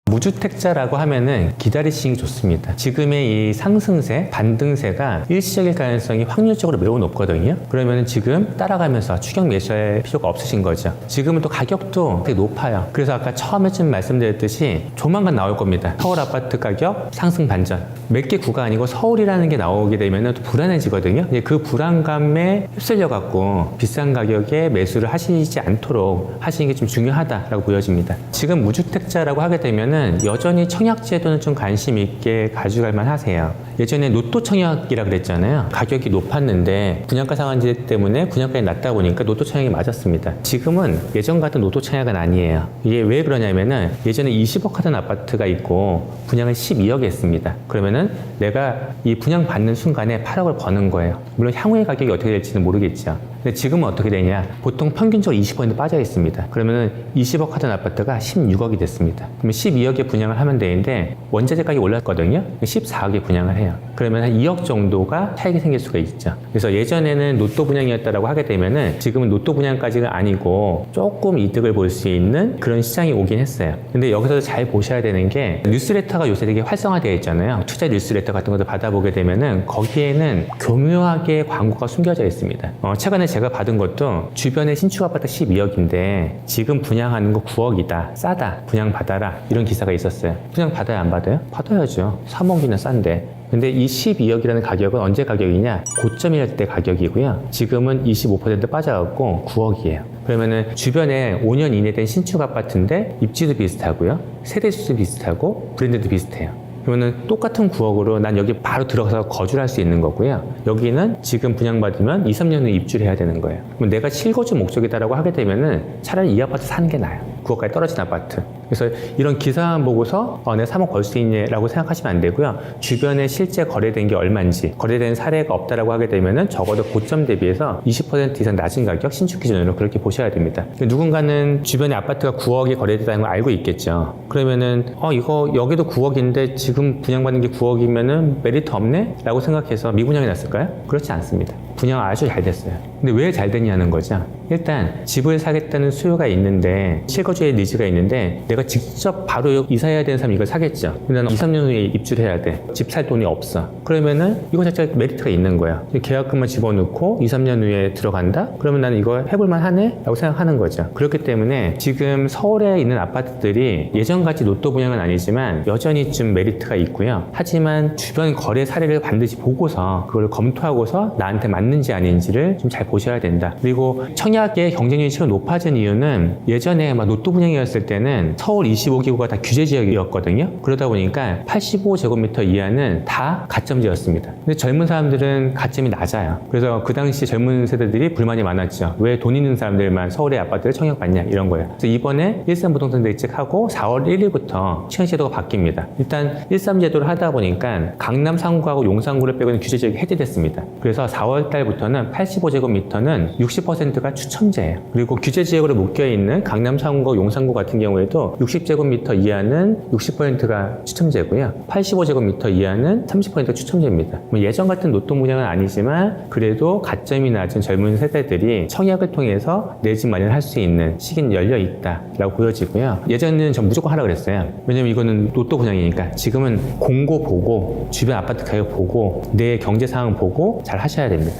무주택자라고 하면은 기다리시기 좋습니다. 지금의 이 상승세, 반등세가 일시적일 가능성이 확률적으로 매우 높거든요. 그러면 지금 따라가면서 추격 매수할 필요가 없으신 거죠. 지금은 또 가격도 되게 높아요. 그래서 아까 처음에 좀 말씀드렸듯이 조만간 나올 겁니다. 서울 아파트 가격 상승 반전. 몇 개 구가 아니고 서울이라는 게 나오게 되면 또 불안해지거든요. 그 불안감에 휩쓸려 갖고 비싼 가격에 매수를 하시지 않도록 하시는 게 좀 중요하다라고 보여집니다. 지금 무주택자라고 하게 되면은 여전히 청약제도는 좀 관심 있게 가져갈 만 하세요. 예전에 로또 청약이라 그랬잖아요. 가격이 높았는데 분양가 상한제 때문에 분양가가 낮다 보니까 로또 청약이 맞았습니다. 지금은 예전 같은 로또 청약은 아니에요. 이게 왜 그러냐면은 예전에 20억 하던 아파트가 있고 분양을 12억에 했습니다. 그러면은 내가 이 분양 받는 순간에 8억을 버는 거예요. 물론 향후의 가격이 어떻게 될지는 모르겠죠. 근데 지금은 어떻게 되냐? 보통 평균적으로 20% 빠져 있습니다. 그러면은 20억 하던 아파트가 16억이 됐습니다. 그러면 12억에 분양을 하면 되는데 원자재 가격이 올랐거든요. 14억에 분양을 해요. 그러면 한 2억 정도가 차익이 생길 수가 있죠. 그래서 예전에는 로또 분양이었다라고 하게 되면은 지금은 로또 분양까지가 아니고 조금 이득을 볼 수 있는 그런 시장이 오긴 했어요. 근데 여기서 잘 보셔야 되는 게 뉴스레터가 요새 되게 활성화되어 있잖아요. 투자 뉴스레터 같은 것도 받아보게 되면은 거기에는 교묘하게 광고가 숨겨져 있습니다. 최근에 제가 받은 것도 주변에 신축 아파트 12억인데 지금 분양하는 거 9억이다. 싸다. 분양 받아라. 이런 기사가 있었어요. 분양 받아요, 안 받아요? 받아야죠. 3억이나 싼데. 근데 이 12억이라는 가격은 언제 가격이냐? 고점일 때 가격이고요. 지금은 25% 빠져갖고 9억이에요. 그러면은 주변에 5년 이내 된 신축 아파트인데 입지도 비슷하고요. 세대수도 비슷하고 브랜드도 비슷해요. 그러면은 똑같은 9억으로 난 여기 바로 들어가서 거주를 할 수 있는 거고요. 여기는 지금 분양받으면 2, 3년 후에 입주를 해야 되는 거예요. 그럼 내가 실거주 목적이다라고 하게 되면은 차라리 이 아파트 사는 게 나아요. 9억까지 떨어진 아파트. 그래서 이런 기사만 보고서 내가 3억 벌 수 있냐라고 생각하시면 안 되고요. 주변에 실제 거래된 게 얼마인지, 거래된 사례가 없다라고 하게 되면은 적어도 고점 대비해서 20% 이상 낮은 가격 신축 기준으로 그렇게 보셔야 됩니다. 누군가는 주변에 아파트가 9억이 거래됐다는 걸 알고 있겠죠. 그러면은 이거 여기도 9억인데 지금 분양받는 게 9억이면은 메리트 없네? 라고 생각해서 미분양이 났을까요? 그렇지 않습니다. 분양 아주 잘 됐어요. 근데 왜 잘 됐냐는 거죠. 일단 집을 사겠다는 수요가 있는데 실거주의 니즈가 있는데 내가 직접 바로 이사해야 되는 사람이 이걸 사겠죠. 근데 나는 2, 3년 후에 입주를 해야 돼. 집 살 돈이 없어. 그러면은 이거 자체가 메리트가 있는 거야. 계약금만 집어넣고 2, 3년 후에 들어간다? 그러면 나는 이거 해볼만 하네? 라고 생각하는 거죠. 그렇기 때문에 지금 서울에 있는 아파트들이 예전같이 로또 분양은 아니지만 여전히 좀 메리트가 있고요. 하지만 주변 거래 사례를 반드시 보고서 그걸 검토하고서 나한테 맞는지 아닌지를 좀 잘 보셔야 된다. 그리고 청약의 경쟁률이 실은 높아진 이유는 예전에 막 로또 분양이었을 때는 서울 25기구가 다 규제 지역이었거든요. 그러다 보니까 85제곱미터 이하는 다 가점제였습니다. 근데 젊은 사람들은 가점이 낮아요. 그래서 그 당시 젊은 세대들이 불만이 많았죠. 왜 돈 있는 사람들만 서울의 아파트를 청약받냐 이런 거예요. 그래서 이번에 13부동산 대책하고 4월 1일부터 시행제도가 바뀝니다. 일단 13제도를 하다 보니까 강남 3구하고 용산구를 빼고는 규제 지역이 해제됐습니다. 그래서 4월 달부터는 85제곱미터는 60%가 추첨제예요. 그리고 규제 지역으로 묶여있는 강남 3구, 용산구 같은 경우에도 60제곱미터 이하는 60%가 추첨제고요. 85제곱미터 이하는 30%가 추첨제입니다. 뭐 예전 같은 노동 분양은 아니지만 그래도 가점이 낮은 젊은 세대들이 청약을 통해서 내 집 마련할 수 있는 시기는 열려 있다라고 보여지고요. 예전에는 전 무조건 하라 그랬어요. 왜냐면 이거는 로또 분양이니까. 지금은 공고 보고 주변 아파트 가격 보고 내 경제 상황 보고 잘 하셔야 됩니다.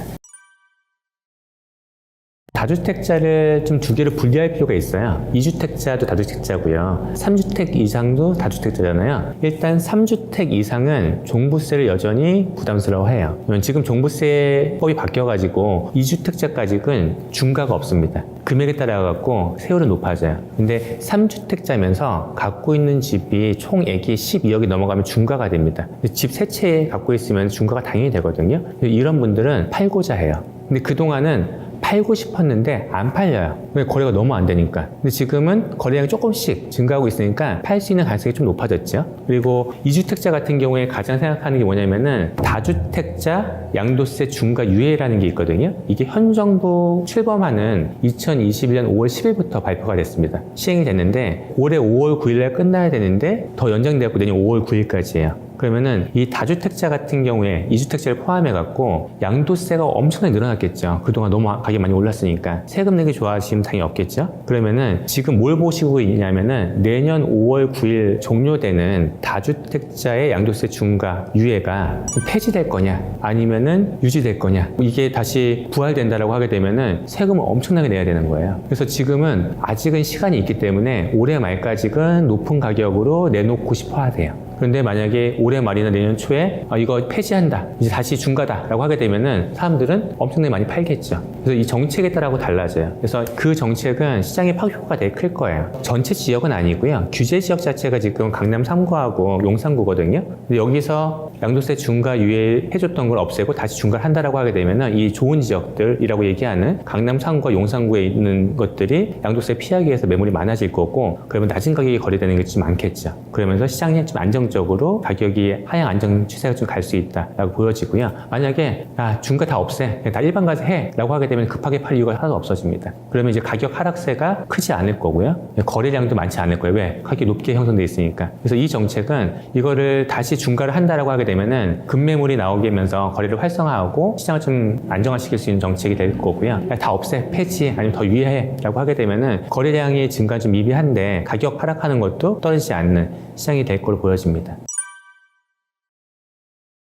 다주택자를 좀 두 개로 분리할 필요가 있어요. 2주택자도 다주택자고요. 3주택 이상도 다주택자잖아요. 일단 3주택 이상은 종부세를 여전히 부담스러워해요. 지금 종부세법이 바뀌어가지고 2주택자까지는 중과가 없습니다. 금액에 따라 갖고 세율은 높아져요. 근데 3주택자면서 갖고 있는 집이 총액이 12억이 넘어가면 중과가 됩니다. 집 세 채 갖고 있으면 중과가 당연히 되거든요. 이런 분들은 팔고자 해요. 근데 그동안은 팔고 싶었는데 안 팔려요. 왜? 거래가 너무 안 되니까. 근데 지금은 거래량이 조금씩 증가하고 있으니까 팔 수 있는 가능성이 좀 높아졌죠. 그리고 2주택자 같은 경우에 가장 생각하는 게 뭐냐면은 다주택자 양도세 중과 유예라는 게 있거든요. 이게 현 정부 출범하는 2021년 5월 10일부터 발표가 됐습니다. 시행이 됐는데 올해 5월 9일에 끝나야 되는데 더 연장되고 내년 5월 9일까지예요. 그러면은 이 다주택자 같은 경우에 2주택자를 포함해갖고 양도세가 엄청나게 늘어났겠죠. 그동안 너무 가격이 많이 올랐으니까 세금 내기 좋아하시면 당연히 없겠죠. 그러면은 지금 뭘 보시고 있냐면은 내년 5월 9일 종료되는 다주택자의 양도세 중과 유예가 폐지될 거냐 아니면은 유지될 거냐, 이게 다시 부활된다라고 하게 되면은 세금을 엄청나게 내야 되는 거예요. 그래서 지금은 아직은 시간이 있기 때문에 올해 말까지는 높은 가격으로 내놓고 싶어 하세요. 그런데 만약에 올해 말이나 내년 초에 이거 폐지한다, 이제 다시 중과다라고 하게 되면은 사람들은 엄청나게 많이 팔겠죠. 그래서 이 정책에 따라 달라져요. 그래서 그 정책은 시장의 파급효과가 되게 클 거예요. 전체 지역은 아니고요. 규제 지역 자체가 지금 강남 3구하고 용산구거든요. 근데 여기서 양도세 중과 유예해줬던 걸 없애고 다시 중과를 한다라고 하게 되면은 이 좋은 지역들이라고 얘기하는 강남 3구와 용산구에 있는 것들이 양도세 피하기 위해서 매물이 많아질 거고, 그러면 낮은 가격에 거래되는 게 좀 많겠죠. 그러면서 시장이 좀 안정적으로 가격이 하향 안정 추세가 좀 갈 수 있다라고 보여지고요. 만약에 중과 다 없애, 다 일반 가세 해 라고 하게 되면 급하게 팔 이유가 하나도 없어집니다. 그러면 이제 가격 하락세가 크지 않을 거고요. 거래량도 많지 않을 거예요. 왜? 가격이 높게 형성돼 있으니까. 그래서 이 정책은 이거를 다시 중과를 한다라고 하게 되면은 급매물이 나오게 하면서 거래를 활성화하고 시장을 좀 안정화시킬 수 있는 정책이 될 거고요. 다 없애, 폐지, 아니면 더 유예해 라고 하게 되면은 거래량의 증가 좀 미비한데 가격 하락하는 것도 떨어지지 않는 시장이 될 걸로 보여집니다.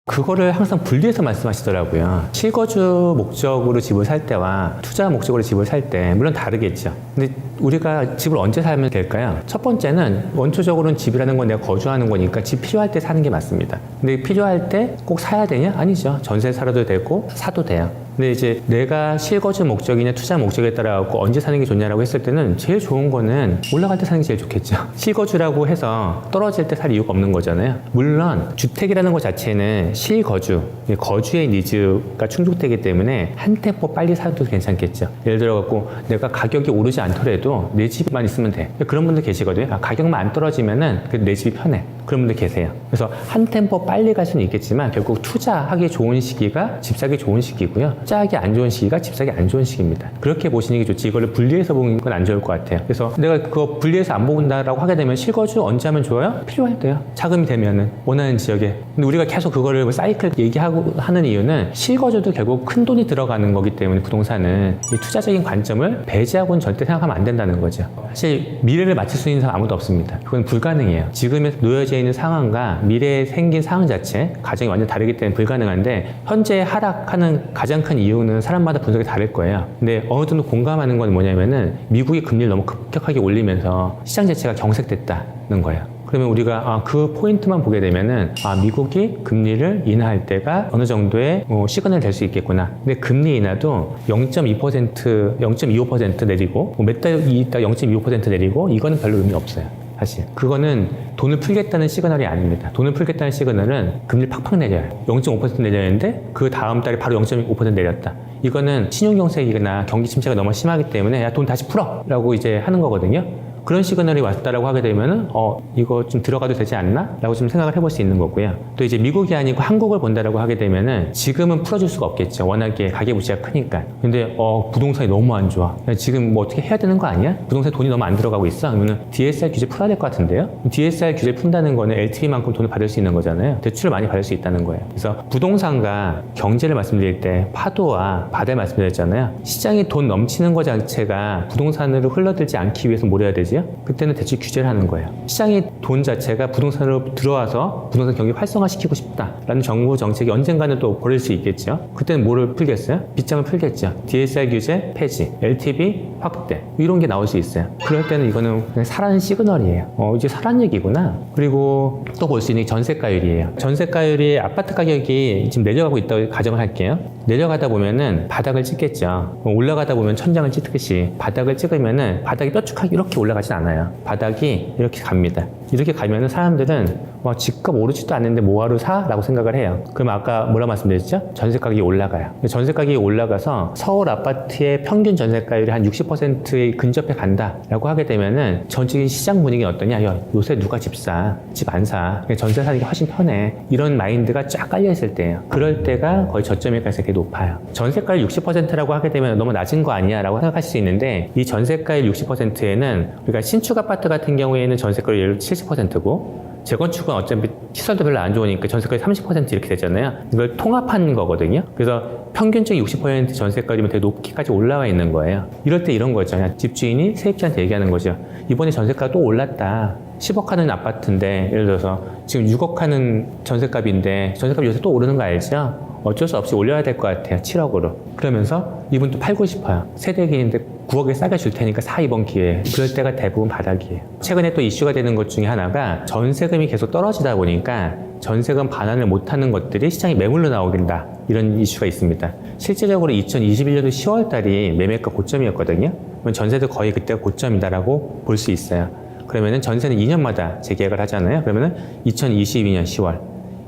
그거를 항상 분리해서 말씀하시더라고요. 실거주 목적으로 집을 살 때와 투자 목적으로 집을 살 때 물론 다르겠죠. 근데 우리가 집을 언제 사면 될까요? 첫 번째는 원초적으로는 집이라는 건 내가 거주하는 거니까 집 필요할 때 사는 게 맞습니다. 근데 필요할 때 꼭 사야 되냐? 아니죠. 전세 살아도 되고 사도 돼요. 근데 이제 내가 실거주 목적이냐 투자 목적에 따라 갖고 언제 사는 게 좋냐라고 했을 때는 제일 좋은 거는 올라갈 때 사는 게 제일 좋겠죠. 실거주라고 해서 떨어질 때 살 이유가 없는 거잖아요. 물론 주택이라는 것 자체는 실거주, 거주의 니즈가 충족되기 때문에 한 템포 빨리 사도 괜찮겠죠. 예를 들어 갖고 내가 가격이 오르지 않더라도 내 집만 있으면 돼. 그런 분들 계시거든요. 가격만 안 떨어지면은 내 집이 편해. 그런 분들 계세요. 그래서 한 템포 빨리 갈 수는 있겠지만 결국 투자하기 좋은 시기가 집 사기 좋은 시기고요. 투자하기 안 좋은 시기가 집 사기 안 좋은 시기입니다. 그렇게 보시는 게 좋지, 이거를 분리해서 보는 건 안 좋을 것 같아요. 그래서 내가 그거 분리해서 안 본다라고 하게 되면 실거주 언제 하면 좋아요? 필요할 때요. 자금이 되면은 원하는 지역에. 근데 우리가 계속 그거를 사이클 얘기하고 하는 이유는 실거주도 결국 큰 돈이 들어가는 거기 때문에 부동산은 이 투자적인 관점을 배제하고는 절대 생각하면 안 된다는 거죠. 사실 미래를 맞출 수 있는 사람 아무도 없습니다. 그건 불가능해요. 지금에 놓여져 있는 상황과 미래에 생긴 상황 자체 가정이 완전 다르기 때문에 불가능한데, 현재 하락하는 가장 큰 이유는 사람마다 분석이 다를 거예요. 근데 어느 정도 공감하는 건 뭐냐면은 미국이 금리를 너무 급격하게 올리면서 시장 자체가 경색됐다는 거예요. 그러면 우리가 그 포인트만 보게 되면은 미국이 금리를 인하할 때가 어느 정도의 시그널이 될 수 있겠구나. 근데 금리 인하도 0.2%, 0.25% 내리고 몇 달 있다 0.25% 내리고 이거는 별로 의미 없어요. 사실 그거는 돈을 풀겠다는 시그널이 아닙니다. 돈을 풀겠다는 시그널은 금리를 팍팍 내려요. 0.5% 내렸는데 그 다음 달에 바로 0.5% 내렸다. 이거는 신용경색이나 경기 침체가 너무 심하기 때문에 야, 돈 다시 풀어! 라고 이제 하는 거거든요. 그런 시그널이 왔다라고 하게 되면은 이거 좀 들어가도 되지 않나? 라고 좀 생각을 해볼 수 있는 거고요. 또 이제 미국이 아니고 한국을 본다라고 하게 되면은 지금은 풀어줄 수가 없겠죠. 워낙에 가계부채가 크니까. 근데 부동산이 너무 안 좋아. 야, 지금 뭐 어떻게 해야 되는 거 아니야? 부동산에 돈이 너무 안 들어가고 있어? 그러면은 DSR 규제 풀어야 될 것 같은데요? DSR 규제 푼다는 거는 LTV만큼 돈을 받을 수 있는 거잖아요. 대출을 많이 받을 수 있다는 거예요. 그래서 부동산과 경제를 말씀드릴 때 파도와 바다를 말씀드렸잖아요. 시장에 돈 넘치는 것 자체가 부동산으로 흘러들지 않기 위해서 뭘 해야 되지? 그때는 대출 규제를 하는 거예요. 시장의 돈 자체가 부동산으로 들어와서 부동산 경기 활성화시키고 싶다라는 정부 정책이 언젠가는 또 벌일 수 있겠죠. 그때는 뭐를 풀겠어요? 빚장을 풀겠죠. DSR 규제 폐지, LTV 확대 이런 게 나올 수 있어요. 그럴 때는 이거는 그냥 사라는 시그널이에요. 이제 사라는 얘기구나. 그리고 또 볼 수 있는 게 전세가율이에요. 전세가율이 아파트 가격이 지금 내려가고 있다고 가정을 할게요. 내려가다 보면은 바닥을 찍겠죠. 올라가다 보면 천장을 찍듯이 바닥을 찍으면은 바닥이 뾰족하게 이렇게 올라가진 않아요. 바닥이 이렇게 갑니다. 이렇게 가면은 사람들은 집값 오르지도 않는데 뭐하러 사? 라고 생각을 해요. 그럼 아까 뭐라 말씀드렸죠? 전세 가격이 올라가요. 전세 가격이 올라가서 서울 아파트의 평균 전세가율이 한 60%에 근접해 간다라고 하게 되면은 전체적인 시장 분위기는 어떠냐? 야, 요새 누가 집 사? 집 안 사? 전세 사는 게 훨씬 편해. 이런 마인드가 쫙 깔려 있을 때예요. 그럴 때가 거의 저점일 가능성이 되게 높아요. 전세가율 60%라고 하게 되면 너무 낮은 거 아니야? 라고 생각하실 수 있는데 이 전세가율 60%에는 우리가 신축 아파트 같은 경우에는 전세가율 예를 70%고 재건축은 어차피 시설도 별로 안 좋으니까 전세가율 30% 이렇게 되잖아요. 이걸 통합한 거거든요. 그래서 평균적인 60% 전세가율이면 되게 높게까지 올라와 있는 거예요. 이럴 때 이런 거죠. 그냥 집주인이 세입자한테 얘기하는 거죠. 이번에 전세가 또 올랐다. 10억 하는 아파트인데 예를 들어서 지금 6억 하는 전세값인데 전세값 요새 또 오르는 거 알죠? 어쩔 수 없이 올려야 될 것 같아요. 7억으로. 그러면서 이분 또 팔고 싶어요. 세대기인데 9억에 싸게 줄 테니까 사 이번 기회에. 그럴 때가 대부분 바닥이에요. 최근에 또 이슈가 되는 것 중에 하나가 전세금이 계속 떨어지다 보니까 전세금 반환을 못하는 것들이 시장에 매물로 나오긴다. 이런 이슈가 있습니다. 실제적으로 2021년도 10월 달이 매매가 고점이었거든요. 그러면 전세도 거의 그때가 고점이다라고 볼 수 있어요. 그러면은 전세는 2년마다 재계약을 하잖아요. 그러면은 2022년 10월,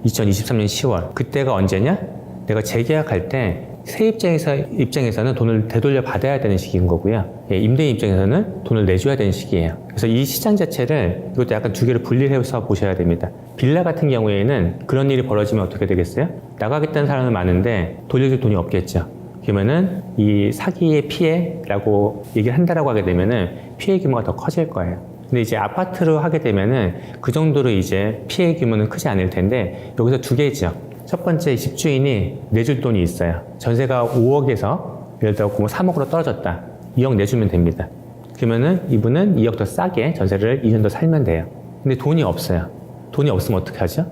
2023년 10월 그때가 언제냐? 내가 재계약할 때 세입자 입장에서는 돈을 되돌려 받아야 되는 시기인 거고요. 임대인 입장에서는 돈을 내줘야 되는 시기예요. 그래서 이 시장 자체를 이것도 약간 두 개를 분리해서 보셔야 됩니다. 빌라 같은 경우에는 그런 일이 벌어지면 어떻게 되겠어요? 나가겠다는 사람은 많은데 돌려줄 돈이 없겠죠. 그러면은 이 사기의 피해라고 얘기를 한다라고 하게 되면은 피해 규모가 더 커질 거예요. 근데 이제 아파트로 하게 되면은 그 정도로 이제 피해 규모는 크지 않을 텐데 여기서 두 개죠. 첫 번째 집주인이 내줄 돈이 있어요. 전세가 5억에서 예를 들어 3억으로 떨어졌다. 2억 내주면 됩니다. 그러면은 이분은 2억 더 싸게 전세를 2년 더 살면 돼요. 근데 돈이 없어요. 돈이 없으면 어떻게 하죠?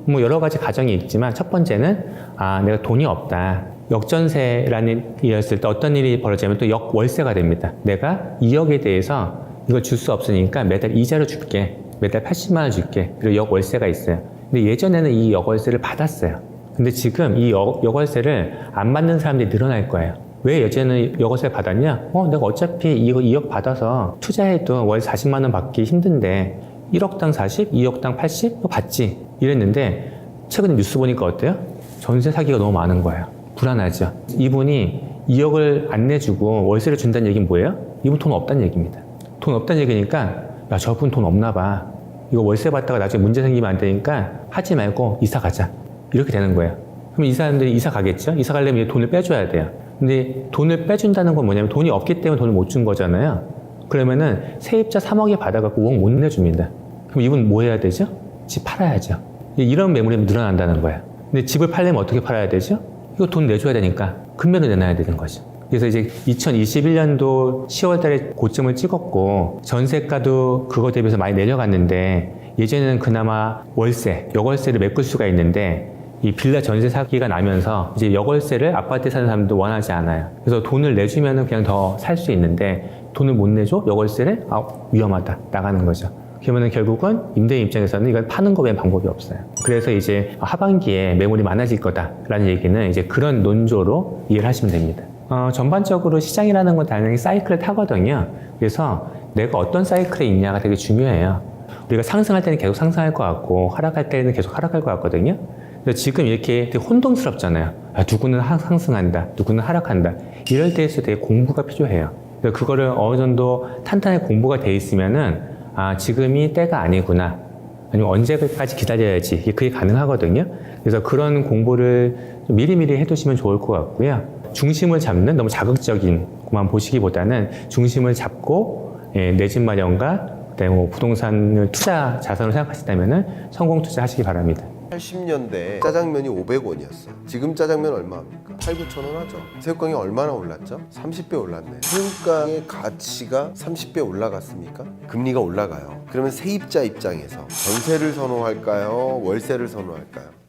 뭐 여러 가지 가정이 있지만 첫 번째는 내가 돈이 없다. 역전세라는 일이었을 때 어떤 일이 벌어지면 또 역월세가 됩니다. 내가 2억에 대해서 이걸 줄 수 없으니까 매달 이자로 줄게. 매달 80만 원 줄게. 그리고 역월세가 있어요. 근데 예전에는 이 역월세를 받았어요. 근데 지금 이 역월세를 안 받는 사람들이 늘어날 거예요. 왜 예전에는 역월세를 받았냐? 내가 어차피 이거 2억 받아서 투자해도 월 40만 원 받기 힘든데 1억당 40, 2억당 80? 받지. 이랬는데 최근에 뉴스 보니까 어때요? 전세 사기가 너무 많은 거예요. 불안하죠. 이분이 2억을 안 내주고 월세를 준다는 얘기는 뭐예요? 이분 돈 없다는 얘기입니다. 돈 없다는 얘기니까 야 저분 돈 없나 봐. 이거 월세 받다가 나중에 문제 생기면 안 되니까 하지 말고 이사 가자. 이렇게 되는 거예요. 그럼 이 사람들이 이사 가겠죠? 이사 가려면 돈을 빼줘야 돼요. 근데 돈을 빼준다는 건 뭐냐면 돈이 없기 때문에 돈을 못 준 거잖아요. 그러면은 세입자 3억에 받아갖고 5억 못 내줍니다. 그럼 이분 뭐 해야 되죠? 집 팔아야죠. 이런 매물이 늘어난다는 거예요. 근데 집을 팔려면 어떻게 팔아야 되죠? 이거 돈 내줘야 되니까 금매로 내놔야 되는 거죠. 그래서 이제 2021년도 10월 달에 고점을 찍었고 전세가도 그거 대비해서 많이 내려갔는데 예전에는 그나마 월세, 역월세를 메꿀 수가 있는데 이 빌라 전세 사기가 나면서 이제 역월세를 아파트에 사는 사람도 원하지 않아요. 그래서 돈을 내주면 그냥 더 살 수 있는데 돈을 못 내줘? 역월세를? 위험하다. 나가는 거죠. 그러면 결국은 임대인 입장에서는 이건 파는 거 외엔 방법이 없어요. 그래서 이제 하반기에 매물이 많아질 거다라는 얘기는 이제 그런 논조로 이해를 하시면 됩니다. 전반적으로 시장이라는 건 당연히 사이클을 타거든요. 그래서 내가 어떤 사이클에 있냐가 되게 중요해요. 우리가 상승할 때는 계속 상승할 것 같고 하락할 때는 계속 하락할 것 같거든요. 그래서 지금 이렇게 되게 혼동스럽잖아요. 누구는 상승한다, 누구는 하락한다. 이럴 때에서 되게 공부가 필요해요. 그래서 그거를 어느 정도 탄탄하게 공부가 돼 있으면은 지금이 때가 아니구나. 아니면 언제까지 기다려야지. 그게 가능하거든요. 그래서 그런 공부를 좀 미리미리 해두시면 좋을 것 같고요. 중심을 잡는 너무 자극적인 것만 보시기보다는 중심을 잡고 내 집 마련과 그다음에 뭐 부동산을 투자 자산으로 생각하신다면은 성공 투자하시기 바랍니다. 80년대 짜장면이 500원이었어요. 지금 짜장면 얼마입니까? 8, 9천 원 하죠. 새우깡이 얼마나 올랐죠? 30배 올랐네. 새우깡의 가치가 30배 올라갔습니까? 금리가 올라가요. 그러면 세입자 입장에서 전세를 선호할까요? 월세를 선호할까요?